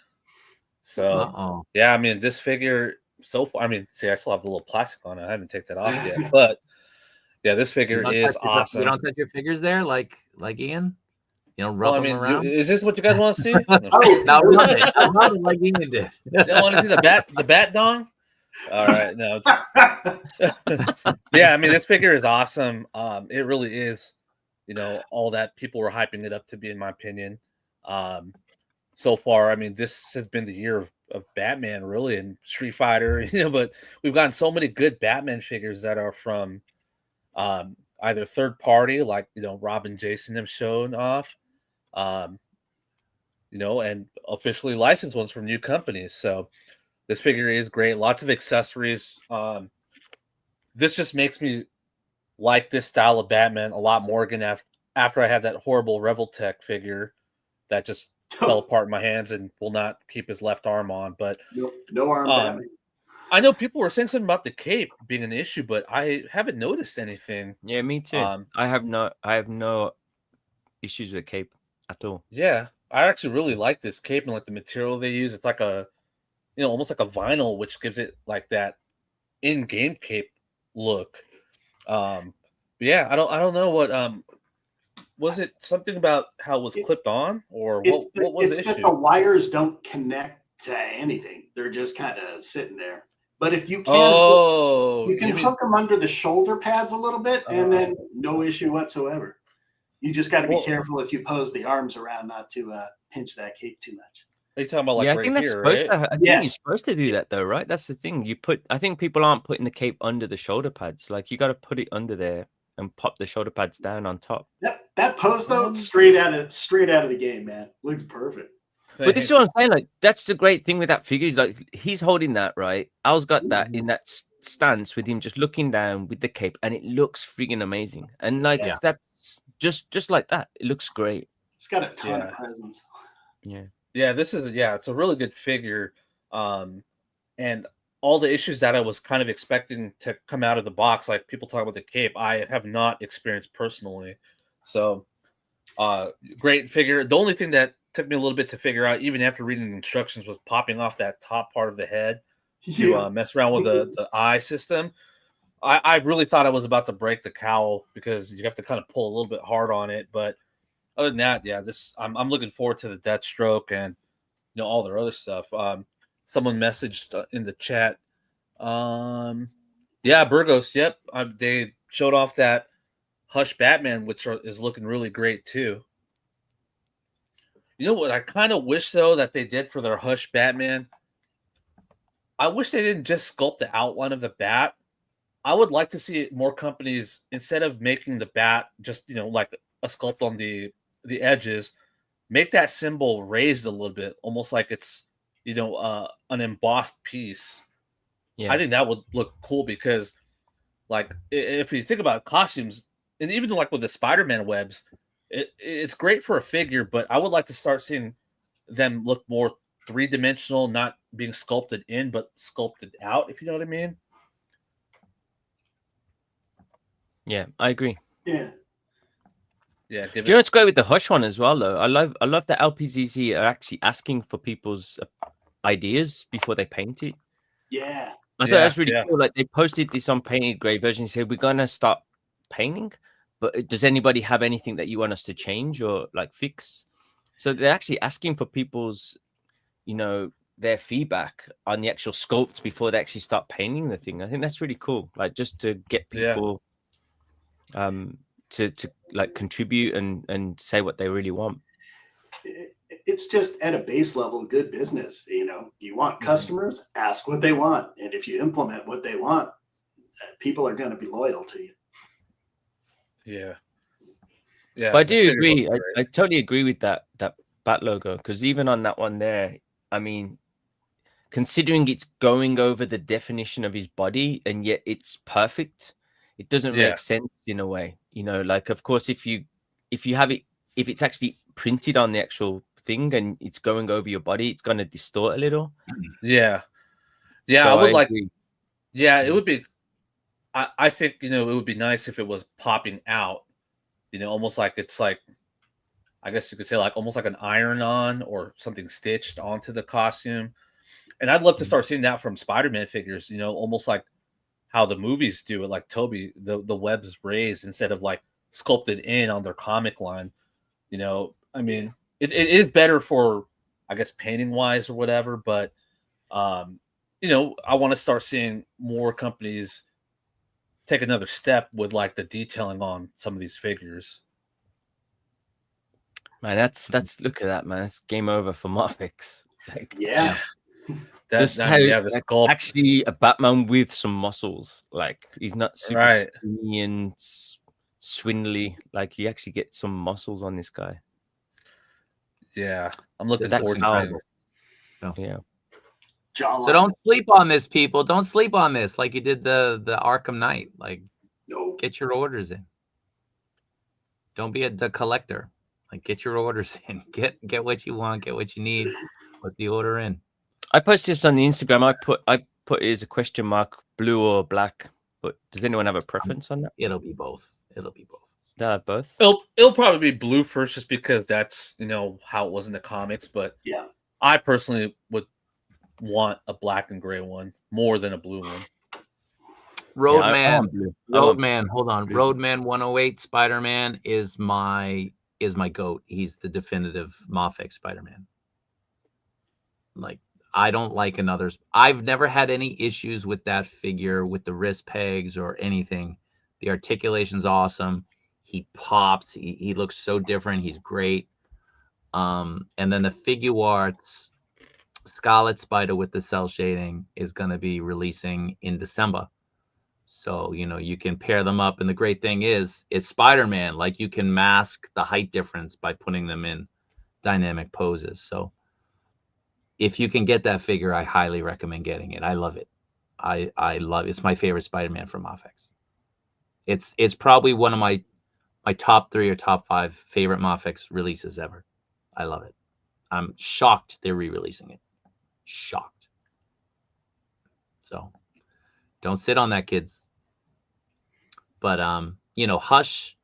So yeah, I mean this figure so far. I mean, see, I still have the little plastic on it. I haven't taken that off yet, but yeah, this figure is awesome. You don't touch your figures there, like Ian. You know, rub them around. Is this what you guys want to see? No, rub it like Ian did. You don't want to see the bat dong? All right, no. Yeah, I mean this figure is awesome. It really is. You know, all that people were hyping it up to be, in my opinion. So far, I mean, this has been the year of Batman, really, and Street Fighter, you know, but we've gotten so many good Batman figures that are from either third party, like, you know, Rob and Jason have shown off, you know, and officially licensed ones from new companies. So this figure is great. Lots of accessories. This just makes me like this style of Batman a lot more again after I had that horrible Revoltech figure that just fell apart in my hands and will not keep his left arm on. But no arm Batman. I know people were saying something about the cape being an issue, but I haven't noticed anything. Yeah, me too. I have no issues with the cape at all. Yeah, I actually really like this cape and like the material they use. It's like a, you know, almost like a vinyl, which gives it like that in-game cape look. But yeah, I don't know what was it something about how it was clipped on, or what was the issue? That the wires don't connect to anything; they're just kind of sitting there. But if you can, you can hook them under the shoulder pads a little bit, and then no issue whatsoever. You just got to be careful if you pose the arms around, not to pinch that cape too much. Are you talking about like I right think that's here, supposed right? to. I think you're supposed to do that though, right? That's the thing. I think people aren't putting the cape under the shoulder pads. Like you got to put it under there and pop the shoulder pads down on top. Yep, that pose though, straight out of the game, man. Looks perfect. But this is what I'm saying. Like that's the great thing with that figure. He's like he's holding that right. Al's got that in that stance with him just looking down with the cape, and it looks freaking amazing. And like Yeah. that's just like that. It looks great. It's got a ton Yeah. of presence. Yeah. Yeah, it's a really good figure. And all the issues that I was kind of expecting to come out of the box, like people talk about the cape, I have not experienced personally. So great figure. The only thing that took me a little bit to figure out, even after reading the instructions, was popping off that top part of the head to mess around with the eye system. I really thought I was about to break the cowl because you have to kind of pull a little bit hard on it. But other than that, yeah, I'm looking forward to the Deathstroke and all their other stuff. Someone messaged in the chat. Yeah, Burgos. Yep, they showed off that Hush Batman, which is looking really great too. You know what I kind of wish though that they did for their Hush Batman? I wish they didn't just sculpt the outline of the bat. I would like to see more companies, instead of making the bat just like a sculpt on the edges, make that symbol raised a little bit, almost like it's an embossed piece. Yeah. I think that would look cool because, like, if you think about costumes, and even like with the Spider-Man webs, it's great for a figure, but I would like to start seeing them look more three-dimensional, not being sculpted in, but sculpted out, if you know what I mean. Yeah, I agree. Yeah. Yeah. Do you know what's great with the Hush one as well, though? I love that LPZZ are actually asking for people's ideas before they paint it. Yeah. I thought that's really cool. Like, they posted this on Painted Grey version, said, we're going to start painting, but does anybody have anything that you want us to change or like fix? So they're actually asking for people's, their feedback on the actual sculpts before they actually start painting the thing. I think that's really cool. Like, just to get people to like contribute and say what they really want. It's just at a base level good business. You want customers, ask what they want, and if you implement what they want, people are going to be loyal to you. Yeah. But I do agree. I totally agree with that bat logo, because even on that one there, I mean, considering it's going over the definition of his body and yet it's perfect, it doesn't make sense in a way. Like, of course, if you have it, if it's actually printed on the actual thing and it's going over your body, it's going to distort a little. Yeah. So I would like agree. Yeah, it would be I think it would be nice if it was popping out, almost like it's like, I guess you could say, like almost like an iron-on or something stitched onto the costume. And I'd love to start seeing that from Spider-Man figures, almost like how the movies do it, like Toby, the webs raised instead of like sculpted in on their comic line. I mean, it is better for, I guess, painting wise or whatever, but I want to start seeing more companies take another step with like the detailing on some of these figures. Man, that's look at that, man. It's game over for Mafex. Like, yeah. That's actually a Batman with some muscles. Like, he's not super skinny and swindly. Like, you actually get some muscles on this guy. Yeah, I'm looking forward to it. Yeah. So don't sleep on this, people. Don't sleep on this like you did the Arkham Knight. Like, get your orders in. Don't be the collector. Like, get your orders in. Get what you want. Get what you need. Put the order in. I posted this on the Instagram. I put it as a question mark, blue or black. But does anyone have a preference on that? It'll be both. They'll have both. It'll probably be blue first, just because that's how it was in the comics. But yeah, I personally would want a black and gray one more than a blue one. Roadman, hold on. Blue. Roadman 108 Spider-Man is my goat. He's the definitive Mafex Spider-Man. Like, I don't like another's. I've never had any issues with that figure, with the wrist pegs or anything. The articulation's awesome. He pops. He looks so different. He's great. And then the Figure Arts Scarlet Spider with the cell shading is going to be releasing in December. So, you can pair them up. And the great thing is, it's Spider-Man. Like, you can mask the height difference by putting them in dynamic poses. So if you can get that figure, I highly recommend getting it. I love it. I love. It's my favorite Spider-Man from Mafex. It's probably one of my top 3 or top 5 favorite Mafex releases ever. I love it. I'm shocked they're re-releasing it. Shocked. So don't sit on that, kids. But Hush,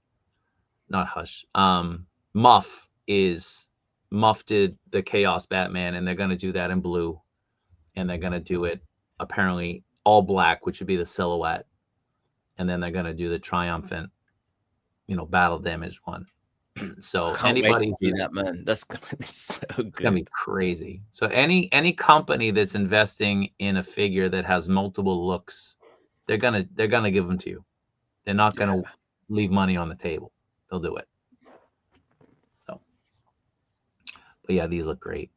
not Hush. Muff did the Chaos Batman, and they're gonna do that in blue, and they're gonna do it apparently all black, which would be the silhouette, and then they're gonna do the triumphant, battle damage one. So Can't wait anybody to see that, man. That's gonna be so It's gonna good. be crazy. So any company that's investing in a figure that has multiple looks, they're gonna give them to you. They're not gonna leave money on the table. They'll do it. So, but yeah, these look great.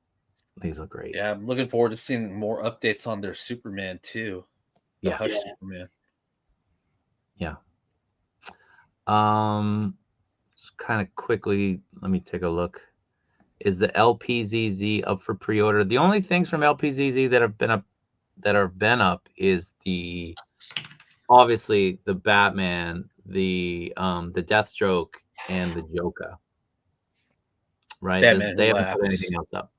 These look great. Yeah, I'm looking forward to seeing more updates on their Superman too. The Yeah. Hush Superman. Yeah. Just kind of quickly, let me take a look. Is the LPZZ up for pre-order? The only things from LPZZ that have been up is obviously the Batman, the Deathstroke, and the Joker. Right? Batman They Who haven't put Laughs. anything else up.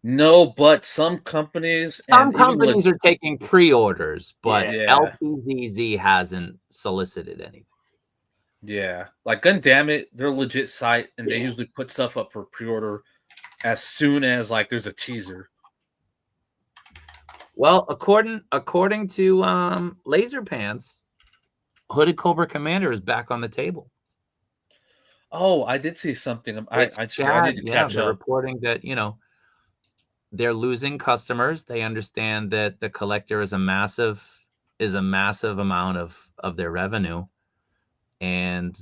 No, but some companies Some and even companies are taking pre-orders, but Yeah. LPZZ hasn't solicited anything. Yeah, like Gundamit, they're a legit site, and they usually put stuff up for pre-order as soon as like there's a teaser. Well, according to Laser Pants, Hooded Cobra Commander is back on the table. Oh, I did see something. I need to catch they're up. reporting that they're losing customers. They understand that the collector is a massive amount of their revenue, and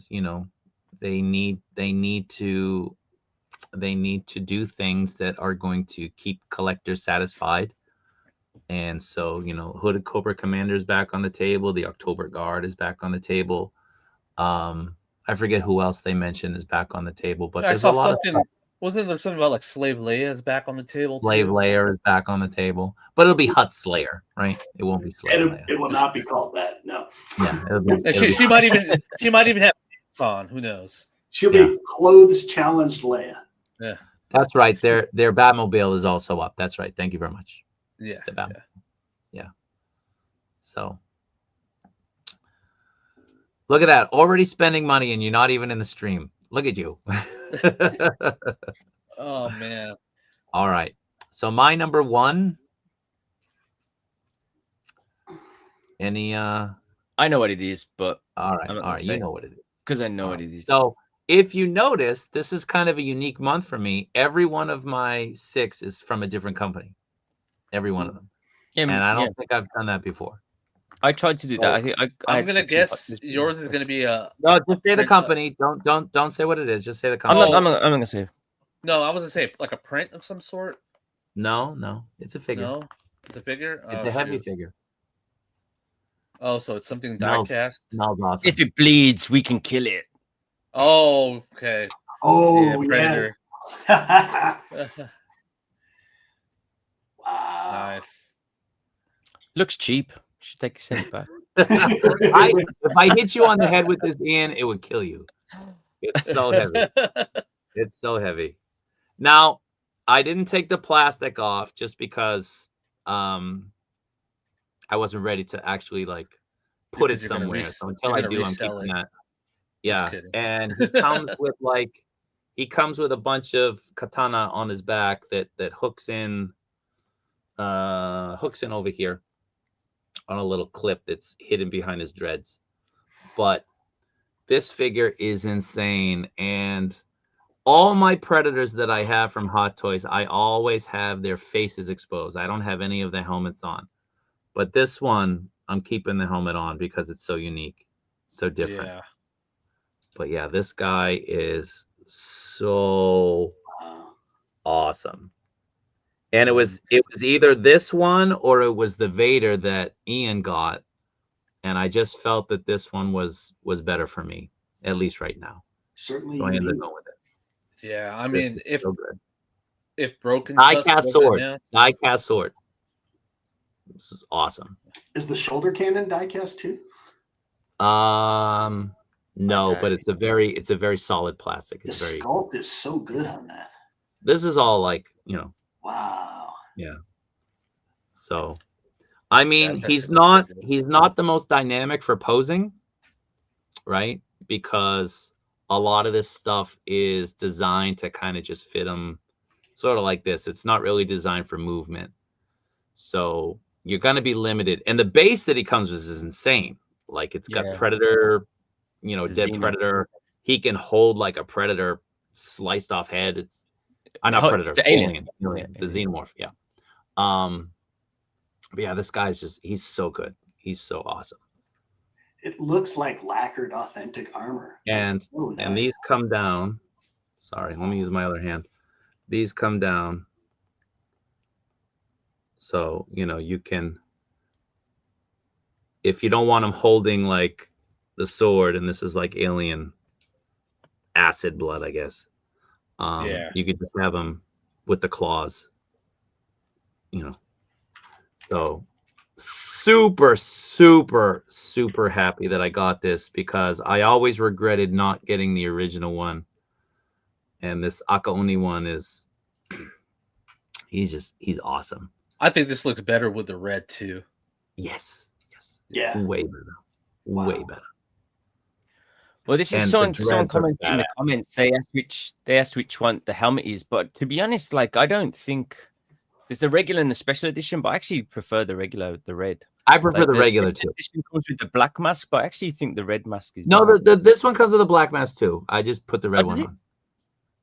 they need to do things that are going to keep collectors satisfied. And so Hooded Cobra Commander is back on the table. The October Guard is back on the table. I forget who else they mentioned is back on the table, but I there's saw a lot something. of stuff. Wasn't there something about like Slave Leia is back on the table? Slave too? Layer is back on the table, but it'll be Hut Slayer, right? It won't be Slave Leia. It will not be called that. No. Yeah, And she might even have pants on. Who knows? She'll be clothes challenged Leia. Yeah, that's right. Their Batmobile is also up. That's right. Thank you very much. yeah, The Batmobile. Yeah. So look at that. Already spending money, and you're not even in the stream. Look at you. Oh man. All right. So my number 1. Any I know what it is, but all right, I'm not all gonna right. say You know what it is. because I know what it is. So if you notice, this is kind of a unique month for me. Every one of my 6 is from a different company. Every one of them. Yeah, And I don't think I've done that before. I tried to do that. I think I'm gonna guess yours is gonna be a. No, just say the print- company. Don't say what it is. Just say the I'm company. not gonna say. No, I was gonna say like a print of some sort. No, it's a figure. No, it's a figure. It's Oh, a heavy shoot. figure. Oh, so it's something Smells- diecast. Smells awesome. If it bleeds, we can kill it. Oh, okay. Oh, yeah. Predator. Wow. Nice. Looks cheap. Should take a cent back. If I hit you on the head with this, Ian, it would kill you. It's so heavy. It's so heavy. Now, I didn't take the plastic off just because I wasn't ready to actually put it Because you're gonna somewhere. res- So until you're I gonna do, I'm resell keeping it. that. Yeah. kidding. And he comes with a bunch of katana on his back that hooks in over here on a little clip that's hidden behind his dreads. But this figure is insane, and all my Predators that I have from Hot Toys, I always have their faces exposed. I don't have any of the helmets on. But this one, I'm keeping the helmet on because it's so unique, so different. Yeah. But yeah, this guy is so awesome. And it was either this one or it was the Vader that Ian got, and I just felt that this one was better for me, at least right now. Certainly. So I ended up going with it. Yeah. I mean, if So good. Broken Die-cast Tusk sword. wasn't announced- Die-cast sword. This is awesome. Is the shoulder cannon diecast too? No, Okay. but it's a very solid plastic. The It's very. sculpt is so good on that. This is all like Wow. yeah. So, I mean, That he's shit looks so not good. the most dynamic for posing, right? Because a lot of this stuff is designed to kind of just fit him sort of like this. It's not really designed for movement. So you're going to be limited. And the base that he comes with is insane. Like it's got Yeah. Predator, The dead Xeno. Predator. He can hold like a Predator sliced off head. It's not Oh, Predator, it's the alien. alien, the Alien. Xenomorph. Yeah. But yeah, this guy's he's so good. He's so awesome. It looks like lacquered authentic armor. And these come down. Sorry, let me use my other hand. These come down. So, you can, if you don't want them holding like the sword, and this is like alien acid blood, I guess. Yeah. You could just have them with the claws. So super, super, super happy that I got this because I always regretted not getting the original one. And this Akaoni one is, he's awesome. I think this looks better with the red too. Yes. Yeah. Way better. Wow. Way better. Well, this is And someone the dreads are commented in the badass. comments. They asked which one the helmet is, but to be honest, like I don't think there's the regular and the special edition, but I actually prefer the regular, the red. I prefer Like the regular special too. edition comes with the black mask, but I actually think the red mask is No, better. this one comes with a black mask too. I just put the red does one it? on.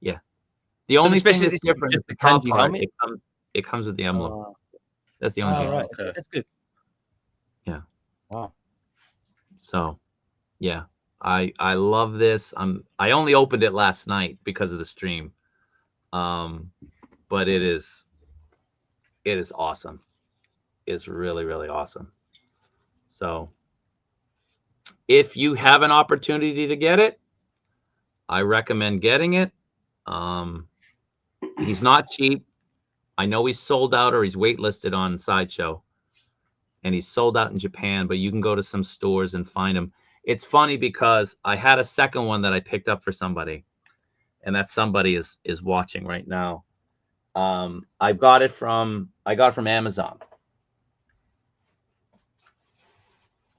Yeah. The only thing special that's edition is different just is the the top kanji part. helmet? It comes with the emblem. Oh, That's the only oh, thing. right. Okay. That's good. Yeah. Wow. So, yeah, I love this. I only opened it last night because of the stream, but it is awesome. It's really, really awesome. So, if you have an opportunity to get it, I recommend getting it. He's not cheap. I know he's sold out or he's waitlisted on Sideshow, and he's sold out in Japan, but you can go to some stores and find him. It's funny because I had a second one that I picked up for somebody, and that somebody is watching right now. I got it from Amazon.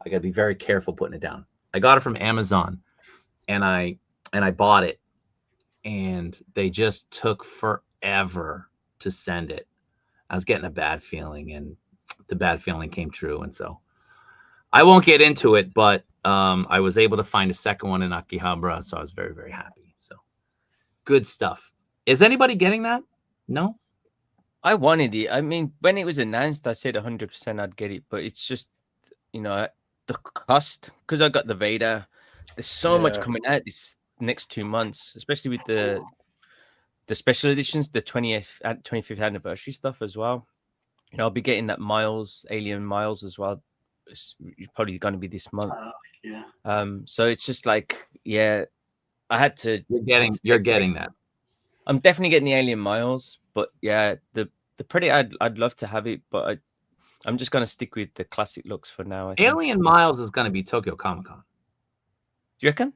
I got to be very careful putting it down. I got it from Amazon, and I bought it, and they just took forever to send it. I was getting a bad feeling, and the bad feeling came true, and so I won't get into it, but I was able to find a second one in Akihabara, so I was very, very happy. So good stuff. Is anybody getting that? No? I wanted it. I mean, when it was announced, I said 100% I'd get it, but it's just, the cost, because I got the Vader. There's so much Yeah. coming out this next 2 months, especially with the special editions, the 25th anniversary stuff as well. I'll be getting that Alien Miles as well. It's probably going to be this month. Yeah. So it's just like, yeah, I had to. You're getting that. I'm definitely getting the Alien Miles, but yeah, the Predator, I'd love to have it, but I'm just gonna stick with the classic looks for now. I think. Alien Miles is going to be Tokyo Comic Con. Do you reckon?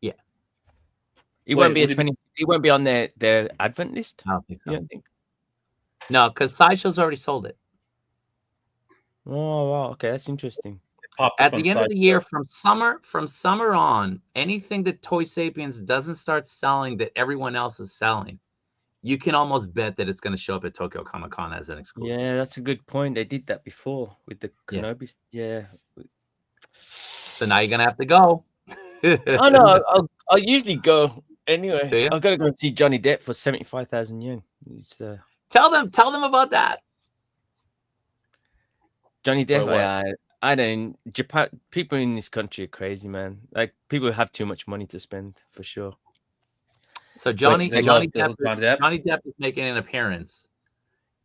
Yeah. It Wait, won't be what do you It won't be on their advent list. I don't think so. You don't think? No, because Sideshow's already sold it. Oh wow, okay, that's interesting. Popped At up the on end of the year, Sideshow. from summer on, anything that Toy Sapiens doesn't start selling that everyone else is selling, you can almost bet that it's going to show up at Tokyo Comic Con as an exclusive. Yeah, that's a good point. They did that before with the Kenobi. Yeah. So now you're going to have to go. Oh no, I'll usually go anyway. Do you? I've got to go and see Johnny Depp for 75,000 yen. He's Tell them about that. Johnny For Depp. what? I don't. Japan people in this country are crazy, man. Like people have too much money to spend for sure. So Johnny they Depp love Johnny Depp? is making an appearance,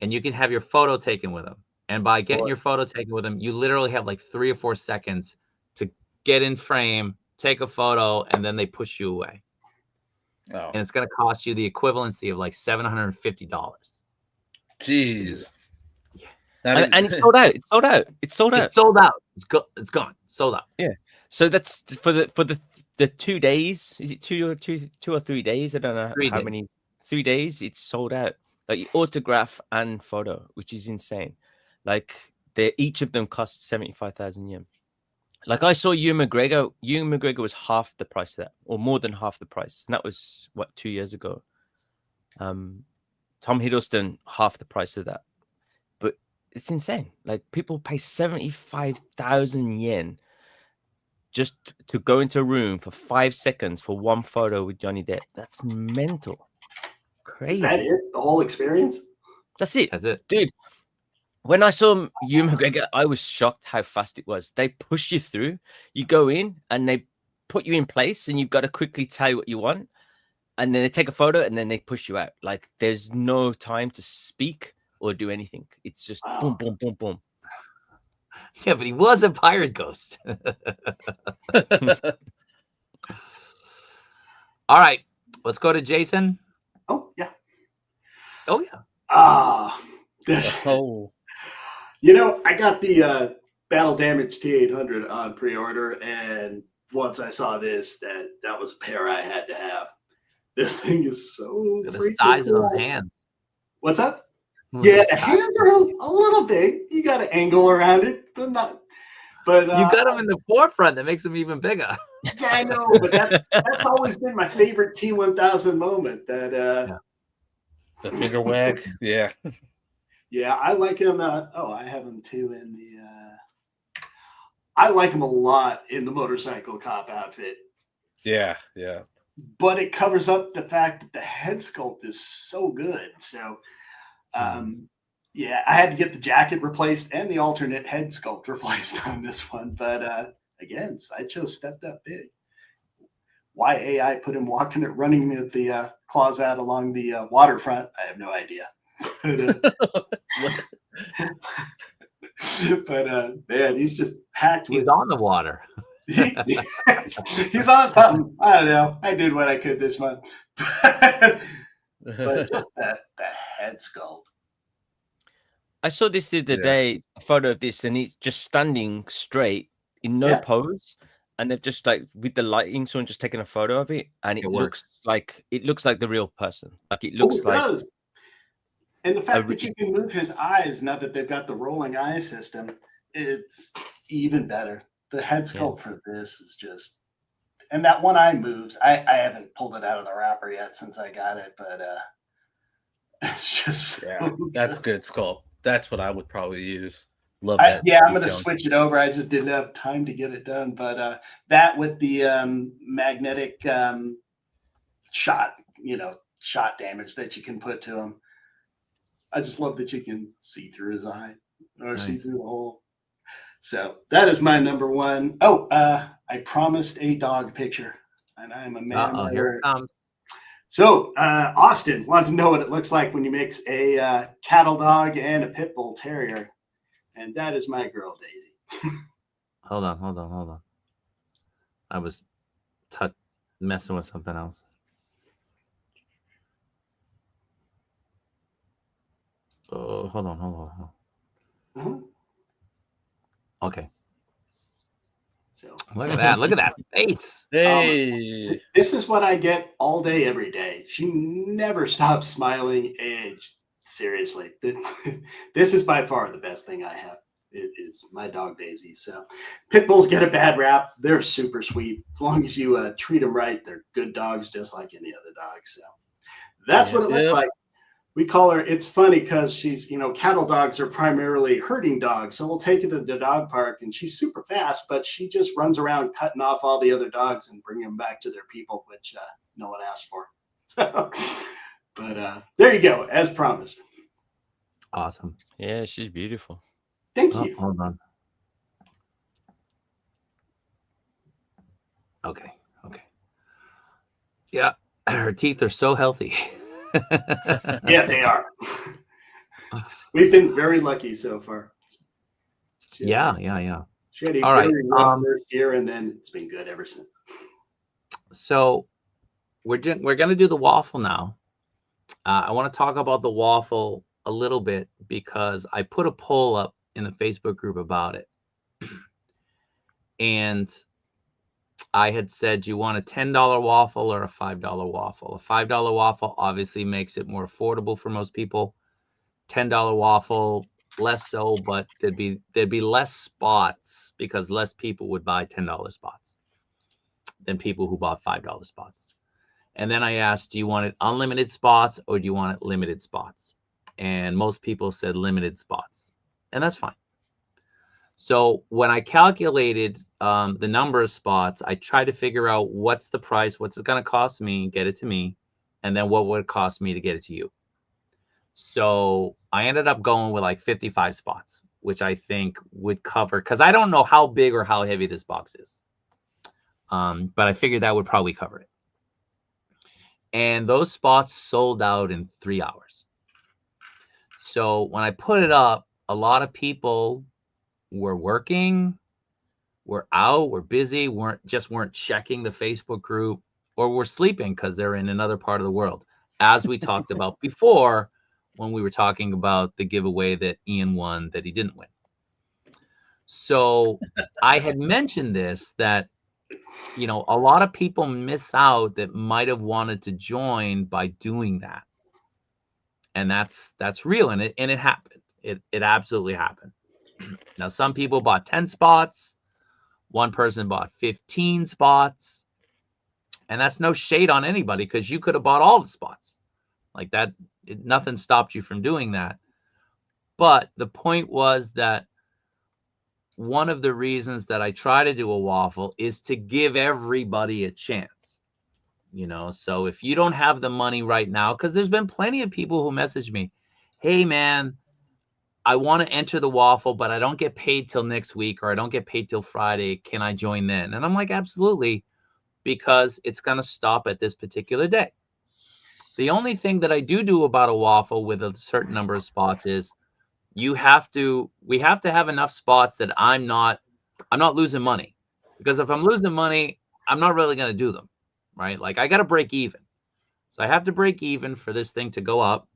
and you can have your photo taken with him. And by getting your photo taken with him, you literally have like 3 or 4 seconds to get in frame, take a photo, and then they push you away. Oh, And it's going to cost you the equivalency of like $750. jeez. And it's sold out. It's sold out. It's sold out. It's sold out. It's gone. Sold out. Yeah. So that's for the 2 days. Is it two or 3 days? I don't know 3 how days. many. 3 days. It's sold out. Like autograph and photo, which is insane. Like they each of them cost 75,000 yen. Like I saw Ewan McGregor. Ewan McGregor was half the price of that, or more than half the price, and that was what 2 years ago. Tom Hiddleston half the price of that, but it's insane. Like people pay 75,000 yen just to go into a room for 5 seconds for one photo with Johnny Depp. That's mental. Crazy. Is that it? The whole experience? That's it. That's it. Dude. When I saw Ewan McGregor, I was shocked how fast it was. They push you through. You go in and they put you in place, and you've got to quickly tell you what you want. And then they take a photo, and then they push you out. Like there's no time to speak or do anything. It's just boom, boom, boom, boom. Yeah, but he was a pirate ghost. All right, let's go to Jason. Oh, yeah. Oh, yeah. Oh. You know, I got the Battle Damage T800 on pre-order, and once I saw this, that was a pair I had to have. This thing is so Look at the freaking size of those cool. hands. What's up? Look Yeah, at the the size. hands are a little big. You got to angle around it, but not. But You got them in the forefront. That makes them even bigger. yeah, I know, but that's always been my favorite T1000 moment. That The finger wag. Yeah. yeah, I like him. I have him too in the. I like him a lot in the motorcycle cop outfit. Yeah. Yeah. But it covers up the fact that the head sculpt is so good. So, yeah, I had to get the jacket replaced and the alternate head sculpt replaced on this one. But again, Sideshow stepped up big. Why AI put him running with the claws out along the waterfront, I have no idea. But man, he's just packed with. He's on the water. He's on something. I don't know. I did what I could this month. But just the head sculpt. I saw this the other day, a photo of this, and he's just standing straight in no pose, and they've just like with the lighting, someone just taking a photo of it, and it looks like the real person. Like it looks like. Does. And the fact that you can move his eyes now that they've got the rolling eye system, it's even better. The head sculpt for this is just, and that one eye moves. I haven't pulled it out of the wrapper yet since I got it, but it's just that's good sculpt. That's what I would probably use. Love that. I'm going to switch it over. I just didn't have time to get it done, but that with the magnetic shot damage that you can put to him. I just love that you can see through his eye or see through the hole. So that is my number one. Oh, I promised a dog picture, and I'm a man. Here it comes. So Austin wanted to know what it looks like when you mix a cattle dog and a pit bull terrier, and that is my girl Daisy. Hold on. I was messing with something else. Oh, hold on. Uh-huh. Okay. So look at that. Look at that face. Hey. This is what I get all day, every day. She never stops smiling. And seriously, this is by far the best thing I have. It is my dog Daisy. So pit bulls get a bad rap. They're super sweet. As long as you treat them right, they're good dogs, just like any other dog. So that's what it looks like. We call her, it's funny because she's, cattle dogs are primarily herding dogs. So we'll take her to the dog park and she's super fast, but she just runs around cutting off all the other dogs and bringing them back to their people, which no one asked for. But there you go, as promised. Awesome. Yeah, she's beautiful. Thank you. Hold on. Okay. Yeah, her teeth are so healthy. Yeah, they are. We've been very lucky so far. Yeah. She had a All right. very rough first year, and then it's been good ever since. So we're going to do the waffle now. I want to talk about the waffle a little bit because I put a poll up in the Facebook group about it. And I had said, do you want a $10 waffle or a $5 waffle? A $5 waffle obviously makes it more affordable for most people. $10 waffle, less so, but there'd be less spots because less people would buy $10 spots than people who bought $5 spots. And then I asked, do you want it unlimited spots or do you want it limited spots? And most people said limited spots, and that's fine. So when I calculated the number of spots, I tried to figure out what's the price, what's it going to cost me, get it to me, and then what would it cost me to get it to you. So I ended up going with like 55 spots, which I think would cover, because I don't know how big or how heavy this box is. But I figured that would probably cover it. And those spots sold out in 3 hours. So when I put it up, a lot of people were working, were out, were busy, weren't checking the Facebook group, or were sleeping because they're in another part of the world, as we talked about before when we were talking about the giveaway that Ian won that he didn't win. So I had mentioned this, that a lot of people miss out that might have wanted to join by doing that, and that's real, and it happened. It absolutely happened. Now, some people bought 10 spots. One person bought 15 spots. And that's no shade on anybody, because you could have bought all the spots. Like that, nothing stopped you from doing that. But the point was that one of the reasons that I try to do a waffle is to give everybody a chance. So if you don't have the money right now, because there's been plenty of people who message me, hey, man, I want to enter the waffle, but I don't get paid till next week, or I don't get paid till Friday. Can I join then? And I'm like, absolutely, because it's going to stop at this particular day. The only thing that I do about a waffle with a certain number of spots is we have to have enough spots that I'm not losing money, because if I'm losing money, I'm not really going to do them, right? Like I got to break even. So I have to break even for this thing to go up.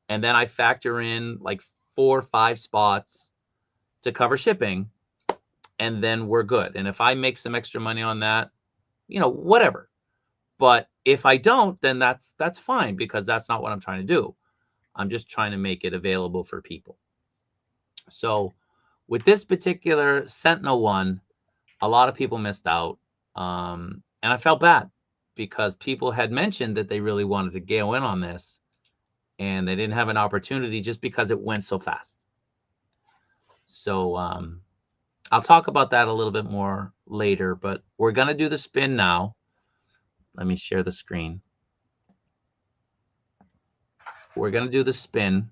And then I factor in like 4 or 5 spots to cover shipping, and then we're good. And if I make some extra money on that, whatever. But if I don't, then that's fine, because that's not what I'm trying to do. I'm just trying to make it available for people. So with this particular Sentinel one, a lot of people missed out. And I felt bad, because people had mentioned that they really wanted to go in on this, and they didn't have an opportunity just because it went so fast. So I'll talk about that a little bit more later, but we're going to do the spin now. Let me share the screen. We're going to do the spin.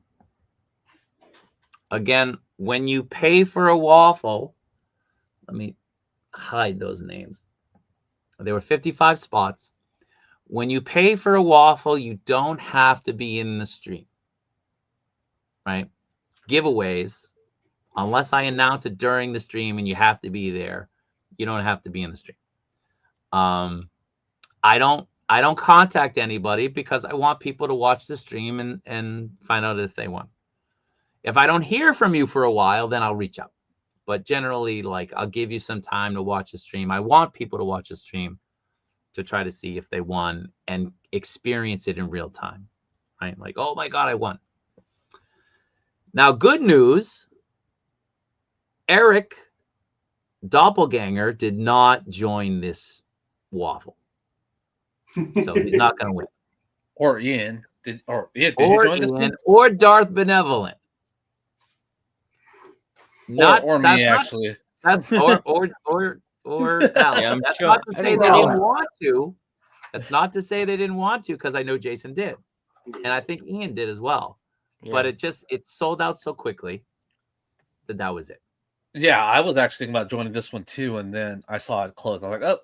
Again, when you pay for a waffle, let me hide those names. There were 55 spots. When you pay for a waffle, you don't have to be in the stream, right? Giveaways, unless I announce it during the stream and you have to be there, you don't have to be in the stream. I don't contact anybody, because I want people to watch the stream and find out if they won. If I don't hear from you for a while, then I'll reach out. But generally, like, I'll give you some time to watch the stream. I want people to watch the stream to try to see if they won and experience it in real time, right? Like, oh my God, I won. Now, good news, Eric Doppelganger did not join this waffle. So he's not going to win. Or Ian. Did you join this one? Or Darth Benevolent. Or me, actually. Or Al. Yeah, that's sure. not to say they didn't want to. That's not to say they didn't want to, because I know Jason did. And I think Ian did as well. Yeah. But it sold out so quickly that was it. Yeah, I was actually thinking about joining this one too, and then I saw it close. I was like, oh.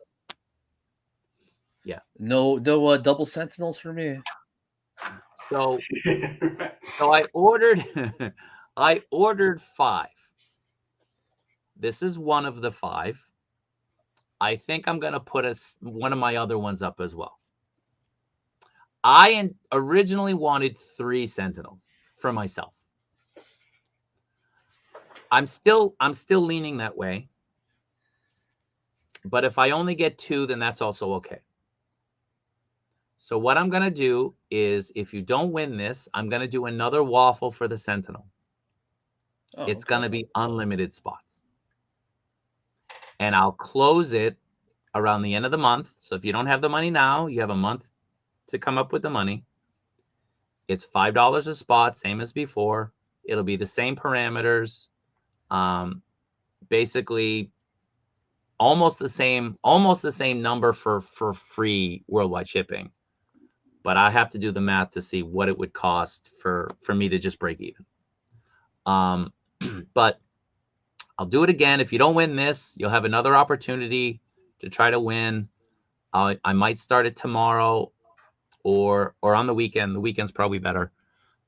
Yeah. No double Sentinels for me. So I ordered I ordered 5. This is one of the 5. I think I'm going to put one of my other ones up as well. I originally wanted 3 Sentinels for myself. I'm still leaning that way. But if I only get 2, then that's also okay. So what I'm going to do is, if you don't win this, I'm going to do another waffle for the Sentinel. Oh, It's okay. going to be unlimited spots. And I'll close it around the end of the month. So if you don't have the money now, you have a month to come up with the money. It's $5 a spot, same as before. It'll be the same parameters. Basically almost the same number for free worldwide shipping. But I have to do the math to see what it would cost for me to just break even. But I'll do it again. If you don't win this, you'll have another opportunity to try to win. I might start it tomorrow or on the weekend. The weekend's probably better.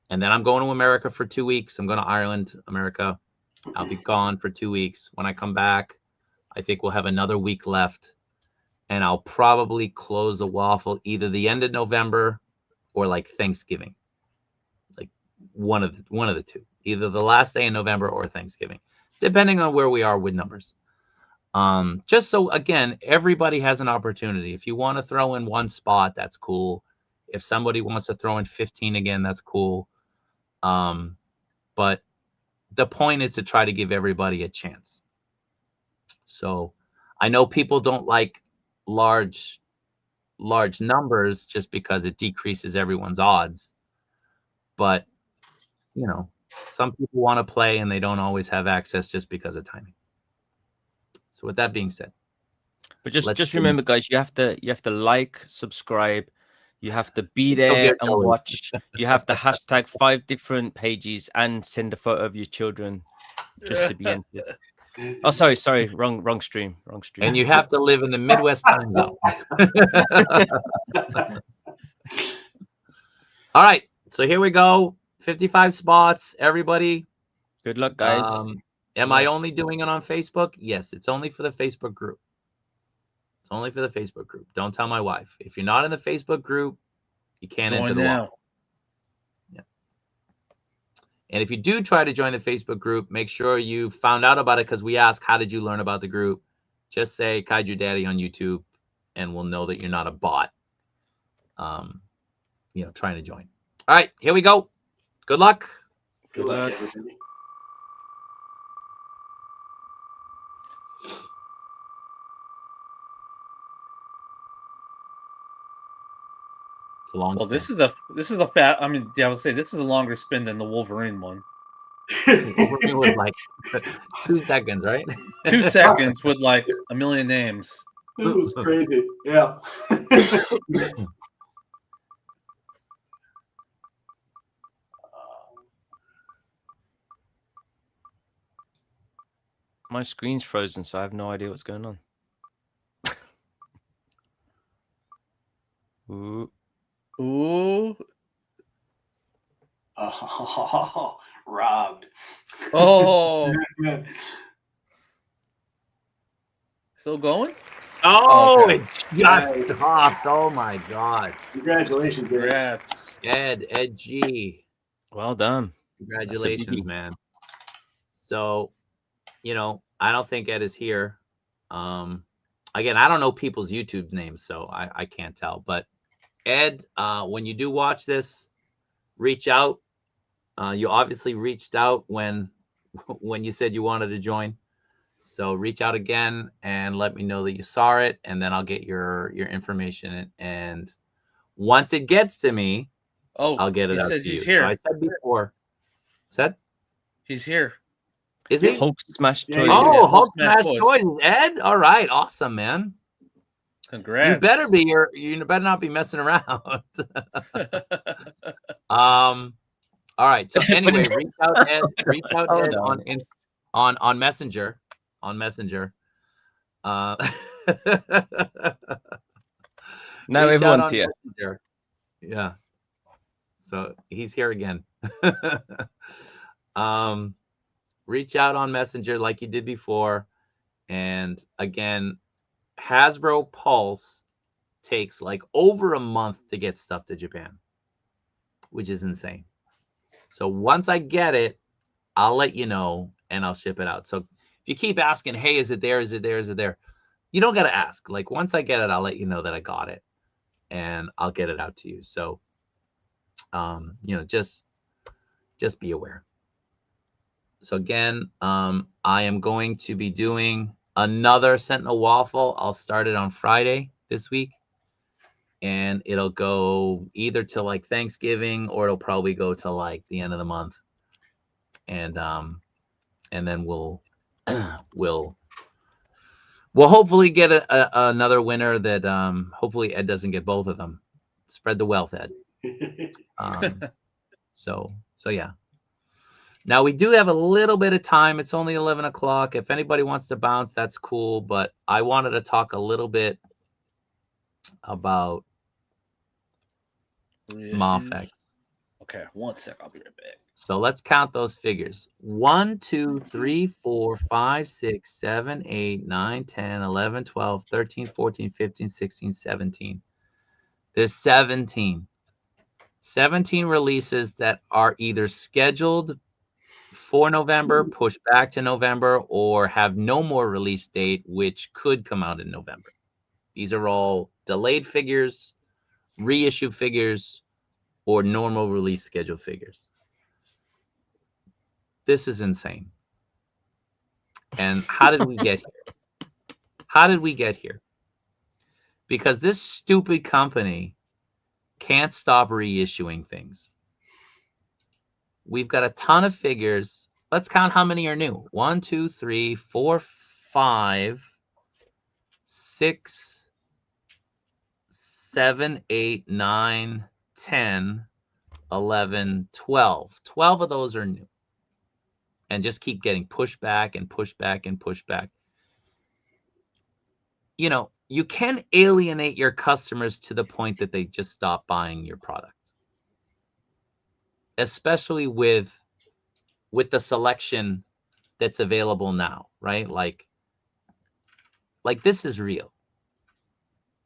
And then I'm going to America for 2 weeks. I'm going to Ireland, America. I'll be gone for 2 weeks. When I come back, I think we'll have another week left. And I'll probably close the waffle either the end of November or like Thanksgiving. Like one of the two. Either the last day in November or Thanksgiving, depending on where we are with numbers. Just so, again, everybody has an opportunity. If you want to throw in 1 spot, that's cool. If somebody wants to throw in 15 again, that's cool. But the point is to try to give everybody a chance. So I know people don't like large numbers just because it decreases everyone's odds. But, you know, some people want to play and they don't always have access just because of timing. So with that being said, but just remember, guys, you have to like, subscribe, you have to be there and watch. You have to hashtag 5 different pages and send a photo of your children just to be entered. Oh, sorry, wrong stream. And you have to live in the Midwest time zone. All right, so here we go. 55 spots, everybody. Good luck, guys. Am I only doing it on Facebook? Yes, it's only for the Facebook group. It's only for the Facebook group. Don't tell my wife. If you're not in the Facebook group, you can't enter the waffle. Yeah. And if you do try to join the Facebook group, make sure you found out about it, because we ask, how did you learn about the group? Just say Kaiju Daddy on YouTube, and we'll know that you're not a bot, trying to join. All right, here we go. Good luck. Good luck, everybody. It's a long spin. This is a fat. I mean, I would say this is a longer spin than the Wolverine one. Wolverine was like 2 seconds, right? 2 seconds with like a million names. It was crazy. Yeah. My screen's frozen, so I have no idea what's going on. Ooh. Oh, robbed. Oh. Still going? Oh, okay. It just stopped. Oh my God. Congratulations, Ed. Congrats. Ed G. Well done. Congratulations, man. So, I don't think Ed is here. Again, I don't know people's YouTube names, so I can't tell. But Ed, when you do watch this, reach out. You obviously reached out when you said you wanted to join. So reach out again and let me know that you saw it, and then I'll get your information. And once it gets to me, I'll get it out to you. He's here. So I said before. Said? He's here. Is he? Hulk Smash Yeah, Toys. Oh, Hulk Smash Toys. Toys. Ed? All right. Awesome, man. Congrats. You better be here. You better not be messing around. All right. So anyway, reach out, Ed. Reach out, Ed, on Messenger. On Messenger. Now Reach everyone's out on here. Messenger. Yeah. So he's here again. Reach out on Messenger like you did before. And again, Hasbro Pulse takes like over a month to get stuff to Japan, which is insane. So once I get it, I'll let you know, and I'll ship it out. So if you keep asking, hey, is it there? Is it there? Is it there? You don't got to ask. Like once I get it, I'll let you know that I got it and I'll get it out to you. So, just be aware. So again, I am going to be doing another Sentinel Waffle. I'll start it on Friday this week. And it'll go either to like Thanksgiving or it'll probably go to like the end of the month. And then we'll hopefully get another winner that hopefully Ed doesn't get both of them. Spread the wealth, Ed. So yeah. Now we do have a little bit of time. It's only 11 o'clock. If anybody wants to bounce, that's cool. But I wanted to talk a little bit about Mafex. Okay, 1 sec. I'll be right back. So let's count those figures. 1, 2, 3, 4, 5, 6, 7, 8, 9, 10, 11, 12, 13, 14, 15, 16, 17. There's 17. 17 releases that are either scheduled for November, pushed back to November, or have no more release date, which could come out in November. These are all delayed figures, reissue figures, or normal release schedule figures. This is insane. And how did we get here? How did we get here? Because this stupid company can't stop reissuing things. We've got a ton of figures. Let's count how many are new. 1, 2, 3, 4, 5, 6, 7, 8, 9, 10, 11, 12. 12 of those are new. And just keep getting pushed back and pushed back and pushed back. You can alienate your customers to the point that they just stop buying your product. Especially with the selection that's available now, right? Like this is real.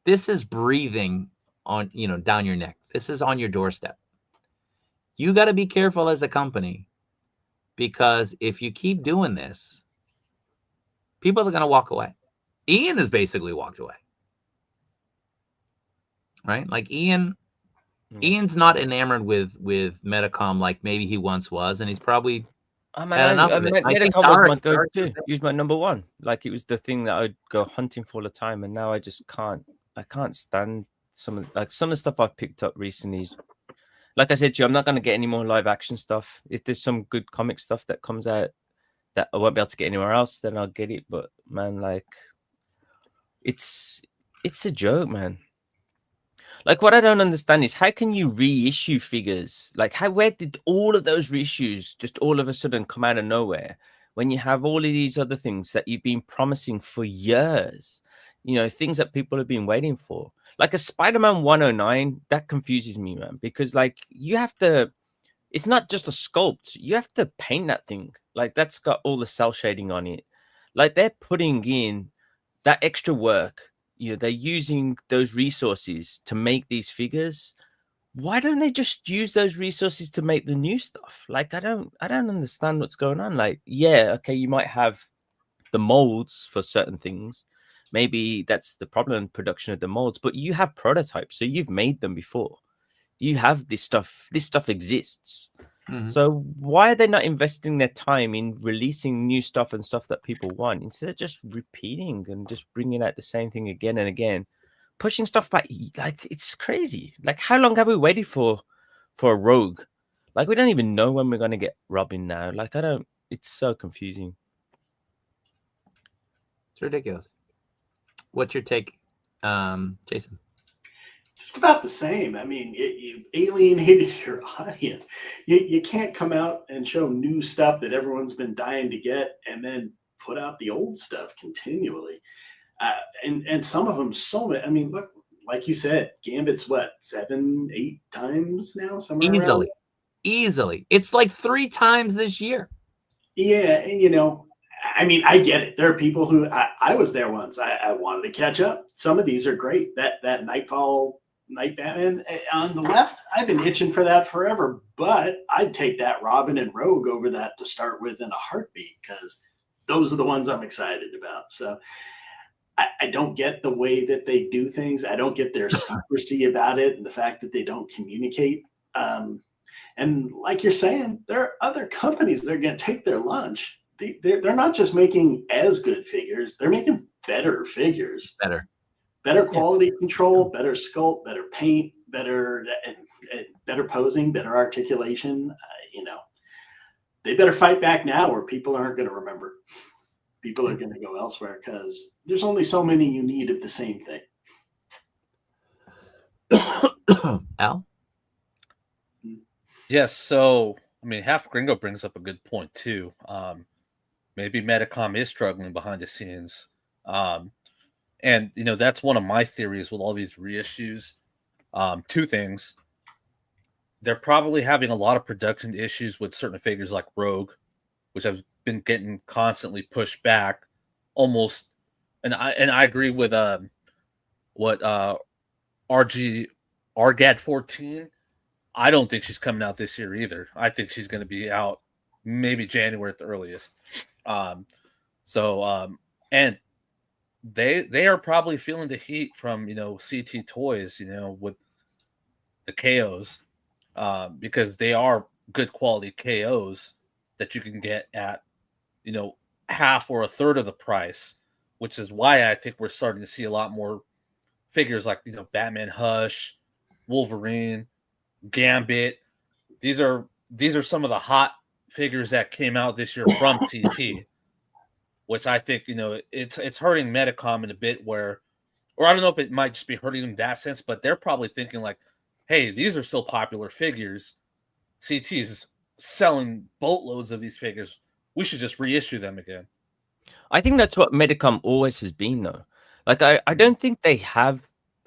This is breathing on, down your neck. This is on your doorstep. You got to be careful as a company, because if you keep doing this, people are going to walk away. Ian has basically walked away, right? Like Ian's not enamored with Medicom like maybe he once was, and he's probably had enough of it. Medicom was my go-to. He was my number one. Like it was the thing that I'd go hunting for all the time, and now I just can't. I can't stand some of the stuff I've picked up recently. Like I said to you, I'm not going to get any more live action stuff. If there's some good comic stuff that comes out that I won't be able to get anywhere else, then I'll get it. But man, like it's a joke, man. Like what I don't understand is how can you reissue figures? Like where did all of those reissues just all of a sudden come out of nowhere when you have all of these other things that you've been promising for years? Things that people have been waiting for. Like a Spider-Man 109, that confuses me, man, because like you have to, it's not just a sculpt. You have to paint that thing. Like that's got all the cell shading on it. Like they're putting in that extra work. They're using those resources to make these figures. Why don't they just use those resources to make the new stuff? Like I don't understand what's going on. Like, yeah, okay, you might have the molds for certain things. Maybe that's the problem, production of the molds, but you have prototypes, so you've made them before. You have this stuff. This stuff exists. Mm-hmm. So why are they not investing their time in releasing new stuff and stuff that people want instead of just repeating and just bringing out the same thing again and again, pushing stuff back? Like it's crazy. Like how long have we waited for a Rogue? Like we don't even know when we're going to get Robin now. Like it's so confusing. It's ridiculous. What's your take, Jason? Just about the same. I mean, you alienated your audience. You can't come out and show new stuff that everyone's been dying to get and then put out the old stuff continually. And some of them so many. I mean, look, like you said, Gambit's what, 7, 8 times now? Somewhere Easily. It's like 3 times this year. Yeah, and I mean, I get it. There are people who I was there once. I wanted to catch up. Some of these are great. That Nightfall Night Batman. On the left, I've been itching for that forever, but I'd take that Robin and Rogue over that to start with in a heartbeat, because those are the ones I'm excited about. So I don't get the way that they do things. I don't get their secrecy about it and the fact that they don't communicate. And like you're saying, there are other companies that are going to take their lunch. They're not just making as good figures, they're making better figures. Better quality control, better sculpt, better paint, better posing, better articulation. They better fight back now, or people aren't going to remember. People are going to go elsewhere because there's only so many you need of the same thing. Al? Yes, so I mean, Half Gringo brings up a good point too. Maybe Medicom is struggling behind the scenes, and that's one of my theories with all these reissues. Two things: they're probably having a lot of production issues with certain figures like Rogue, which have been getting constantly pushed back, almost. And I agree with what Argad 14. I don't think she's coming out this year either. I think she's going to be out maybe January at the earliest. And they are probably feeling the heat from CT Toys, with the KOs, because they are good quality KOs that you can get at half or a third of the price, which is why I think we're starting to see a lot more figures like Batman Hush, Wolverine, Gambit. These are some of the hot figures that came out this year from CT, which I think it's hurting Medicom in a bit or I don't know if it might just be hurting them in that sense, but they're probably thinking like, hey, these are still popular figures. CT is selling boatloads of these figures. We should just reissue them again. I think that's what Medicom always has been, though. Like, I don't think they have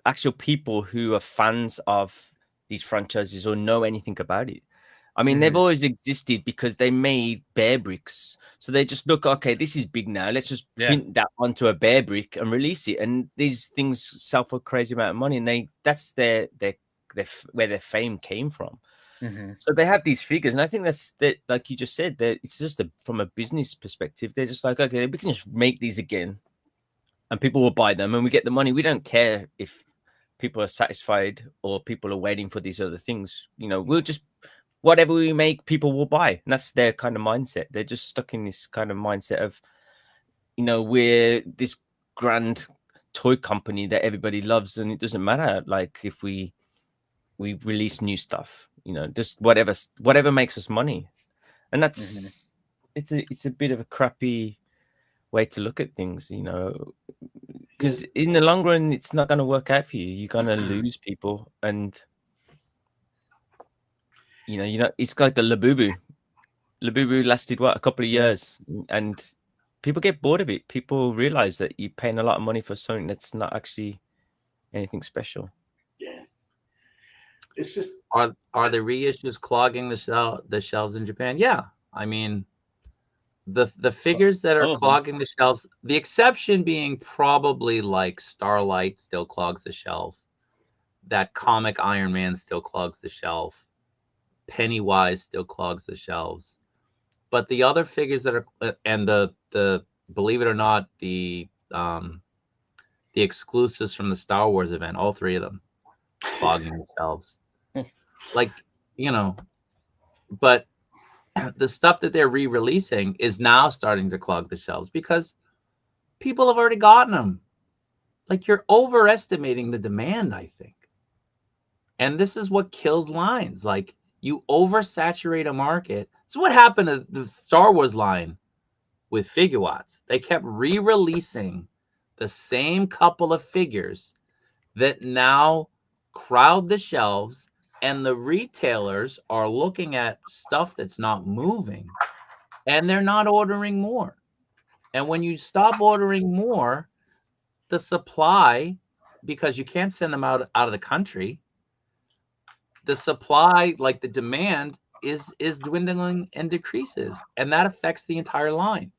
actual people who are fans of these franchises or know anything about it. I mean, they've always existed because they made bear bricks. So they just look, okay, this is big now. Let's just print that onto a bear brick and release it. And these things sell for a crazy amount of money. And that's where their fame came from. So they have these figures, and I think that's that. Like you just said, that it's just from a business perspective, they're just like, okay, we can just make these again, and people will buy them, and we get the money. We don't care if people are satisfied or people are waiting for these other things. We'll just whatever we make, people will buy, and that's their kind of mindset. They're just stuck in this kind of mindset of, we're this grand toy company that everybody loves, and it doesn't matter like if we release new stuff. Just whatever makes us money, and that's it's a bit of a crappy way to look at things, because in the long run, it's not going to work out for you. You're going to lose people, and it's like the Labubu. Labubu lasted a couple of years, and people get bored of it. People realize that you're paying a lot of money for something that's not actually anything special. Yeah. It's just are the reissues clogging the shelves in Japan? Yeah, I mean the figures that are clogging the shelves. The exception being probably like Starlight still clogs the shelf. That comic Iron Man still clogs the shelf. Pennywise still clogs the shelves. But the other figures that are and the believe it or not the exclusives from the Star Wars event, all three of them clogging the shelves. Like, but the stuff that they're re-releasing is now starting to clog the shelves because people have already gotten them. Like, you're overestimating the demand, I think. And this is what kills lines. Like, you oversaturate a market. So what happened to the Star Wars line with Figuarts? They kept re-releasing the same couple of figures that now crowd the shelves, and the retailers are looking at stuff that's not moving, and they're not ordering more. And when you stop ordering more, the supply, because you can't send them out of the country, the supply, like the demand, is dwindling and decreases, and that affects the entire line.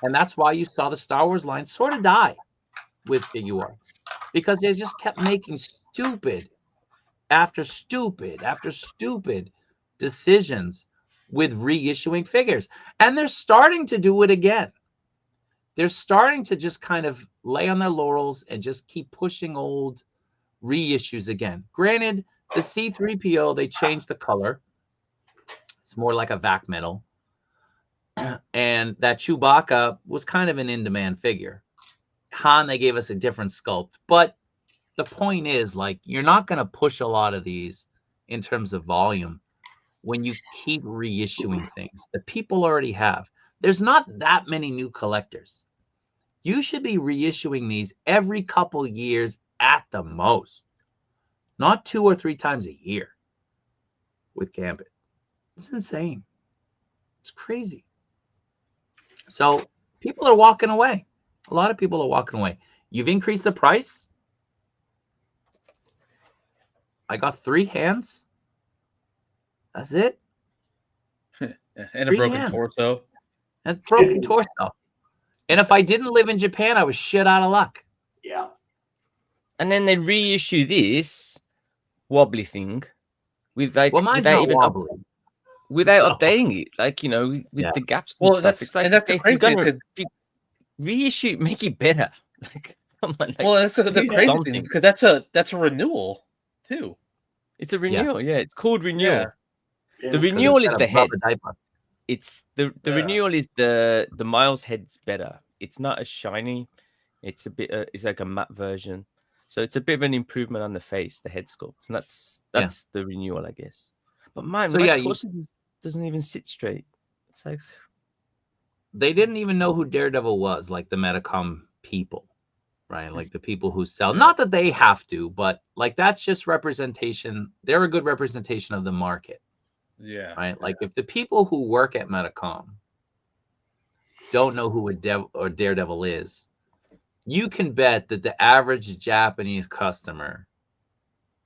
And that's why you saw the Star Wars line sort of die with Figuarts, because they just kept making stupid after stupid decisions with reissuing figures. And they're starting to do it again. They're starting to just kind of lay on their laurels and just keep pushing old reissues again. Granted, the C-3PO, they changed the color. It's more like a vac metal. And that Chewbacca was kind of an in-demand figure. Han, they gave us a different sculpt. But the point is, like, you're not going to push a lot of these in terms of volume when you keep reissuing things that people already have. There's not that many new collectors. You should be reissuing these every couple years at the most, not 2 or 3 times a year with Gambit. It's insane. It's crazy. So people are walking away. A lot of people are walking away. You've increased the price. I got 3 hands. That's it. And 3 a broken hands. torso. And broken torso. And if I didn't live in Japan, I was shit out of luck. Yeah. And then they reissue this wobbly thing with like Well, mine's not wobbly. without updating it, like, you know, with Yeah. the gaps and Well, stuff. that's It's like, and that's if the crazy you're thing. gonna 'Cause- reissue, make it better. Like, come on, like, well, that's the do crazy something. thing because that's a renewal too. It's a renewal. Yeah, it's called renewal. Yeah. Yeah. The 'Cause renewal it's is got the a head. rubber diaper. It's the Yeah. renewal is the Miles head's better. It's not as shiny. It's a bit. It's like a matte version, so it's a bit of an improvement on the face, the head sculpt, and that's the renewal, I guess. But my torso doesn't even sit straight. It's like They didn't even know who Daredevil was, like the Medicom people, right? Like the people who sell. Not that they have to, but like that's just representation. They're a good representation of the market, Yeah. right? Like if the people who work at Medicom don't know who a Daredevil is, you can bet that the average Japanese customer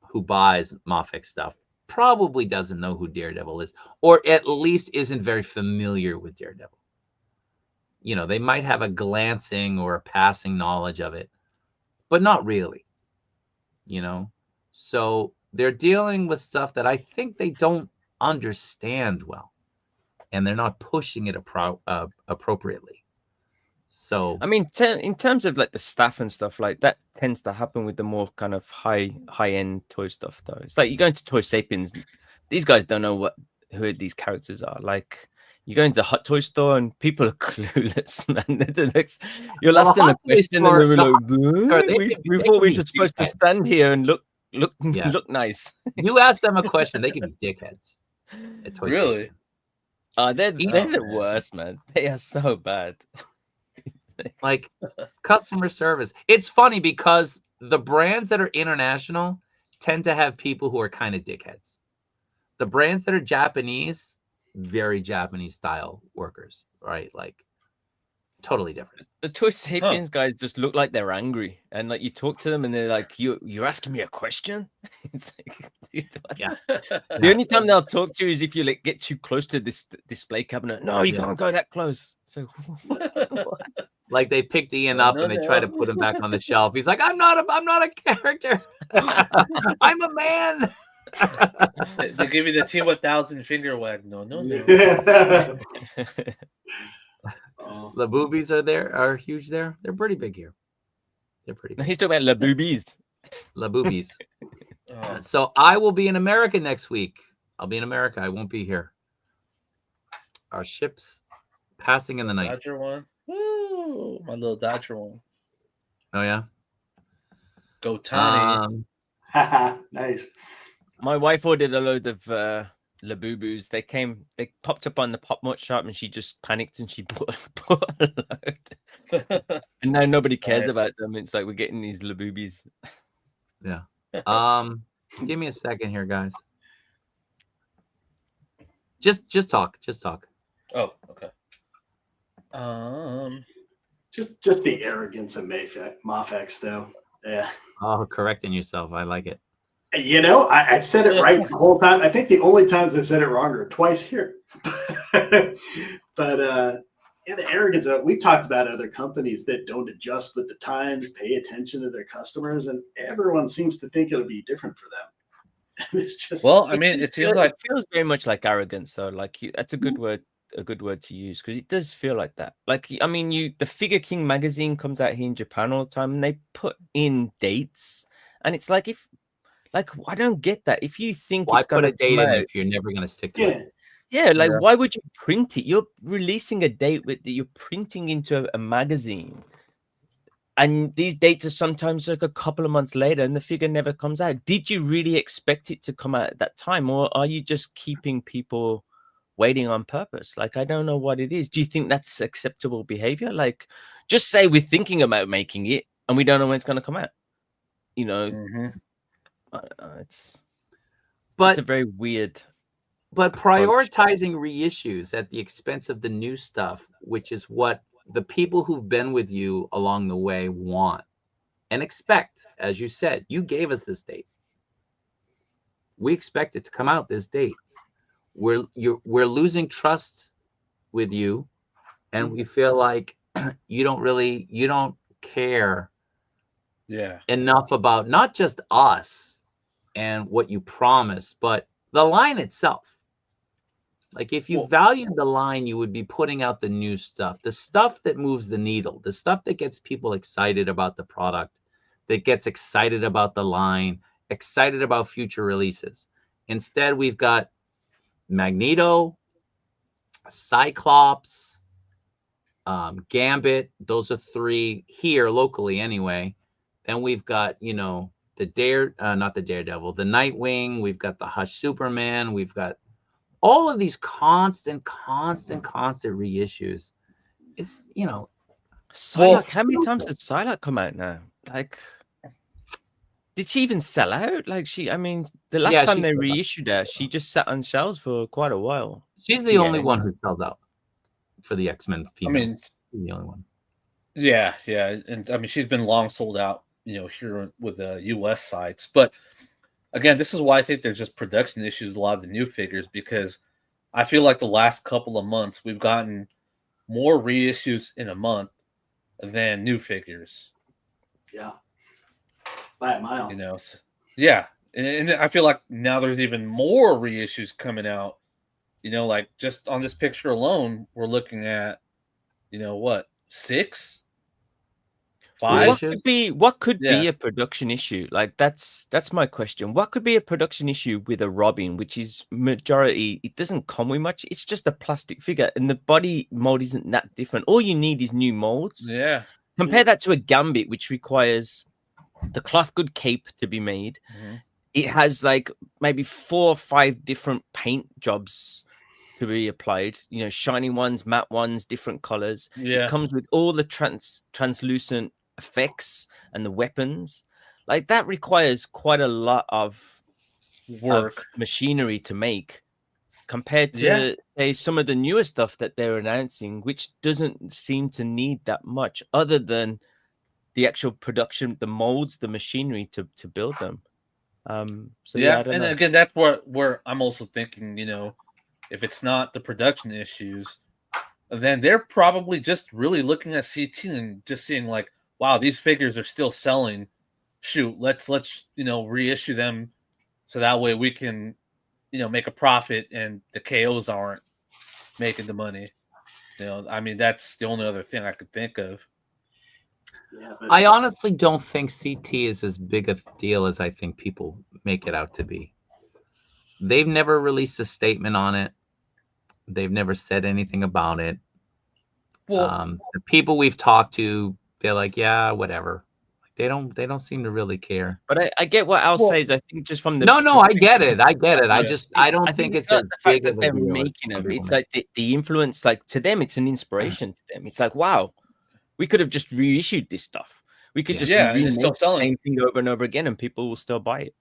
who buys Mafex stuff probably doesn't know who Daredevil is, or at least isn't very familiar with Daredevil. You know, they might have a glancing or a passing knowledge of it, but not really, you know? So they're dealing with stuff that I think they don't understand well, and they're not pushing it appropriately. So, I mean, in terms of like the staff and stuff, like that tends to happen with the more kind of high end toy stuff, though. It's like you go into Toy Sapiens, these guys don't know who these characters are. Like you go into the Hot Toy store and people are clueless, man. You'll ask them a question and they're like, we thought we were just supposed to stand here and look nice. You ask them a question, they can be dickheads. At Toy Really? Sapiens. They're the worst, man. They are so bad. Like customer service. It's funny because the brands that are international tend to have people who are kind of dickheads. The brands that are Japanese, very Japanese style workers, right? Like totally different. The Toy Sapiens guys just look like they're angry, and like you talk to them and they're like, you're asking me a question? It's like, dude, Yeah. The only time they'll talk to you is if you like get too close to this display cabinet. No, you can't go that close. So like they picked Ian up and they try to put him back on the shelf. He's like, I'm not a character. I'm a man. They give you the T-1000 finger wag. No. The boobies are huge there. They're pretty big here. They're pretty big. He's talking about la boobies. La boobies. Oh. So I will be in America next week. I'll be in America. I won't be here. Our ship's passing in the night. Dodger one. Woo! My little Dodger one. Oh yeah. Go Tani. Nice. My wife ordered a load of Labubu's. They popped up on the Pop Mart shop, and she just panicked and she bought a load. And now nobody cares about them. It's like we're getting these Labubis. Yeah. Give me a second here, guys. Just talk. Oh, okay. Just the arrogance of Mafex, though. Yeah. Oh, correcting yourself. I like it. You know, I said it right the whole time. I think the only times I've said it wrong are twice here. But yeah, the arrogance of it. We've talked about other companies that don't adjust with the times, pay attention to their customers, and everyone seems to think it'll be different for them. It's just Well, I mean, it seems like it feels very much like arrogance, though. Like that's a good word to use, because it does feel like that. Like, I mean, the Figure King magazine comes out here in Japan all the time, and they put in dates, and it's like, I don't get that. If you think Why it's put gonna a date come in out, if you're never gonna stick to it? yeah. yeah, like Yeah. why would you print it? You're releasing a date that you're printing into a magazine. And these dates are sometimes like a couple of months later, and the figure never comes out. Did you really expect it to come out at that time, or are you just keeping people waiting on purpose? Like, I don't know what it is. Do you think that's acceptable behavior? Like, just say we're thinking about making it, and we don't know when it's going to come out. You know, Mhm. it's But a very weird. but approach. prioritizing reissues at the expense of the new stuff, which is what the people who've been with you along the way want and expect. As you said, you gave us this date. We expect it to come out this date. We're losing trust with you, and we feel like you don't care Yeah. enough about not just us and what you promise, but the line itself. Like, if you Well- valued the line, you would be putting out the new stuff, the stuff that moves the needle, the stuff that gets people excited about the product, that gets excited about the line, excited about future releases. Instead, we've got Magneto, Cyclops, Gambit. Those are three here locally anyway. Then we've got, not the Daredevil, the Nightwing. We've got the Hush Superman. We've got all of these constant reissues. It's, Psylocke, how many times did Psylocke come out now? Like, did she even sell out? Like, I mean, the last time they reissued her, she just sat on shelves for quite a while. She's the only one who sells out for the X-Men females. I mean, she's the only one. Yeah, and I mean, she's been long sold out, here with the U.S. sites. But again, this is why I think there's just production issues with a lot of the new figures, because I feel like the last couple of months we've gotten more reissues in a month than new figures. Yeah, by a mile. Yeah, and I feel like now there's even more reissues coming out. Like just on this picture alone, we're looking at, what, 6? 5? What could be a production issue? Like, that's my question. What could be a production issue with a Robin, which is majority? It doesn't come with much. It's just a plastic figure, and the body mold isn't that different. All you need is new molds. Yeah. Compare that to a Gambit, which requires the cloth good cape to be made. Mm-hmm. It has like maybe 4 or 5 different paint jobs to be applied. Shiny ones, matte ones, different colors. Yeah. It comes with all the translucent effects and the weapons. Like, that requires quite a lot of work, of machinery to make, compared to say some of the newer stuff that they're announcing, which doesn't seem to need that much other than the actual production, the molds, the machinery to build them. I don't know. Again, that's where I'm also thinking, if it's not the production issues, then they're probably just really looking at CT and just seeing like, wow, these figures are still selling. Shoot, let's reissue them so that way we can, make a profit and the KOs aren't making the money. I mean, that's the only other thing I could think of. Yeah, I honestly don't think CT is as big a deal as I think people make it out to be. They've never released a statement on it. They've never said anything about it. Well, the people we've talked to, they're like, yeah, whatever. They don't seem to really care. But I get what Al says. I think just from the no, I get it. I don't think it's not as the big fact of that a they're deal. making them. It's like the influence. Like, to them, it's an inspiration to them. It's like, wow, we could have just reissued this stuff. We could just remake the same thing over and over again, and people will still buy it.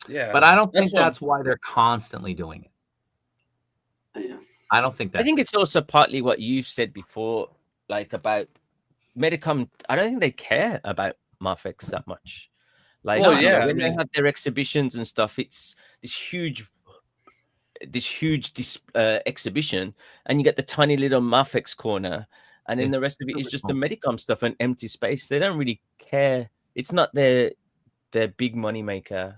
Yeah, but I don't think that's why they're constantly doing it. Yeah. I don't think that's. I think it's also partly what you said before, like about Medicom. I don't think they care about Mafex that much. Like, when they have their exhibitions and stuff, it's this huge exhibition, and you get the tiny little Mafex corner, and then the rest of it is just the Medicom stuff and empty space. They don't really care. It's not their big money maker.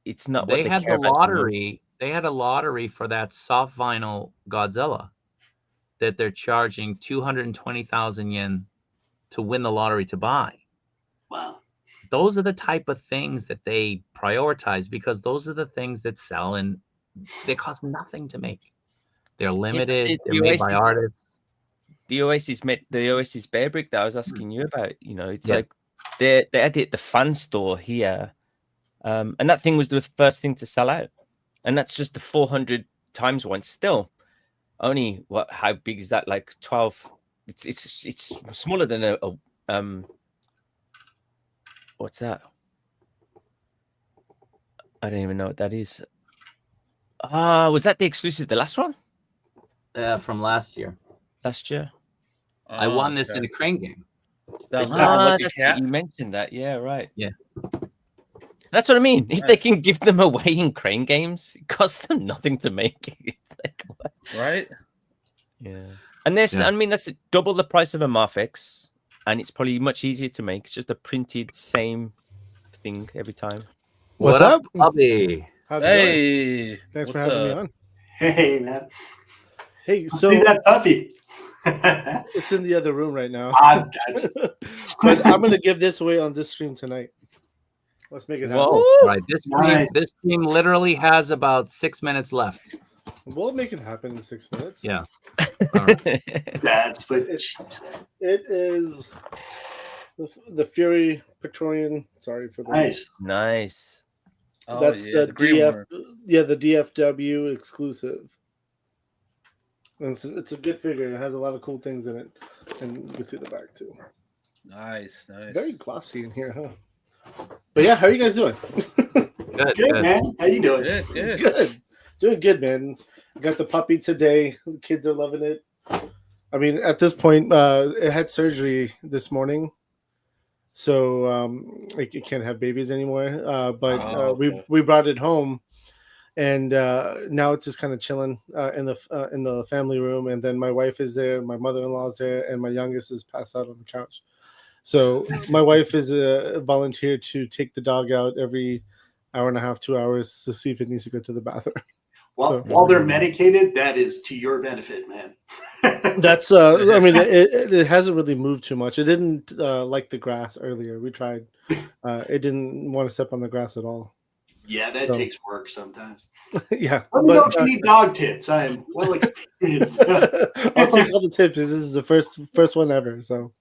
it's not They what they had care the about the most. lottery. They had a lottery for that soft vinyl Godzilla that they're charging 220,000 yen to win the lottery to buy. Wow. Those are the type of things that they prioritize because those are the things that sell and they cost nothing to make. They're limited. They're made by artists. The Oasis Bear Brick that I was asking you about. You know, it's Yeah. like they had it at the fan store here, and that thing was the first thing to sell out, and that's just the 400 times one. Still, only what? How big is that? Like 12. It's smaller than a what's that? I don't even know what that is. Was that the exclusive? The last one? From last year. Last year? I won this in a crane game. That little lucky that's cat. it. You mentioned that. Yeah, right. Yeah. That's what I mean. If Nice. they can give them away in crane games, it costs them nothing to make. It's like, what? Right? Yeah. And this, Yeah. I mean, that's double the price of a Mafex, and it's probably much easier to make. It's just a printed same thing every time. What's What up? Bobby? How's it going? Hey. Thanks for what's having me up? on. Hey, man. Hey, So, so see that puppy. it's in the other room right now. I'm But I'm gonna give this away on this stream tonight. Let's make it happen. Whoa. Right. Nice. This team literally has about 6 minutes left. We'll make it happen in 6 minutes. Yeah. All right. That's but It is the Fury Praetorian. Sorry for the nice. Nice. Oh, That's yeah, the green DF. one. Yeah, the DFW exclusive. And it's a good figure. It has a lot of cool things in it, and you can see the back too. Nice, nice. Very glossy in here, huh? But yeah, how are you guys doing? Good. Good, man. How you doing? Good, good. Good. Doing good, man. Got the puppy today. The kids are loving it. I mean, at this point, it had surgery this morning, so it can't have babies anymore. But Oh, okay. we brought it home, and now it's just kind of chilling in the family room. And then my wife is there, my mother-in-law's there, and my youngest is passed out on the couch. So my wife is a volunteer to take the dog out every hour and a half, 2 hours to see if it needs to go to the bathroom. Well, So- while they're medicated, that is to your benefit, man. That's I mean, it hasn't really moved too much. It didn't like the grass earlier. We tried. It didn't want to step on the grass at all. Yeah, that So- takes work sometimes. Yeah. Let me know But, if you need dog tips. I am well experienced. I'll take all the tips. This is the first one ever. So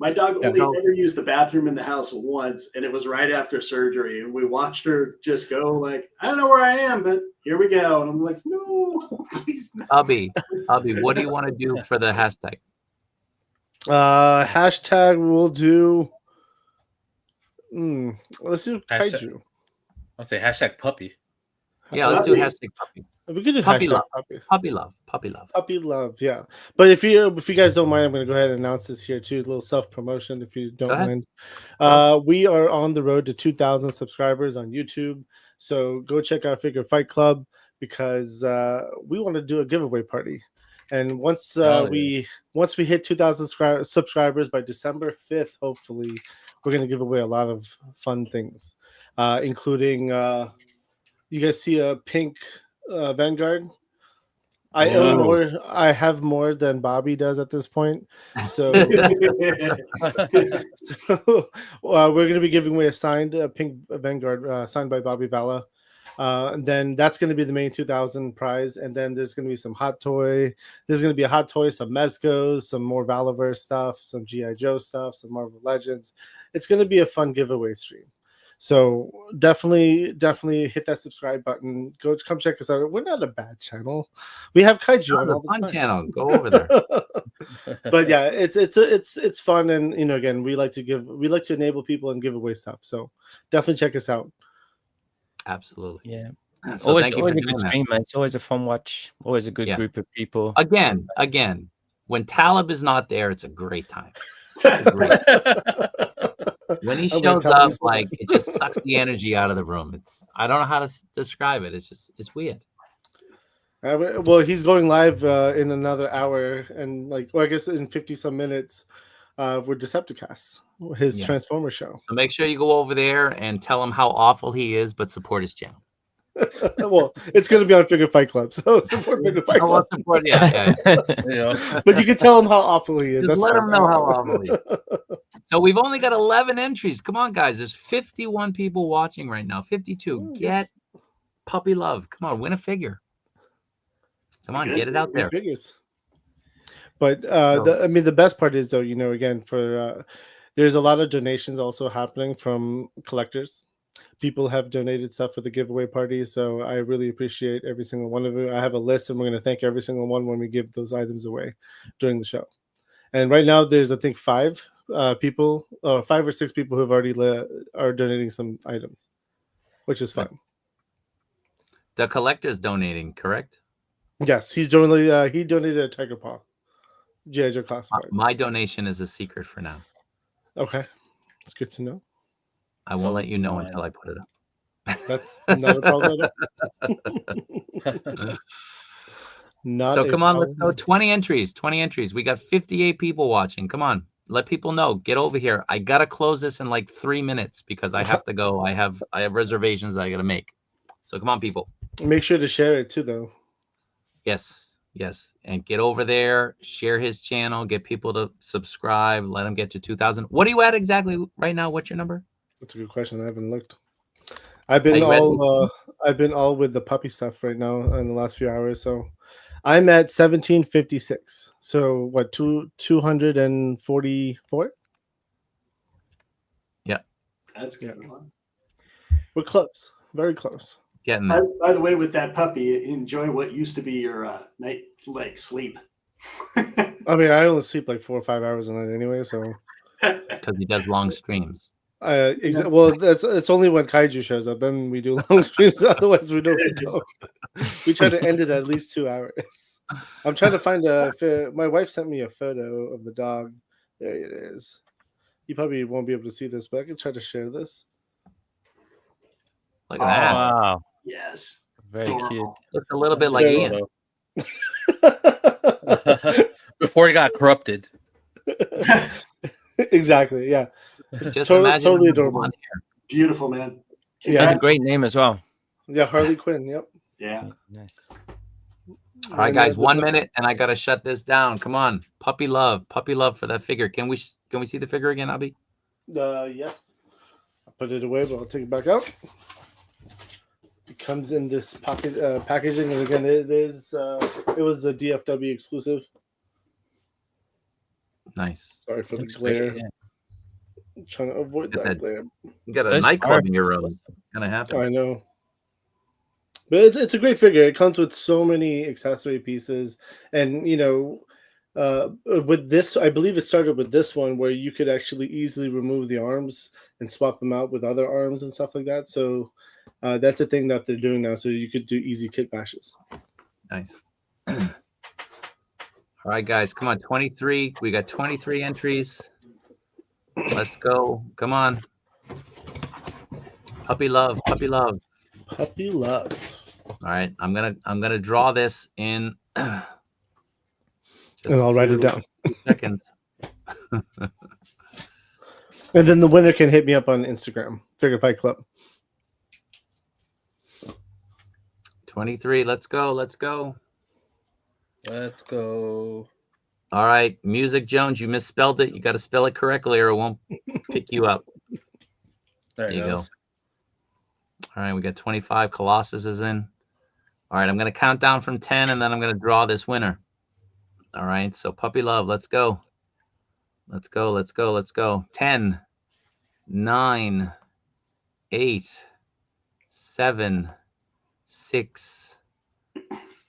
My dog Yeah. only ever used the bathroom in the house once, and it was right after surgery. And we watched her just go like, I don't know where I am, but here we go. And I'm like, no, please no. Hubby, what do you want to do for the hashtag? hashtag we'll do. Let's do Hashtag- kaiju. I'll say hashtag puppy. Yeah, let's do hashtag puppy. We could do Puppy hashtag love. puppy. Puppy love. Puppy love. Puppy love, yeah. But if you guys don't mind, I'm going to go ahead and announce this here too. A little self promotion, if you don't Go ahead. mind. We are on the road to 2,000 subscribers on YouTube, so go check out Figure Fight Club because we want to do a giveaway party. And once we hit 2,000 subscribers by December 5th, hopefully, we're going to give away a lot of fun things, including you guys see a pink Vanguard. I own Whoa. more. I have more than Bobby does at this point. So, we're going to be giving away a signed pink Vanguard signed by Bobby Valla. And then that's going to be the main 2,000 prize. And then there's going to be some hot toy. There's going to be a hot toy, some Mezcos, some more Valaverse stuff, some G.I. Joe stuff, some Marvel Legends. It's going to be a fun giveaway stream. So definitely hit that subscribe button. Come check us out. We're not a bad channel. We have Kaiju on all the Fun time. channel. Go over there. But yeah, it's fun, and again, we like to enable people and give away stuff. So definitely check us out. Absolutely. Yeah. So always thank you always for a good doing that. stream, man. It's always a fun watch. Always a good Yeah. group of people. Again, when Talib is not there, it's a great time. It's a great When he I'm gonna shows tell up, him. like it just sucks the energy out of the room. I don't know how to describe it. It's weird. Well, he's going live in another hour, and or I guess in 50 some minutes with Decepticasts. his Yeah. Transformer show. So make sure you go over there and tell him how awful he is, but support his channel. Well, it's going to be on Figure Fight Club, so support Figure Fight Oh, well, Club. support, yeah. You know, But you can tell him how awful he is. Just That's let fine. him know how awful he is. So we've only got 11 entries. Come on, guys. There's 51 people watching right now. 52. Get puppy love. Come on, win a figure. Come on, get it out there. Figures. But the best part is though, again, for there's a lot of donations also happening from collectors. People have donated stuff for the giveaway party, so I really appreciate every single one of you. I have a list, and we're going to thank every single one when we give those items away during the show. And right now, there's I think 5 people, 5 or 6 people who have already are donating some items, which is fun. The collector's donating, correct? Yes, he donated a Tiger Paw, G.I. Joe classified. My donation is a secret for now. Okay, it's good to know. I won't let you know until I put it up. That's not a problem at all. So come on, let's go. 20 entries. 20 entries. We got 58 people watching. Come on. Let people know. Get over here. I gotta close this in like 3 minutes because I have to go. I have reservations I gotta make. So come on, people. Make sure to share it too, though. Yes. And get over there, share his channel, get people to subscribe, let him get to 2,000. What are you at exactly right now? What's your number? That's a good question. I haven't looked. I've been all with the puppy stuff right now in the last few hours. So I'm at 1756. So what, 244? Yeah. That's good. We're close. Very close. Getting there. By the way, with that puppy, enjoy what used to be your night sleep. I mean, I only sleep like 4 or 5 hours a night anyway, so Because he does long streams. Well, it's only when Kaiju shows up, then we do long streams. Otherwise, we don't. We try to end it at least 2 hours. I'm trying to find my wife sent me a photo of the dog. There it is. You probably won't be able to see this, but I can try to share this. Look at that. Wow. Yes. Very cute. Looks a little bit like Ian. Before he got corrupted. Exactly. Yeah. Just imagine totally adorable. Beautiful, man. Yeah. That's a great name as well. Yeah, Harley Quinn. Yep. Yeah. Nice. All right, guys, 1 minute, and I gotta shut this down. Come on, puppy love for that figure. Can we see the figure again, Abby? Yes. I'll put it away, but I'll take it back out. It comes in this packaging, and again, it was the DFW exclusive. Nice. Sorry for the glare. Yeah. I'm trying to avoid that glare. You got a nightclub in your room. It's gonna happen. I know. But it's a great figure. It comes with so many accessory pieces. And, with this, I believe it started with this one where you could actually easily remove the arms and swap them out with other arms and stuff like that. So that's a thing that they're doing now. So you could do easy kit bashes. Nice. All right, guys, come on. 23. We got 23 entries. Let's go. Come on. Puppy love. Puppy love. All right, I'm gonna draw this in. And I'll write it down. Seconds. And then the winner can hit me up on Instagram, Figure Fight Club. 23. Let's go. Let's go. All right, Music Jones, you misspelled it. You got to spell it correctly, or it won't pick you up. There you go. All right, we got 25. Colossus is in. All right, I'm going to count down from 10, and then I'm going to draw this winner. All right, so puppy love, let's go. Let's go. 10, 9, 8, 7, 6,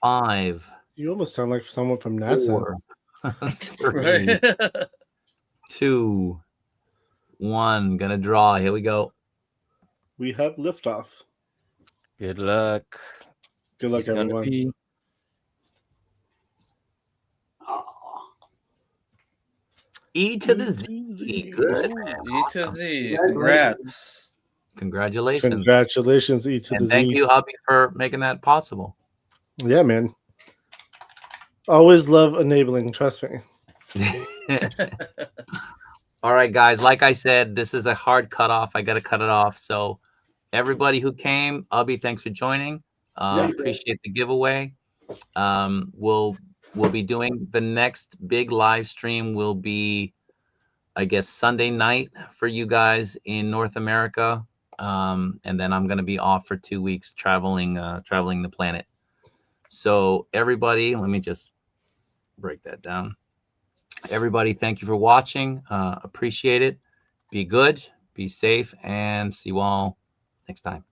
5. You almost sound like someone from NASA. 4, 3, 2, 1. Gonna draw. Here we go. We have liftoff. Good luck. Good luck, everyone. E to the Z. Good. E to Z. Congrats. Congratulations. Congratulations, E to the Z. Thank you, Hubby, for making that possible. Yeah, man. Always love enabling. Trust me. All right, guys. Like I said, this is a hard cutoff. I got to cut it off. So everybody who came, Ubby, thanks for joining. Yeah. Appreciate the giveaway. We'll be doing the next big live stream will be, I guess, Sunday night for you guys in North America. And then I'm going to be off for 2 weeks traveling the planet. So everybody, let me just break that down. Everybody, thank you for watching. Appreciate it. Be good, be safe, and see you all next time.